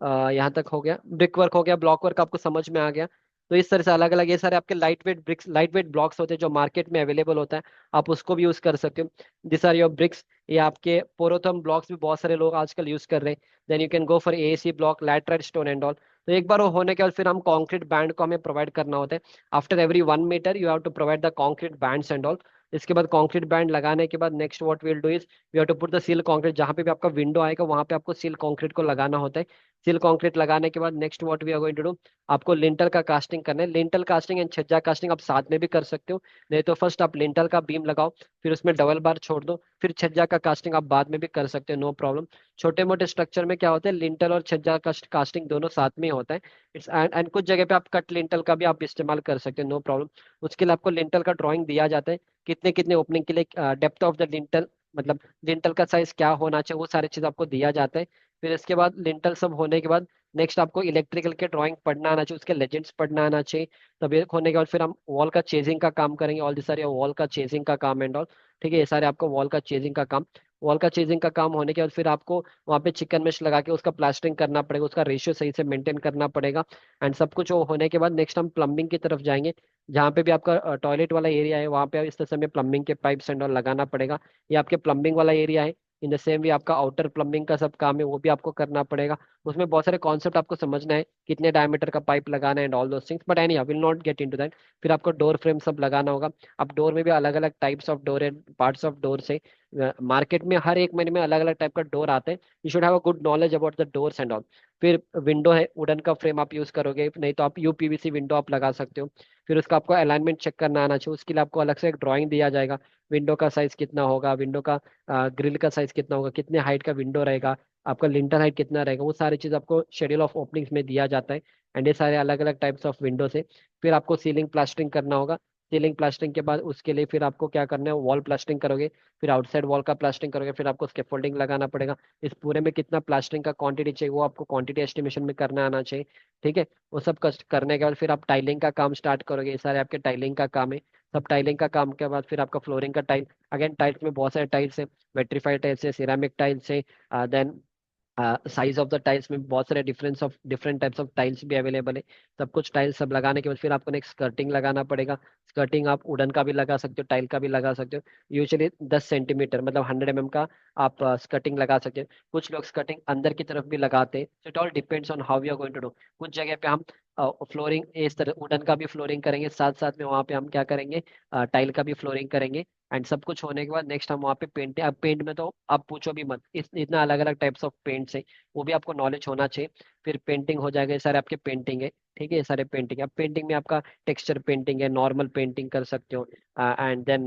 यहाँ तक हो गया, ब्रिक वर्क हो गया, ब्लॉक वर्क आपको समझ में आ गया। तो इस तरह से अलग अलग ये सारे आपके light weight bricks, light weight blocks होते हैं जो मार्केट में अवेलेबल होता है, आप उसको भी यूज कर सकते हो। This are your bricks. ये आपके पोरोथर्म ब्लॉक्स भी बहुत सारे लोग आजकल यूज कर रहे हैं। Then you can go for AC block, laterite stone and all. तो एक बार वो होने के बाद फिर हम कंक्रीट बैंड को हमें प्रोवाइड करना होता है। After every 1 metre you have to provide the concrete bands and all. इसके बाद कंक्रीट बैंड लगाने के बाद next what will do is we have to put the sill concrete. जहां पे भी आपका विंडो आएगा वहां पे आपको सील कंक्रीट को लगाना होता है। सील कंक्रीट लगाने के बाद next what we are going to do, आपको लिंटल का कास्टिंग करना है। लिंटल कास्टिंग एंड छज्जा कास्टिंग आप साथ में भी कर सकते हो, नहीं तो फर्स्ट आप लिंटल का बीम लगाओ, फिर उसमें डबल बार छोड़ दो, फिर छज्जा का कास्टिंग आप बाद में भी कर सकते हो, नो प्रॉब्लम। छोटे मोटे स्ट्रक्चर में क्या होता है, लिंटल और छज्जा का कास्टिंग दोनों साथ में ही होता है। इट्स एंड कुछ जगह पे आप कट लिंटल का भी आप इस्तेमाल कर सकते हो, नो प्रॉब्लम। उसके लिए आपको लिंटल का ड्राइंग दिया जाता है, कितने कितने ओपनिंग के लिए, डेप्थ ऑफ द लिंटल, मतलब लिंटल का साइज क्या होना चाहिए, वो सारी चीज आपको दिया जाता है। फिर इसके बाद लिंटल सब होने के बाद नेक्स्ट आपको इलेक्ट्रिकल के ड्राइंग पढ़ना आना चाहिए, उसके लेजेंड्स पढ़ना आना चाहिए। तब ये होने के बाद फिर हम वॉल का चेजिंग का काम करेंगे, ऑल दिस सारे वॉल का चेजिंग का काम एंड ऑल। ठीक है, ये सारे आपको वॉल का चेजिंग का काम। वॉल का चेजिंग का काम होने के बाद फिर आपको वहाँ पे चिकन मेश लगा के उसका प्लास्टरिंग करना पड़ेगा, उसका रेशियो सही से मेंटेन करना पड़ेगा। एंड सब कुछ वो होने के बाद नेक्स्ट हम प्लम्बिंग की तरफ जाएंगे। जहाँ पे भी आपका टॉयलेट वाला एरिया है, वहाँ पे इस तरह से हमें प्लम्बिंग के पाइप्स एंड ऑल लगाना पड़ेगा। ये आपके प्लम्बिंग वाला एरिया है। इन द सेम वे आपका आउटर प्लम्बिंग का सब काम है, वो भी आपको करना पड़ेगा। उसमें बहुत सारे कॉन्सेप्ट आपको समझना है, कितने डायमीटर का पाइप लगाना है and all those things, but any will not get into that. फिर आपको डोर फ्रेम सब लगाना होगा। अब डोर में भी अलग अलग types of door and parts of door से, मार्केट में हर एक महीने में अलग अलग टाइप का डोर आते हैं। You should have a good knowledge about the doors and all. फिर विंडो है, वुडन का फ्रेम आप यूज करोगे, नहीं तो आप यूपीवीसी विंडो आप लगा सकते हो। फिर उसका आपको अलाइनमेंट चेक करना आना चाहिए, उसके लिए आपको अलग से एक ड्राइंग दिया जाएगा। विंडो का साइज कितना होगा, विंडो का ग्रिल का साइज कितना होगा, कितने हाइट का विंडो रहेगा, आपका लिंटर हाइट कितना रहेगा, वो सारी चीज आपको शेड्यूल ऑफ ओपनिंग्स में दिया जाता है। एंड ये सारे अलग अलग टाइप्स ऑफ विंडो से फिर आपको सीलिंग प्लास्टरिंग करना होगा। सीलिंग प्लास्टरिंग के बाद उसके लिए फिर आपको क्या करना है, वॉल प्लास्टरिंग करोगे, फिर आउटसाइड वॉल का प्लास्टरिंग करोगे, फिर आपको स्कैफोल्डिंग लगाना पड़ेगा। इस पूरे में कितना प्लास्टरिंग का क्वांटिटी चाहिए वो आपको क्वांटिटी एस्टिमेशन में करना आना चाहिए। ठीक है, वो सब करने के बाद फिर आप टाइलिंग का काम स्टार्ट करोगे। ये सारे आपके टाइलिंग का काम है। सब टाइलिंग का काम के बाद फिर आपका फ्लोरिंग का टाइल। अगेन टाइल्स में बहुत सारे टाइल्स है, वेट्रीफाइड टाइल्स है, सिरामिक टाइल्स है, then size of the tiles में बहुत सारे डिफरेंट टाइप्स ऑफ टाइल्स भी अवेलेबल है। सब कुछ टाइल्स सब लगाने के बाद फिर आपको नेक्स्ट स्कर्टिंग लगाना पड़ेगा। स्कर्टिंग आप वुडन का भी लगा सकते हो, टाइल का भी लगा सकते हो। यूजुअली 10 सेंटीमीटर मतलब 100 mm का आप स्कर्टिंग लगा सकते हो। कुछ लोग स्कर्टिंग अंदर की तरफ भी लगाते हैं। It all depends on how you are going to do. कुछ जगह पे हम फ्लोरिंग इस तरह वुडन का भी फ्लोरिंग करेंगे, साथ साथ में वहाँ पे हम क्या करेंगे, टाइल का भी फ्लोरिंग करेंगे। एंड सब कुछ होने के बाद नेक्स्ट हम वहाँ पे पेंट, अब पेंट में तो आप पूछो भी मत, इतना अलग अलग टाइप्स ऑफ पेंट्स है, वो भी आपको नॉलेज होना चाहिए। फिर पेंटिंग हो जाएगा, ये सारे आपके पेंटिंग है। ठीक है, ये सारे पेंटिंग। अब पेंटिंग में आपका टेक्सचर पेंटिंग है, नॉर्मल पेंटिंग कर सकते हो, एंड देन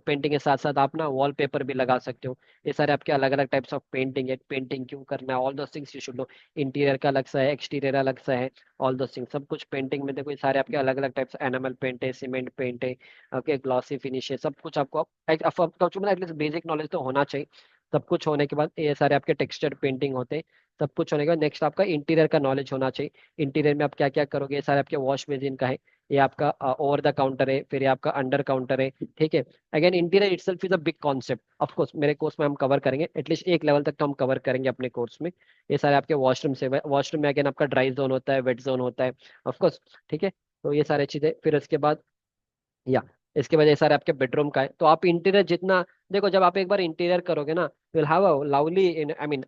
पेंटिंग के साथ साथ आप ना वॉल पेपर भी लगा सकते हो। ये सारे आपके अलग अलग टाइप्स ऑफ पेंटिंग है। पेंटिंग क्यों करना है, all those things you should no. Interior का अलग सा है, एक्सटीरियर अलग सा है, ऑल दोस थिंग्स सब कुछ पेंटिंग में देखो। ये सारे आपके अलग अलग टाइप्स, एनामल पेंट है, सीमेंट पेंट है, ओके, ग्लॉसी फिनिश है, सब कुछ आपको एटलीस्ट बेसिक नॉलेज तो होना चाहिए। सब कुछ होने के बाद ये सारे आपके टेक्सचर पेंटिंग होते हैं। सब कुछ होने के बाद नेक्स्ट आपका इंटीरियर का नॉलेज होना चाहिए। इंटीरियर में आप क्या क्या करोगे, ये सारे आपके वॉश बेसिन का है, ये आपका ओवर द काउंटर है, फिर ये आपका अंडर काउंटर है। ठीक है, again interior itself is a big concept. Of course मेरे कोर्स में हम कवर करेंगे, एटलीस्ट एक लेवल तक तो हम कवर करेंगे अपने कोर्स में। ये सारे आपके वॉशरूम से, वॉशरूम में अगेन आपका ड्राई जोन होता है, वेट जोन होता है, ऑफ कोर्स। ठीक है, तो ये सारी चीजें। फिर उसके बाद या इसके वजह से आपके बेडरूम का है, तो आप इंटीरियर जितना देखो, जब आप एक बार इंटीरियर करोगे ना, will have a lovely in I mean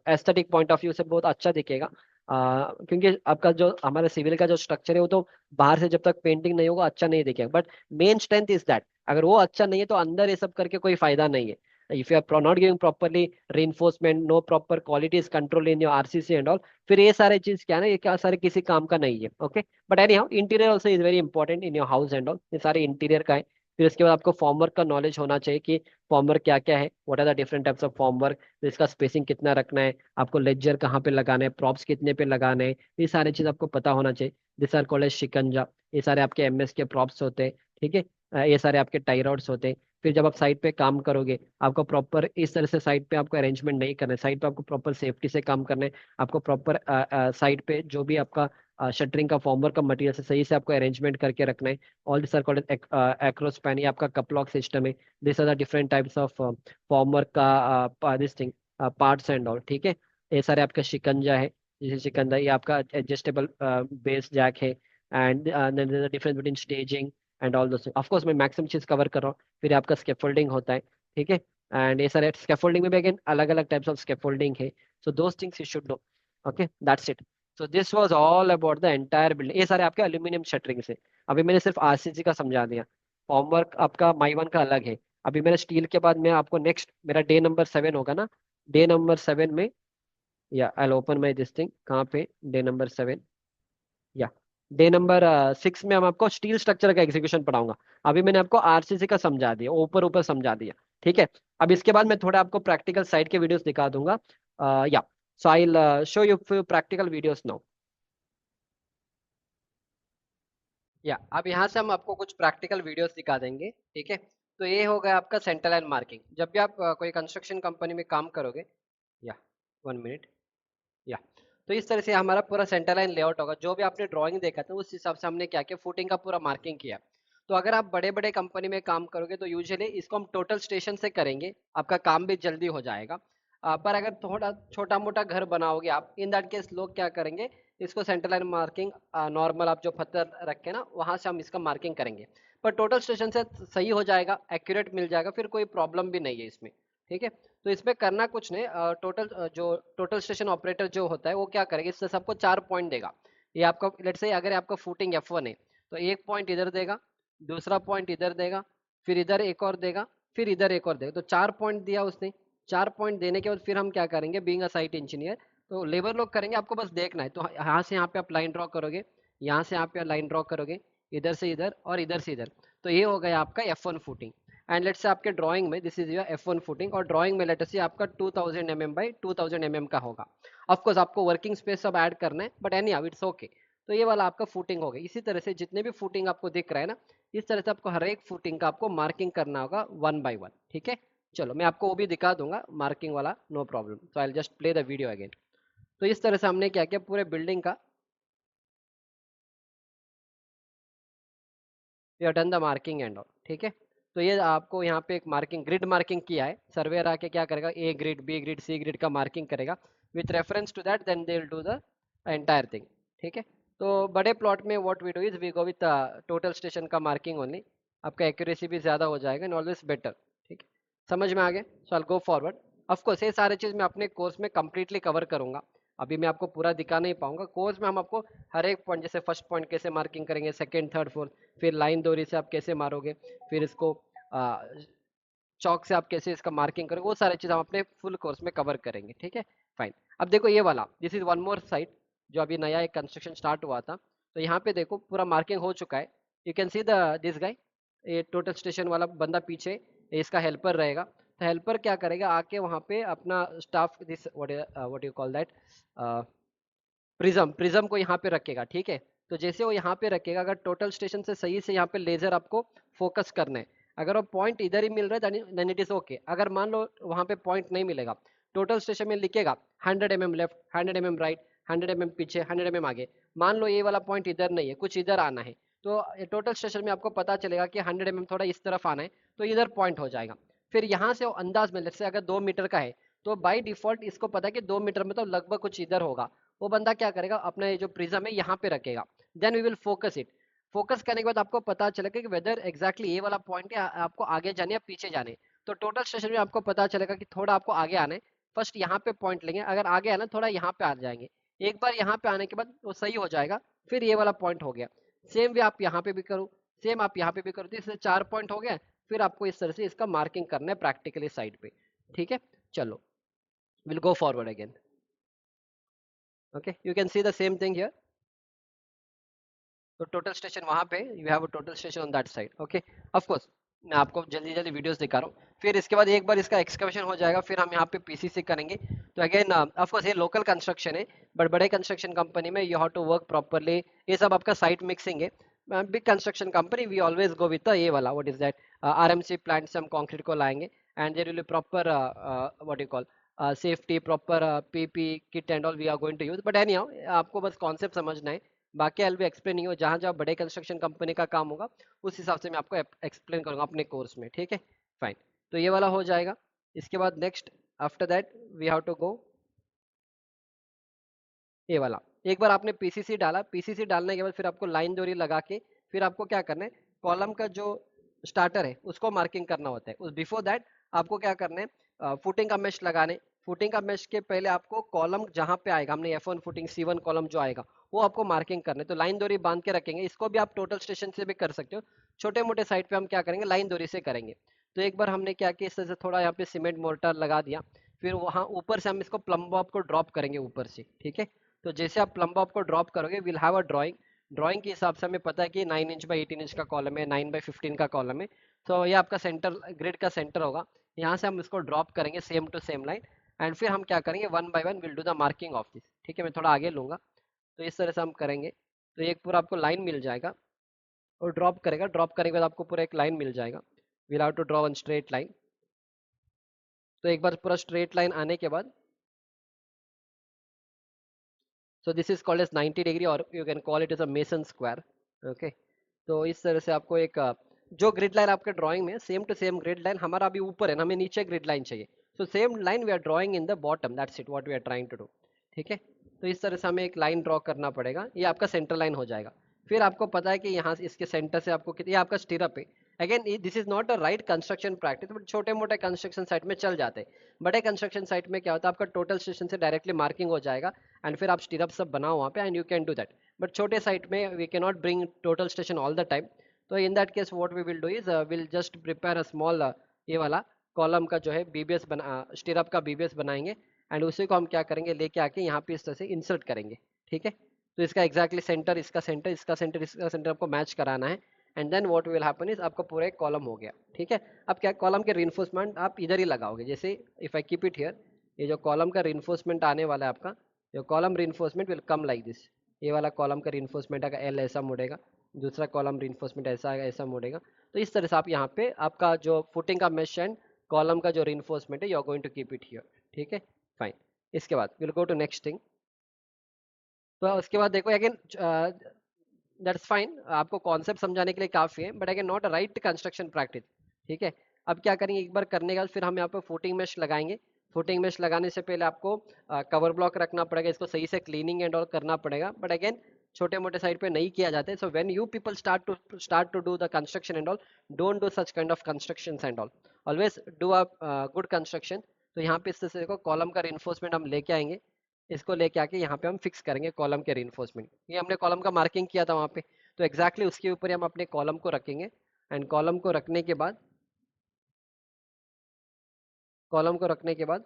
aesthetic point of view से बहुत अच्छा दिखेगा। क्योंकि आपका जो हमारे सिविल का जो स्ट्रक्चर है वो तो बाहर से जब तक पेंटिंग नहीं होगा अच्छा नहीं दिखेगा, but main strength is that. अगर वो अच्छा नहीं है तो अंदर ये सब करके कोई फायदा नहीं है। If you are not giving properly reinforcement, no proper qualities control in your RCC and all, फिर ये सारे चीज क्या है ना, ये क्या सारे किसी काम का नहीं है। Okay, but any how interior also is very important in your house and all, ये सारे इंटीरियर का है। फिर उसके बाद आपको फॉर्मवर्क का नॉलेज होना चाहिए कि फॉर्मवर्क क्या क्या है, what are the different types of formwork, इसका स्पेसिंग कितना रखना है, आपको लेजर कहाँ पे लगाना है, प्रॉप्स कितने पे लगाने हैं, ये सारी चीज आपको पता होना चाहिए। दिस आर कॉल्ड एज शिकंजा। ये सारे आपके एमएस के प्रॉप्स होते हैं। ठीक है, ये सारे आपके टाई रॉड्स होते हैं। फिर जब आप साइड पे काम करोगे, आपको प्रॉपर इस तरह से साइड पे आपको अरेंजमेंट नहीं करना है, साइड पे आपको प्रॉपर सेफ्टी से काम करना है। आपको प्रॉपर साइड पे जो भी आपका शटरिंग का फॉर्मवर्क का मटेरियल से सही से आपको अरेंजमेंट करके रखना है। All this are called Acrospan, ये आपका कपलॉक सिस्टम है। This are the different types of formwork का this thing parts and all. ठीक है, ये सारे आपका शिकंजा है। जैसे शिकंजा, ये आपका एडजस्टेबल बेस जैक है। And difference between staging and all those. Of course मैं मैक्सिमम चीज कवर कर रहा हूँ। फिर आपका स्कैफोल्डिंग होता है। ठीक है, एंड ये सारे स्कैफोल्डिंग में भी अगेन अलग अलग टाइप्स ऑफ स्कैफोल्डिंग है। So those things you should know. Okay, that's it. So this was all about the entire building. ये सारे आपके एल्यूमिनियम शटरिंग से। अभी मैंने सिर्फ आरसीसी का समझा दिया, फॉर्मवर्क आपका माई वन का अलग है। अभी मेरा स्टील के बाद मैं आपको नेक्स्ट मेरा डे नंबर 7 होगा ना, डे नंबर 7 में, या I open my this thing, कहाँ पे, डे नंबर 7, या डे नंबर 6 में हम आपको स्टील स्ट्रक्चर का एग्जीक्यूशन पढ़ाऊंगा। अभी मैंने आपको आरसीसी का समझा दिया, ऊपर ऊपर समझा दिया। ठीक है, अब इसके बाद मैं थोड़ा आपको प्रैक्टिकल साइड के वीडियोस दिखा दूंगा। या so I show you few practical videos now. या अब यहाँ से हम आपको कुछ प्रैक्टिकल वीडियोस दिखा देंगे। ठीक है, तो ये हो गया आपका सेंटर लाइन मार्किंग। जब भी आप कोई कंस्ट्रक्शन कंपनी में काम करोगे, या 1 मिनट, या तो इस तरह से हमारा पूरा सेंटर लाइन लेआउट होगा। जो भी आपने ड्राइंग देखा था उस हिसाब से हमने क्या किया, फुटिंग का पूरा मार्किंग किया। तो अगर आप बड़े बड़े कंपनी में काम करोगे तो यूजुअली इसको हम टोटल स्टेशन से करेंगे, आपका काम भी जल्दी हो जाएगा। पर अगर थोड़ा छोटा मोटा घर बनाओगे आप, इन दैट केस लोग क्या करेंगे, इसको सेंटर लाइन मार्किंग नॉर्मल आप जो पत्थर रख के ना वहां से हम इसका मार्किंग करेंगे। पर टोटल स्टेशन से सही हो जाएगा, एक्यूरेट मिल जाएगा, फिर कोई प्रॉब्लम भी नहीं है इसमें। ठीक है, तो इसमें करना कुछ नहीं, टोटल जो टोटल स्टेशन ऑपरेटर जो होता है वो क्या करेगा, इससे सबको 4 पॉइंट देगा। ये आपका लेट्स से अगर आपका फुटिंग F1 है, तो एक पॉइंट इधर देगा, दूसरा पॉइंट इधर देगा, फिर इधर एक और देगा, फिर इधर एक और देगा, तो 4 पॉइंट दिया उसने। 4 पॉइंट देने के बाद फिर हम क्या करेंगे, बीइंग अ साइट इंजीनियर, तो लेबर लोग करेंगे, आपको बस देखना है। तो यहाँ से यहाँ पे आप लाइन ड्रॉ करोगे, यहाँ से यहाँ पे लाइन ड्रॉ करोगे, इधर से इधर और इधर से इधर। तो ये हो गया आपका F1 footing. And let's say आपके ड्राइंग में this is your F1 footing, और ड्राइंग में लेट्स से आपका 2000 mm बाई 2000 mm का होगा। ऑफ कोर्स आपको वर्किंग स्पेस सब ऐड करना है, but any how it's okay. तो ये वाला आपका फुटिंग हो गया। इसी तरह से जितने भी फुटिंग आपको दिख रहा है ना, इस तरह से आपको हर एक फुटिंग का आपको मार्किंग करना होगा 1 by 1। ठीक है, चलो मैं आपको वो भी दिखा दूंगा मार्किंग वाला, no problem. So I just play the video again. तो इस तरह से हमने क्या किया, पूरे बिल्डिंग का we have done the marking and all. ठीक है, तो ये आपको यहाँ पे एक मार्किंग ग्रिड मार्किंग किया है। सर्वेयर आके क्या करेगा, A grid, B grid, C grid का मार्किंग करेगा। With reference to that then they will do the entire thing. ठीक है, तो बड़े प्लॉट में what we do is we go with total station का मार्किंग ओनली, आपका एक्यूरेसी भी ज्यादा हो जाएगा एंड ऑलवेज बेटर। ठीक है, समझ में आ गया? सो आई गो फॉरवर्ड। ऑफ कोर्स ये सारे चीज मैं अपने कोर्स में कंप्लीटली कवर करूंगा, अभी मैं आपको पूरा दिखा नहीं पाऊंगा। कोर्स में हम आपको हर एक पॉइंट, जैसे फर्स्ट पॉइंट कैसे मार्किंग करेंगे, सेकंड थर्ड फोर्थ, फिर लाइन दोरी से आप कैसे मारोगे, फिर इसको चौक से आप कैसे इसका मार्किंग करोगे, वो सारी चीज हम अपने फुल कोर्स में कवर करेंगे। ठीक है, फाइन। अब देखो ये वाला, this is one more site जो अभी नया एक कंस्ट्रक्शन स्टार्ट हुआ था, तो यहाँ पे देखो पूरा मार्किंग हो चुका है। You can see the this guy, ये टोटल स्टेशन वाला बंदा पीछे, ये इसका हेल्पर रहेगा। तो हेल्पर क्या करेगा, आके वहाँ पे अपना staff, this what you call that, prism, prism को यहाँ पे रखेगा। ठीक है, तो जैसे वो यहाँ पे रखेगा, अगर टोटल स्टेशन से सही से यहाँ पे लेजर आपको फोकस करना है, अगर वो पॉइंट इधर ही मिल रहा है देन इट इज ओके। अगर मान लो वहाँ पे पॉइंट नहीं मिलेगा, टोटल स्टेशन में लिखेगा 100 mm left, 100 mm right, 100 mm पीछे, 100 mm आगे, मान लो ये वाला पॉइंट इधर नहीं है, कुछ इधर आना है, तो टोटल स्टेशन में आपको पता चलेगा कि 100 mm थोड़ा इस तरफ आना है, तो इधर पॉइंट हो जाएगा। फिर यहाँ से वो अंदाज में, जैसे अगर 2 मीटर का है, तो बाई डिफॉल्ट इसको पता है कि 2 मीटर में तो लगभग कुछ इधर होगा, वो बंदा क्या करेगा, अपना ये जो प्रिज्म है यहाँ पे रखेगा, then we will focus it. Focus करने के बाद आपको पता चलेगा कि वेदर एग्जैक्टली ये वाला पॉइंट है, आपको आगे जाने या पीछे जाने। तो टोटल स्टेशन में आपको पता चलेगा कि थोड़ा आपको आगे आना है, फर्स्ट यहाँ पे पॉइंट लेंगे, अगर आगे आना थोड़ा यहाँ पे आ जाएंगे, एक बार यहाँ पे आने के बाद वो सही हो जाएगा, फिर ये वाला पॉइंट हो गया। सेम वे आप यहाँ पे भी करो, सेम आप यहाँ पे भी करो, तो इससे 4 पॉइंट हो गया। फिर आपको इस तरह से इसका मार्किंग करना है प्रैक्टिकली साइड पे। ठीक है, चलो will go forward again. Okay, you can see the same thing here. तो टोटल स्टेशन वहां पे, you have a total station on that side. Okay, of course मैं आपको जल्दी जल्दी वीडियोस दिखा रहा हूँ। फिर इसके बाद एक बार इसका एक्सकवेशन हो जाएगा, फिर हम यहाँ पे पीसीसी करेंगे। तो अगेन ऑफ कोर्स ये लोकल कंस्ट्रक्शन है, बट बड़े कंस्ट्रक्शन कंपनी में you have to work properly. ये सब आपका साइट मिक्सिंग है। Big construction company we always go with ये वाला, what is that, RMC plant से हम कंक्रीट को लाएंगे, and there will be proper what you call safety, proper PP kit and all we are going to use. But anyhow आपको बस concept समझना है, बाकी आई बी एक्सप्लेन नहीं हो, जहाँ जहाँ बड़े कंस्ट्रक्शन कंपनी का काम होगा उस हिसाब से मैं आपको एक्सप्लेन करूंगा अपने कोर्स में। ठीक है, फाइन। तो ये वाला हो जाएगा। इसके बाद next after that we have to go ये वाला। एक बार आपने पीसीसी डाला, पीसीसी डालने के बाद फिर आपको लाइन दोरी लगा के, फिर आपको क्या करना है, कॉलम का जो स्टार्टर है उसको मार्किंग करना होता है। उस बिफोर दैट आपको क्या करना है, फुटिंग का मेश लगाने। फुटिंग का मेश के पहले आपको कॉलम जहां पे आएगा, हमने F1 फुटिंग C1 कॉलम जो आएगा वो आपको मार्किंग करना है। तो लाइन दोरी बांध के रखेंगे, इसको भी आप टोटल स्टेशन से भी कर सकते हो। छोटे मोटे साइड पे हम क्या करेंगे, लाइन दोरी से करेंगे। तो एक बार हमने क्या किया, इस तरह से थोड़ा यहाँ पे सीमेंट मोर्टार लगा दिया, फिर वहां ऊपर से हम इसको प्लम बॉब को ड्रॉप करेंगे ऊपर से। ठीक है, तो जैसे आप प्लम बॉब को ड्रॉप करोगे, will have a drawing. Drawing के हिसाब से हमें पता है कि 9 इंच बाई 18 इंच का कॉलम है, 9 बाई 15 का कॉलम है। तो ये आपका सेंटर, ग्रिड का सेंटर होगा। यहाँ से हम इसको ड्रॉप करेंगे same to same line, and फिर हम क्या करेंगे, one by one will do the marking of this. ठीक है, मैं थोड़ा आगे लूंगा, तो इस तरह से हम करेंगे। तो एक पूरा आपको लाइन मिल जाएगा, और ड्रॉप करेगा, ड्रॉप करने के बाद आपको पूरा एक लाइन मिल जाएगा। Will have to draw one straight line. तो एक बार पूरा स्ट्रेट लाइन आने के बाद, so this is called as 90 degree, और you can call it as a mason square. Okay, तो इस तरह से आपको एक जो ग्रिड लाइन आपके ड्राइंग में, same to same grid line हमारा अभी ऊपर है ना, हमें नीचे ग्रिड लाइन चाहिए। So same line we are drawing in the bottom, that's it what we are trying to do. ठीक है, तो इस तरह से हमें एक लाइन ड्रॉ करना पड़ेगा, ये आपका सेंटर लाइन हो जाएगा। फिर आपको पता है कि यहाँ से इसके सेंटर से आपको ये आपका स्टीरअप है। Again this is not a right construction practice, but छोटे मोटे कंस्ट्रक्शन साइट में चल जाते हैं। बड़े कंस्ट्रक्शन साइट में क्या होता है, आपका टोटल स्टेशन से डायरेक्टली मार्किंग हो जाएगा, एंड फिर आप स्टीरअप सब बनाओ वहाँ पे, and you can do that. But छोटे साइट में we can not bring total station all the time. तो in that case what we will do is will just prepare a small ये वाला कॉलम का जो है बीबीएस बना, स्टीरअप का बीबीएस बनाएंगे, एंड उसी को हम क्या करेंगे, लेके आके यहाँ पे इस तरह से इंसर्ट करेंगे। ठीक है, तो इसका एग्जैक्टली सेंटर, इसका सेंटर, इसका सेंटर, इसका सेंटर आपको मैच कराना है, and then what will happen is आपका पूरा एक कॉलम हो गया। ठीक है, अब क्या, कॉलम के रिइंफोर्समेंट आप इधर ही लगाओगे, जैसे if I keep it here, ये जो कॉलम का रिइंफोर्समेंट आने वाला है आपका, जो column reinforcement will come like this. ये वाला कॉलम का रिइंफोर्समेंट आएगा, एल ऐसा मुड़ेगा, दूसरा कॉलम रिइंफोर्समेंट ऐसा आएगा, ऐसा मुड़ेगा। तो इस तरह से आप यहाँ पे आपका जो फुटिंग का मेश एंड कॉलम का जो रिइंफोर्समेंट है, you are going to keep it here. ठीक है, फाइन। इसके बाद will go to next thing. तो उसके बाद देखो अगेन, दैट्स फाइन, आपको कॉन्सेप्ट समझाने के लिए काफी है, but again not a right construction practice. ठीक है, अब क्या करेंगे, एक बार करने के बाद फिर हम यहाँ पे फुटिंग मेश लगाएंगे। फुटिंग मेश लगाने से पहले आपको कवर ब्लॉक रखना पड़ेगा, इसको सही से क्लीनिंग एंड ऑल करना पड़ेगा, बट अगेन छोटे मोटे साइड पे नहीं किया जाता है. So when you people start to do the construction and all, don't do such kind of constructions and all, always do a good construction. तो यहाँ पे इससे देखो कॉलम का रिइंफोर्समेंट हम लेके आएंगे, इसको लेके आके यहाँ पे हम फिक्स करेंगे कॉलम के रिइंफोर्समेंट. ये हमने कॉलम का मार्किंग किया था वहाँ पे, तो एग्जैक्टली उसके ऊपर ही हम अपने कॉलम को रखेंगे. एंड कॉलम को रखने के बाद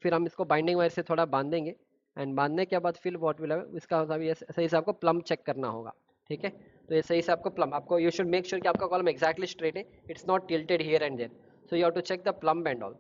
फिर हम इसको बाइंडिंग वायर से थोड़ा बांधेंगे. एंड बांधने के बाद फिर व्हाट विल इसका मतलब ये सही से आपको प्लम चेक करना होगा. ठीक है, तो ये सही से आपको प्लम, आपको यू शुड मेक श्योर कि आपका कॉलम एक्जैक्टली स्ट्रेट है, it's not tilted here and there. So you have to check the plumb and all.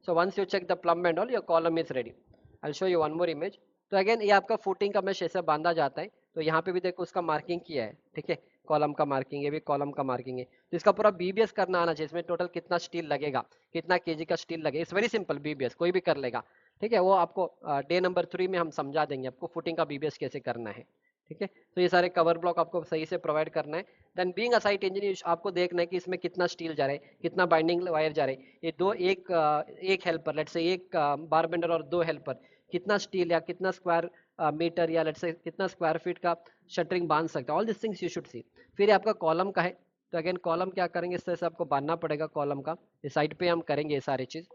So once you check the plumb and all, your column is ready. I will show you one more image. तो again ये आपका footing का mash ऐसे बांधा जाता है. तो यहाँ पे भी देखो उसका मार्किंग किया है. ठीक है, कॉलम का मार्किंग, ये भी कॉलम का मार्किंग है. तो इसका पूरा बीबीएस करना आना चाहिए, इसमें टोटल कितना स्टील लगेगा, कितना केजी का स्टील लगेगा. इट्स वेरी सिंपल, बीबीएस कोई भी कर लेगा. ठीक है, वो आपको डे नंबर 3 में हम समझा देंगे आपको फुटिंग का बीबीएस कैसे करना है. ठीक है, तो ये सारे कवर ब्लॉक आपको सही से प्रोवाइड करना है. Then being a site engineer आपको देखना है कि इसमें कितना स्टील जा रहा है, कितना बाइंडिंग वायर जा रहा है. ये दो एक हेल्पर, लेट्स से एक बार बेंडर और दो हेल्पर, कितना स्टील या कितना स्क्वायर मीटर या लेट्स से कितना स्क्वायर फीट का शटरिंग बांध सकता है. All this things you should see. फिर ये आपका कॉलम का है. तो अगेन कॉलम क्या करेंगे, इस तरह से आपको बांधना पड़ेगा कॉलम का. इस साइड पे हम करेंगे ये सारी चीज.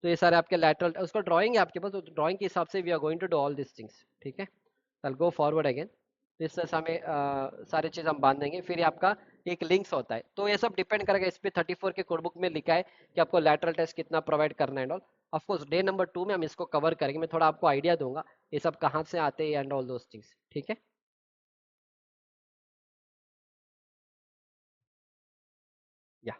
तो ये सारे आपके लैटरल, उसको ड्राइंग है आपके पास, तो ड्राइंग के हिसाब से we are going to do all this things. ठीक है, चल गो फॉरवर्ड अगेन. तो इस तरह से हमें सारी चीज़ हम बांध देंगे. फिर ये आपका एक लिंक्स होता है, तो ये सब डिपेंड करेगा. इस पे 34 के कोड बुक में लिखा है कि आपको लैटरल टेस्ट कितना प्रोवाइड करना है and all. Of course day number 2 में हम इसको कवर करेंगे, मैं थोड़ा आपको आइडिया दूंगा ये सब कहाँ से आते हैं एंड ऑल दोस थिंग्स. ठीक है, या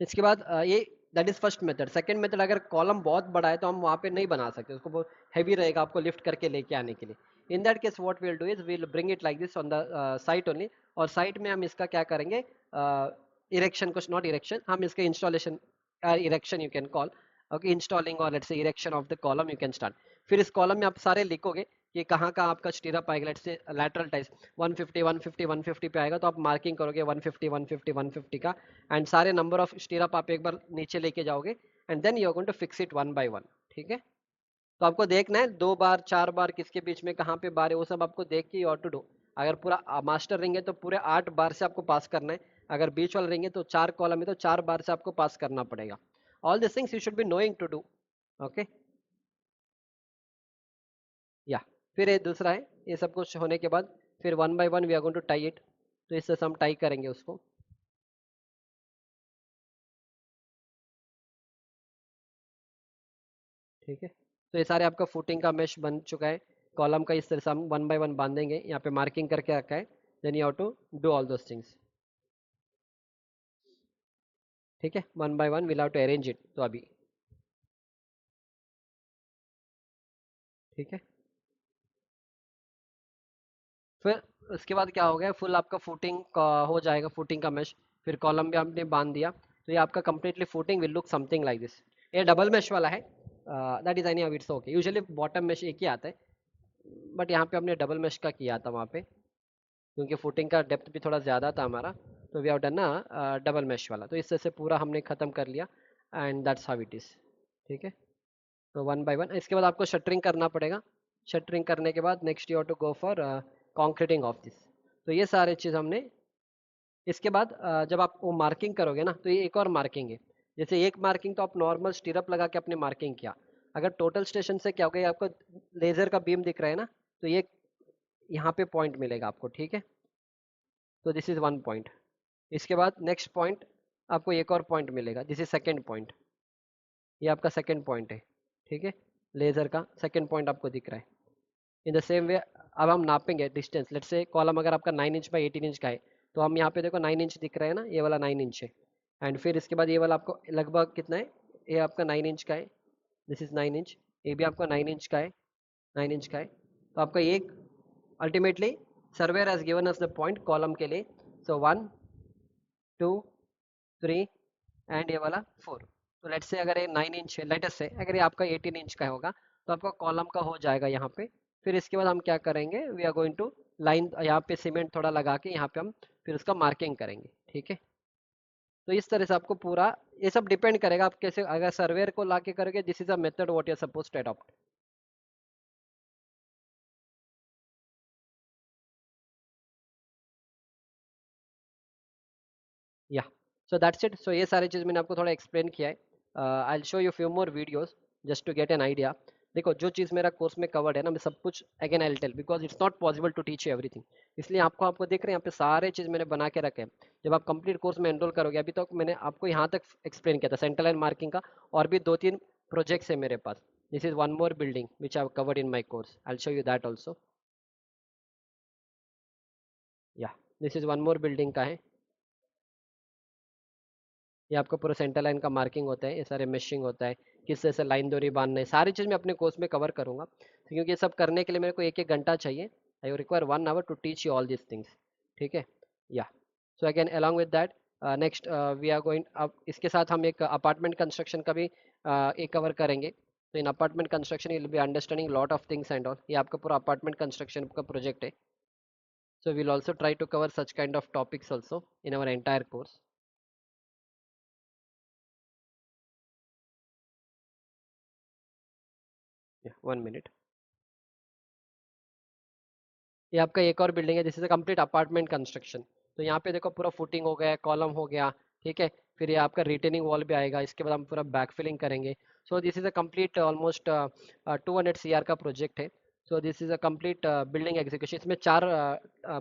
इसके बाद ये that is first method. Second method, अगर कॉलम बहुत बड़ा है तो हम वहाँ पे नहीं बना सकते, उसको बहुत हैवी रहेगा आपको लिफ्ट करके लेके आने के लिए. In that case what we will do is we will bring it like this on the site only. और साइट में हम इसका क्या करेंगे, इरेक्शन, कुछ नॉट इरेक्शन, हम इसका installation, erection you can call. Okay, installing और let's say erection of the column you can start. फिर इस कॉलम में आप सारे लिखोगे कि कहाँ कहाँ आपका स्टीरअप आएगा. लेट्स से लैटरल टाइस 150 150 150 पे आएगा, तो आप मार्किंग करोगे 150 150 150 का. एंड सारे नंबर ऑफ स्टीरअप आप एक बार नीचे लेके जाओगे. And then you are going to fix it one by one. ठीक है, तो आपको देखना है 2 बार 4 बार किसके बीच में कहाँ पे बार है, वो सब आपको देख के और टू डू. अगर पूरा मास्टर रिंग है तो पूरे 8 बार से आपको पास करना है. अगर बीच वाला रिंग है तो 4 कॉलम है तो 4 बार से आपको पास करना पड़ेगा. All this things you should be knowing to do. Okay, या फिर ये दूसरा है, ये सब कुछ होने के बाद फिर one by one we are going to tie it. तो इससे हम टाई करेंगे उसको. ठीक है, तो ये सारे आपका फुटिंग का मेश बन चुका है. कॉलम का इस तरह से हम वन बाय वन बांधेंगे, यहाँ पे मार्किंग करके रखा है. Then you have to do all those things. ठीक है, one by one will have to arrange it. तो अभी ठीक है, फिर उसके बाद क्या हो गया, फुल आपका फुटिंग का हो जाएगा, फुटिंग का मेश. फिर कॉलम भी आपने बांध दिया, तो ये आपका completely footing will look something like this. ये डबल मेश वाला है, that is any how it's okay. Usually bottom mesh एक ही आता है, बट यहाँ पे हमने डबल मेश का किया था वहाँ पे, क्योंकि फुटिंग का डेप्थ भी थोड़ा ज़्यादा था हमारा. तो वी हैव डन ना डबल मेश वाला. तो इससे से पूरा हमने ख़त्म कर लिया. And that's how it is. ठीक है, तो वन बाय वन इसके बाद आपको शटरिंग करना पड़ेगा. शटरिंग करने के बाद next you have to go for concreting of this. तो ये सारे चीज़ हमने. इसके बाद जब आप वो मार्किंग करोगे ना, तो ये एक और मार्किंग है. जैसे एक मार्किंग तो आप नॉर्मल स्टीरअप लगा के अपने मार्किंग किया. अगर टोटल स्टेशन से क्या होगा, ये आपको लेजर का बीम दिख रहा है ना, तो ये यहाँ पे पॉइंट मिलेगा आपको. ठीक है, तो दिस इज वन पॉइंट. इसके बाद नेक्स्ट पॉइंट आपको एक और पॉइंट मिलेगा, दिस इज सेकेंड पॉइंट. ये आपका सेकेंड पॉइंट है. ठीक है, लेजर का सेकेंड पॉइंट आपको दिख रहा है. इन द सेम वे अब हम नापेंगे डिस्टेंस. लेट्स से कॉलम अगर आपका 9 इंच बाई 18 इंच का है, तो हम यहाँ पे देखो 9 इंच दिख रहा है ना, ये वाला 9 इंच है. एंड फिर इसके बाद ये वाला आपको लगभग कितना है, ये आपका 9 इंच का है. This is 9 inch. ये भी आपका 9 इंच का है, 9 इंच का है. तो आपका एक ultimately surveyor has given us the point column के लिए. सो 1 2 3 एंड ये वाला 4. तो लेट्स से अगर ये 9 इंच है, लेट्स से अगर ये आपका 18 इंच का होगा, तो आपका कॉलम का हो जाएगा यहाँ पे. फिर इसके बाद हम क्या करेंगे, we are going to line, यहाँ पे सीमेंट थोड़ा लगा के यहाँ पे हम फिर उसका मार्किंग करेंगे. ठीक है, तो इस तरह से आपको पूरा ये सब डिपेंड करेगा आप कैसे, अगर सर्वेयर को ला के करोगे, this is a method what you are suppose to adopt. Yeah so that's it. सो ये सारी चीज़ मैंने आपको थोड़ा एक्सप्लेन किया है। I will show you few more videos just to get an idea. देखो जो चीज़ मेरा कोर्स में कवर्ड है ना, मैं सब कुछ again I will tell because it's not possible to teach you everything. इसलिए आपको आपको देख रहे हैं यहाँ पे सारे चीज़ मैंने बना के रखे हैं। जब आप कंप्लीट कोर्स में एनरोल करोगे, अभी तक मैंने आपको यहाँ तक एक्सप्लेन किया था सेंट्रल लाइन मार्किंग का, और भी 2-3 प्रोजेक्ट्स है मेरे पास। This is one more building which I covered in my course, I will show you that also. या this is one more building का है। ये आपको पूरा सेंटर लाइन का मार्किंग होता है, ये सारे मेशिंग होता है, किस तरह से लाइन दूरी बांधना है, सारी चीज़ मैं अपने कोर्स में कवर करूंगा। तो क्योंकि ये सब करने के लिए मेरे को 1-1 घंटा चाहिए। I require 1 hour to teach you all this things. ठीक है। Yeah so again along with that next we are going, अब इसके साथ हम एक अपार्टमेंट कंस्ट्रक्शन का भी एक कवर करेंगे। तो in apartment construction you will be understanding lot of things and all. ये आपका पूरा अपार्टमेंट कंस्ट्रक्शन का प्रोजेक्ट है। So we'll also try to cover such kind of topics also in our entire course. 1 minute. ये आपका एक और building है, this is a complete apartment construction. तो यहाँ पे देखो पूरा फुटिंग हो गया, कॉलम हो गया। ठीक है। फिर ये आपका रिटेनिंग वॉल भी आएगा, इसके बाद हम पूरा बैक फिलिंग करेंगे। So this is a complete almost 200 CR का प्रोजेक्ट है। So this is a complete building execution. इसमें 4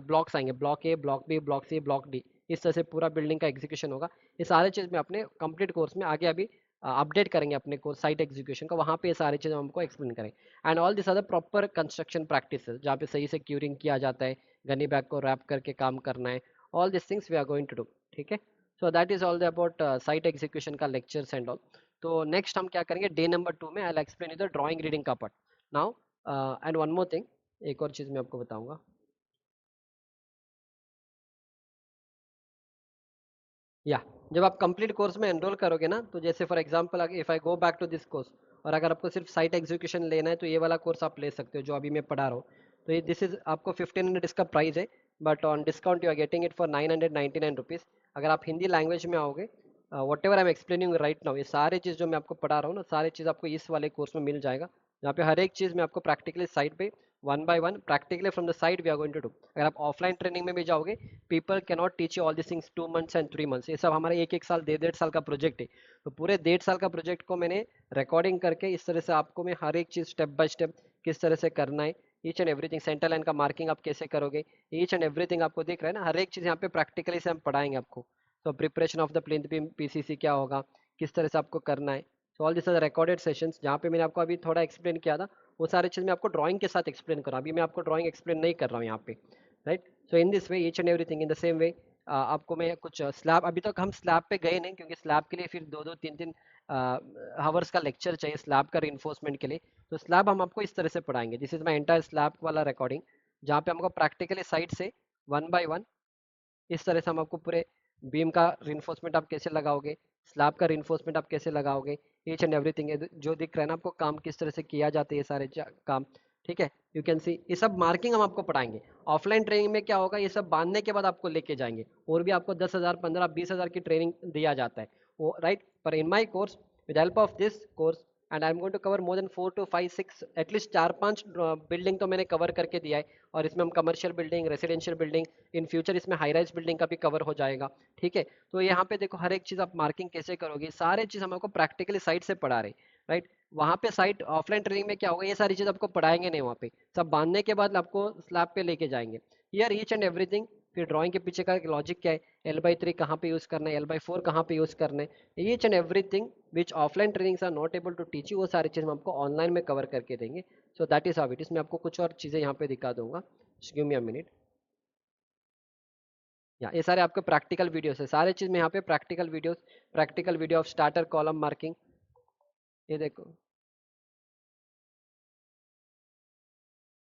ब्लॉक्स आएंगे, block A, block B, block C, block D. इस तरह से पूरा बिल्डिंग का एग्जीक्यूशन होगा। ये सारे चीज़ में अपने कंप्लीट कोर्स में आगे अभी अपडेट करेंगे अपने कोर्स साइट एग्जीक्यूशन का, वहाँ पे ये सारी चीज़ें हमको एक्सप्लेन करेंगे। And all this are the proper construction practices, जहाँ पे सही से क्यूरिंग किया जाता है, गनी बैग को रैप करके काम करना है। All this things we are going to do. ठीक है। So that is all the about site execution का लेक्चर्स एंड ऑल। तो नेक्स्ट हम क्या करेंगे, डे नंबर 2 में I will explain you the drawing reading का part now. And one more thing, एक और चीज़ मैं आपको बताऊंगा। या जब आप कंप्लीट कोर्स में एनरोल करोगे ना, तो जैसे for example if I go back to this course, और अगर आपको सिर्फ साइट एग्जीक्यूशन लेना है, तो ये वाला कोर्स आप ले सकते हो जो अभी मैं पढ़ा रहा हूँ। तो ये दिस इज आपको 1500 इसका प्राइस है, but on discount you are getting it for 999 rupees. अगर आप हिंदी लैंग्वेज में आओगे, whatever I am explaining right now, ये सारे चीज़ जो मैं आपको पढ़ा रहा हूँ ना, सारी चीज़ आपको इस वाले कोर्स में मिल जाएगा, जहाँ पे हर एक चीज़ मैं आपको प्रैक्टिकली साइट पे 1 by 1 practically from the side we are going to do. अगर आप ऑफलाइन ट्रेनिंग में भी जाओगे, people can not teach you all this things 2 months and 3 months. ये सब हमारे 1-1 साल, 1.5-1.5 साल का प्रोजेक्ट है। तो पूरे 1.5 साल का प्रोजेक्ट को मैंने रिकॉर्डिंग करके इस तरह से आपको मैं हर एक चीज़ स्टेप बाय स्टेप किस तरह से करना है, each and everything, centre line का मार्किंग आप कैसे करोगे, ईच एंड एवरीथिंग आपको दिख रहा है ना, हर एक चीज़ यहाँ पे प्रैक्टिकली से हम पढ़ाएंगे आपको। तो preparation of the plinth beam PCC क्या होगा, किस तरह से आपको करना है। So all this are recorded sessions, जहाँ पे मैंने आपको अभी थोड़ा एक्सप्लेन किया था, वो सारी चीज़ मैं आपको ड्राइंग के साथ एक्सप्लेन कर रहा हूँ। अभी मैं आपको ड्राइंग एक्सप्लेन नहीं कर रहा हूँ यहाँ पे, right. So in this way each and everything in the same way आपको मैं कुछ स्लैब, अभी तक हम स्लैब पे गए नहीं, क्योंकि स्लैब के लिए फिर 2-2 3-3 हावर्स का लेक्चर चाहिए स्लैब का रिइंफोर्समेंट के लिए। तो स्लैब हम आपको इस तरह से पढ़ाएंगे, this is my entire slab वाला रिकॉर्डिंग, जहाँ पे हमको प्रैक्टिकली साइड से 1 by 1 इस तरह से हम आपको पूरे बीम का रिइंफोर्समेंट आप कैसे लगाओगे, स्लैब का रिइंफोर्समेंट आप कैसे लगाओगे, ईच एंड एवरीथिंग जो दिख रहा है ना आपको, काम किस तरह से किया जाता है, ये सारे काम। ठीक है। यू कैन सी ये सब मार्किंग हम आपको पढ़ाएंगे। ऑफलाइन ट्रेनिंग में क्या होगा, ये सब बांधने के बाद आपको लेके जाएंगे, और भी आपको 10,000, 15, 20,000 की ट्रेनिंग दिया जाता है वो, राइट। पर in my course, with help of this course, and I am going to cover more than 4 to 5 6 at least 4-5 building तो मैंने कवर करके दिया है। और इसमें हम commercial building, residential building, in future इसमें हाई राइज बिल्डिंग का भी कवर हो जाएगा। ठीक है। तो यहाँ पे देखो हर एक चीज़ आप मार्किंग कैसे करोगे, सारे चीज़ हम आपको प्रैक्टिकली साइट से पढ़ा रहे, राइट। वहाँ पे साइट ऑफलाइन ट्रेनिंग में क्या होगा, ये सारी चीज़ आपको पढ़ाएंगे नहीं, वहाँ पे सब बांधने के बाद आपको स्लैब पे लेके जाएंगे। यार ईच एंड एवरीथिंग, फिर ड्राइंग के पीछे का लॉजिक क्या है, L/3 कहाँ पे यूज़ करना है, L/4 कहाँ पे यूज़ करना है, each and everything which offline trainings are not able to teach you, वो सारी चीज़ हम आपको ऑनलाइन में कवर करके देंगे। सो that is how it is. मैं आपको कुछ और चीज़ें यहाँ पे दिखा दूंगा, गिव मी अ मिनट। या ये सारे आपके प्रैक्टिकल वीडियोस है, सारे चीज़ में यहाँ पे practical videos, practical video of starter column marking. ये देखो,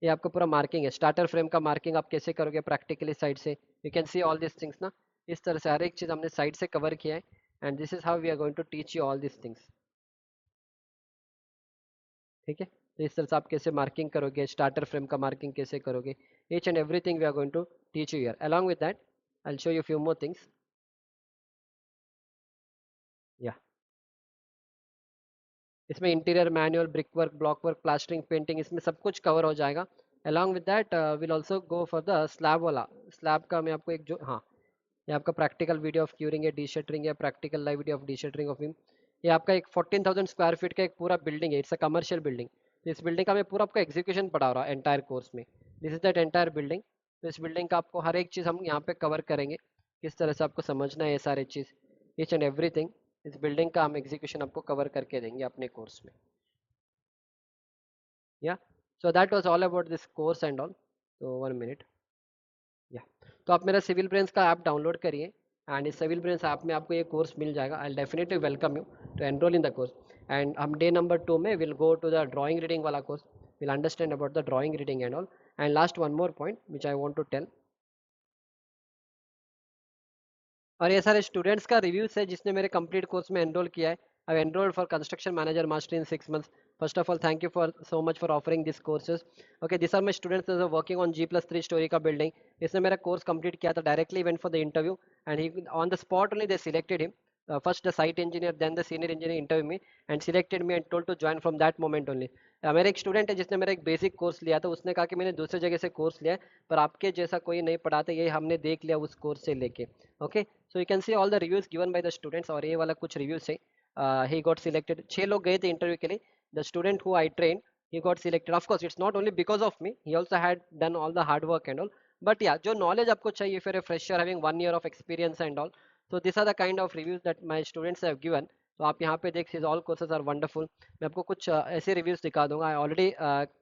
ये आपको पूरा मार्किंग है, स्टार्टर फ्रेम का मार्किंग आप कैसे करोगे प्रैक्टिकली साइड से। You can see all this things ना, इस तरह से हर एक चीज़ हमने साइड से कवर किया है। And this is how we are going to teach you all this things. ठीक है। तो इस तरह से आप कैसे मार्किंग करोगे, स्टार्टर फ्रेम का मार्किंग कैसे करोगे, each and everything we are going to teach you here. Along with that I will show you few more things. इसमें interior manual, brick work, block work, plastering, painting, इसमें सब कुछ cover हो जाएगा। Along with that will also go for the slab वाला। Slab का मैं आपको एक जो, हाँ, ये आपका प्रैक्टिकल वीडियो ऑफ क्यूरिंग है, डी शटरिंग है, practical live video of D shuttering of him. ये आपका एक 14,000 स्क्वायर फीट का एक पूरा बिल्डिंग है, इट्स अ कमर्शियल बिल्डिंग। तो इस बिल्डिंग का मैं पूरा आपको एग्जीक्यूशन पढ़ा रहा हूँ एंटायर कोर्स में। This is that entire building. तो इस बिल्डिंग का आपको हर एक चीज़ हम यहाँ पे कवर करेंगे, किस तरह से आपको समझना है ये सारे चीज़, ईच एंड एवरीथिंग। इस बिल्डिंग का हम एग्जीक्यूशन आपको कवर करके देंगे अपने कोर्स में। या so that was all about this course and all. तो 1 मिनट। या तो आप मेरा सिविल ब्रेंस का ऐप डाउनलोड करिए, एंड इस सिविल ब्रेंस ऐप में आपको ये कोर्स मिल जाएगा। I definitely welcome you to enrol in the course. And हम डे नंबर 2 में will go to the drawing reading वाला course, will understand about the drawing reading and all. And last one more point which I want to tell, और ये सारे students का reviews है जिसने मेरे कंप्लीट कोर्स में एनरोल किया है। I enrolled for construction manager master in 6 months। First of all thank you for so much for offering this courses. Okay, this are my students working on G+3 storey का building. इसने मेरा course complete किया था, directly went for the interview, and he on the spot only they selected him. First the site engineer, then the senior engineer interview me and selected me and told to join from that moment only। मेरा एक student है जिसने मेरा एक basic course लिया था, उसने कहा कि मैंने दूसरी जगह से कोर्स लिया है, पर आपके जैसा कोई नहीं पढ़ाता, ये हमने देख लिया उस कोर्स से लेके। Okay, so you can see all the reviews given by the students. और ये वाला कुछ रिव्यूज है। ही गॉट सिलेक्टेड, 6 लोग गए थे इंटरव्यू के लिए। The student who I train, he got selected। of course it's not only because of me, he also had done all the hard work and all। but yeah, जो knowledge आपको चाहिए if you're a fresher having 1 year of experience and all, so these are the kind of reviews that my students have given। तो आप यहाँ पे देख, all courses are wonderful. मैं आपको कुछ ऐसे रिव्यूज दिखा दूंगा। I already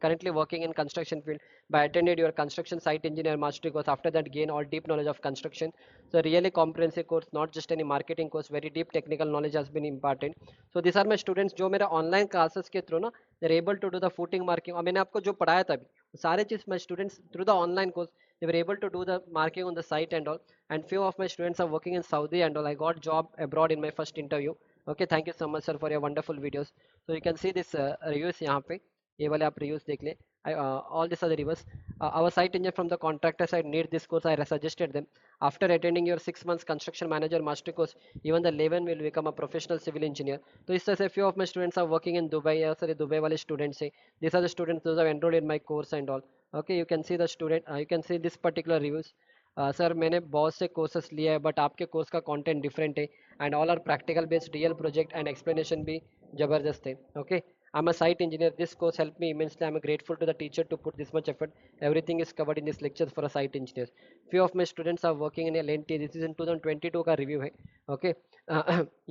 currently working in construction field, but I attended your construction site engineer mastery course, after that gain all deep knowledge of construction। so really comprehensive course, not just any marketing course, very deep technical knowledge has been imparted। so these are my students जो मेरा online classes के through ना, they're able to do the footing marking। और मैंने आपको जो पढ़ाया था अभी, सारे चीज़ my students through the online course, they were able to do the marking on the site and all। and few of my students are working in Saudi and all। I got job abroad in my first interview। okay, thank you so much sir for your wonderful videos। so you can see this reviews यहाँ पे, ये वाले आप reviews देख ले। all these are the reviews। our site engineer from the contractor side need this course, I suggested them। after attending your 6 months construction manager master course, even the 11 will become a professional civil engineer। तो इस तरह से few of my students are working in Dubai, या सारे Dubai वाले students हैं। these are the students those have enrolled in my course and all। okay, you can see the student, you can see this particular reviews। Sir मैंने बहुत से courses लिए हैं, but आपके कोर्स का कंटेंट डिफरेंट है, and all are practical based, real project and explanation भी ज़बरदस्त है। Okay, I am a site engineer, this course help me immensely, I am grateful to the teacher to put this much effort. Everything is covered in this lecture for a site engineer. Few of my students are working in L, this is in 2022 का review है। Okay,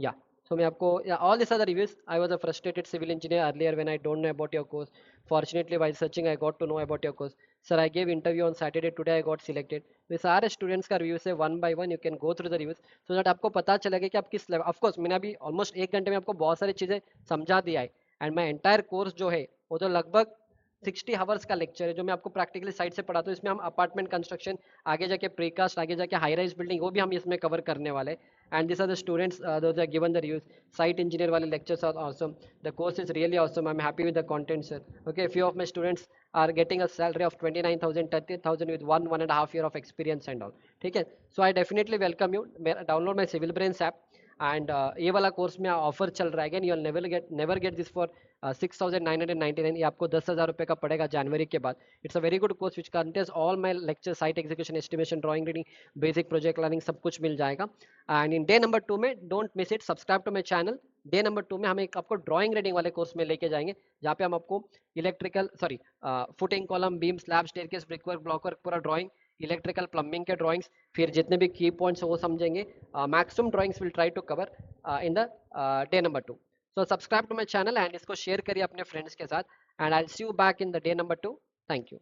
या so मैं आपको, yeah, all these are the reviews। I was a frustrated civil engineer earlier when I don't know about your course। fortunately while searching I got to know about your course। sir I gave interview on Saturday, today I got selected। तो सारे students का review है, one by one you can go through the reviews, so that आपको पता चलेगा कि आप किस लेवल। ऑफ कोर्स मैंने अभी ऑलमोस्ट 1 घंटे में आपको बहुत सारी चीज़ें समझा दिया है, एंड माई एंटायर कोर्स जो है वो तो लगभग 60 आवर्स का लेक्चर है, जो मैं आपको प्रैक्टिकली साइड से पढ़ाता हूँ। इसमें हम अपार्टमेंट कंस्ट्रक्शन, आगे जाके प्रीकास्ट, आगे जाके हाई राइज बिल्डिंग, वो भी हम इसमें कवर करने वाले हैं। And this are the students those are given the reviews. Site engineer वाले lectures are awesome, the course is really awesome, I am happy with the content sir. Okay, few of my students are getting a salary of 29,000 30,000 with 1.5 year of experience and all। ठीक है, so I definitely welcome you, download my Civil Brains app. And ये वाला course में offer चल रहा है, again you never get this for 6,999। ये आपको 10,000 रुपये का पड़ेगा जनवरी के बाद। It's a very good course which contains all my lecture, site execution, estimation, drawing reading, basic project learning, सब कुछ मिल जाएगा। एंड इन डे नंबर 2 में don't miss it, subscribe to my channel. Day number 2 में हम एक आपको drawing reading वाले course में लेके जाएंगे, जहाँ पे हम आपको electrical, sorry, footing, column, beam, slab, staircase, brickwork, blockwork, पूरा ड्राइंग, इलेक्ट्रिकल, प्लम्बिंग के ड्राइंग्स, फिर जितने भी की पॉइंट्स वो समझेंगे। Maximum drawings will try to cover in the day number 2। So subscribe to my channel and इसको share करिए अपने फ्रेंड्स के साथ, and I see you back in the day number 2। Thank you.